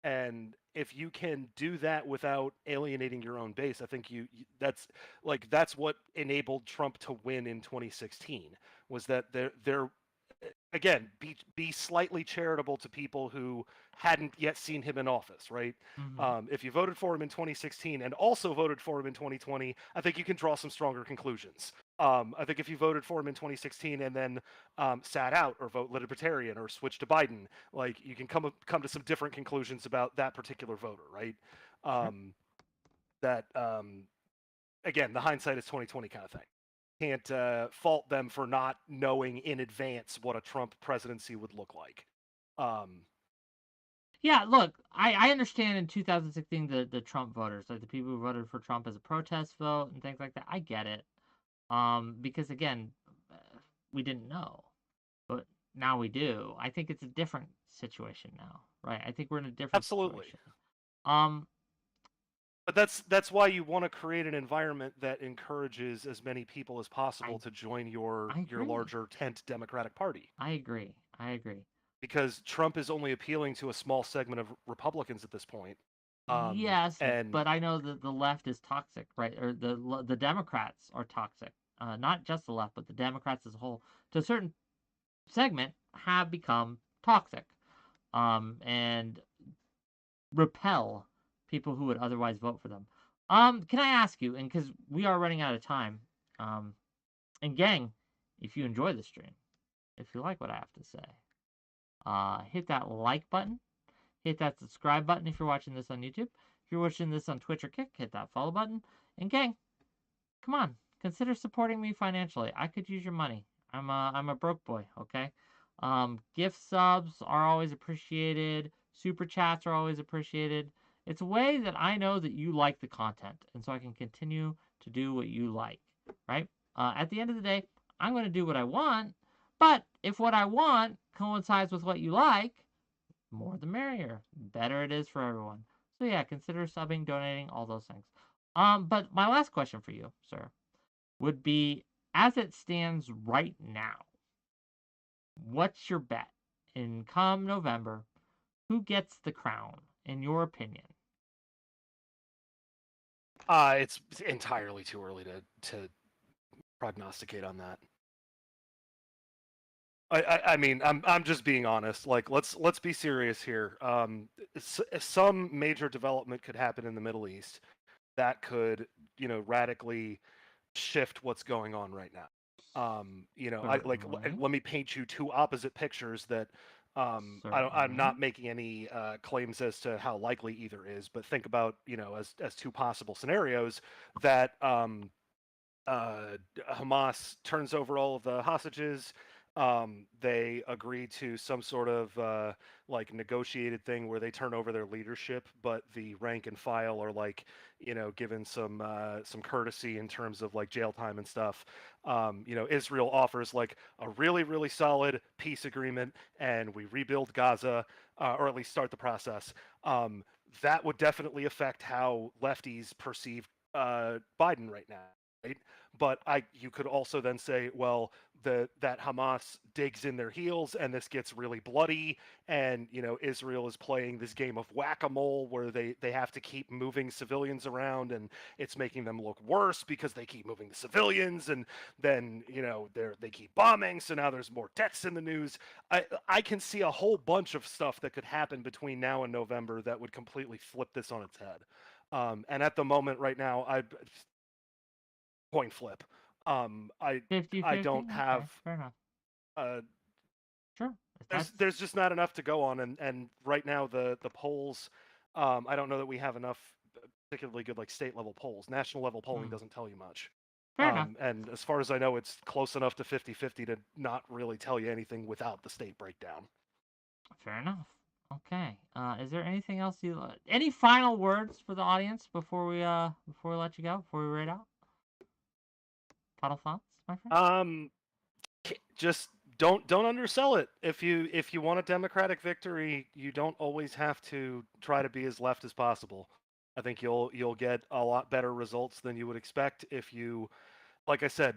and if you can do that without alienating your own base, I think that's what enabled Trump to win in 2016. Was that there again, be slightly charitable to people who hadn't yet seen him in office, right? If you voted for him in 2016 and also voted for him in 2020, I think you can draw some stronger conclusions. I think if you voted for him in 2016 and then sat out or vote Libertarian or switch to Biden, like you can come to some different conclusions about that particular voter, right? Again, the hindsight is 2020 kind of thing. Can't fault them for not knowing in advance what a Trump presidency would look like. Yeah, look, I understand in 2016 the Trump voters, like the people who voted for Trump as a protest vote and things like that. I get it. Because again, we didn't know, but now we do. I think it's a different situation now, right? I think we're in a different situation. But that's why you want to create an environment that encourages as many people as possible to join your larger tent Democratic Party. I agree. Because Trump is only appealing to a small segment of Republicans at this point. Yes, but I know that the left is toxic, right? Or the Democrats are toxic. Not just the left, but the Democrats as a whole, to a certain segment, have become toxic, and repel people who would otherwise vote for them. Can I ask you, and because we are running out of time, and gang, if you enjoy the stream, if you like what I have to say, hit that like button, hit that subscribe button if you're watching this on YouTube. If you're watching this on Twitch or Kick, hit that follow button. And gang, come on, consider supporting me financially. I could use your money. I'm a broke boy, okay? Gift subs are always appreciated. Super chats are always appreciated. It's a way that I know that you like the content, and so I can continue to do what you like, right? At the end of the day, I'm going to do what I want, but if what I want coincides with what you like, more the merrier. Better it is for everyone. So yeah, consider subbing, donating, all those things. But my last question for you, sir, would be, as it stands right now, what's your bet? In come November, who gets the crown, in your opinion? It's entirely too early to prognosticate on that. I mean, I'm just being honest. Like, let's be serious here. Some major development could happen in the Middle East that could, radically shift what's going on right now. Let me paint you two opposite pictures that I'm not making any claims as to how likely either is, but think about, as two possible scenarios that Hamas turns over all of the hostages. They agree to some sort of negotiated thing where they turn over their leadership, but the rank and file are given some courtesy in terms of jail time and stuff. Israel offers a really, really solid peace agreement, and we rebuild Gaza, or at least start the process. That would definitely affect how lefties perceive Biden right now. Right? But you could also then say, well, that Hamas digs in their heels and this gets really bloody, and Israel is playing this game of whack-a-mole where they have to keep moving civilians around, and it's making them look worse because they keep moving the civilians, and then they keep bombing, so now there's more deaths in the news. I can see a whole bunch of stuff that could happen between now and November that would completely flip this on its head. And at the moment right now, coin flip. 50/50? I don't have. Okay, fair enough. Sure. There's just not enough to go on, and right now the polls. I don't know that we have enough particularly good state level polls. National level polling doesn't tell you much. Fair enough. And as far as I know, it's close enough to 50/50 to not really tell you anything without the state breakdown. Fair enough. Okay. Is there anything else any final words for the audience before we let you go, before we rate out? Final thoughts, my friend? Just don't undersell it. If you want a democratic victory, you don't always have to try to be as left as possible. I think you'll get a lot better results than you would expect if you, like I said,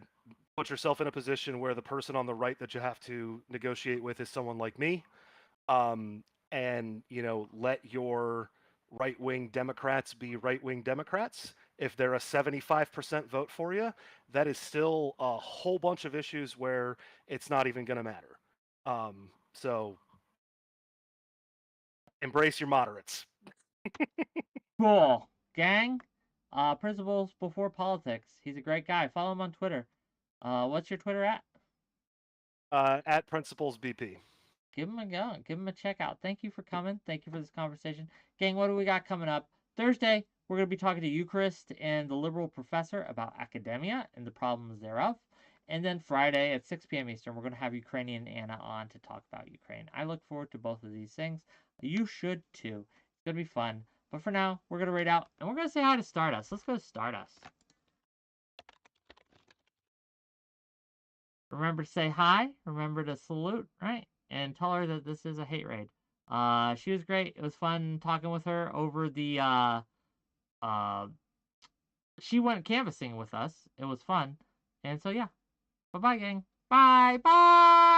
put yourself in a position where the person on the right that you have to negotiate with is someone like me, um, and let your right-wing Democrats be right-wing Democrats. If they're a 75% vote for you, that is still a whole bunch of issues where it's not even going to matter. So embrace your moderates. Cool. Gang, Principles Before Politics. He's a great guy. Follow him on Twitter. What's your Twitter at? At Principles BP. Give him a go. Give him a check out. Thank you for coming. Thank you for this conversation. Gang, what do we got coming up? Thursday, we're going to be talking to Eucharist and the liberal professor about academia and the problems thereof. And then Friday at 6 p.m. Eastern, we're going to have Ukrainian Anna on to talk about Ukraine. I look forward to both of these things. You should too. It's going to be fun. But for now, we're going to raid out and we're going to say hi to Stardust. Let's go to Stardust. Remember to say hi. Remember to salute, right? And tell her that this is a hate raid. She was great. It was fun talking with her over the she went canvassing with us. It was fun. And so yeah. Bye-bye, gang. Bye. Bye.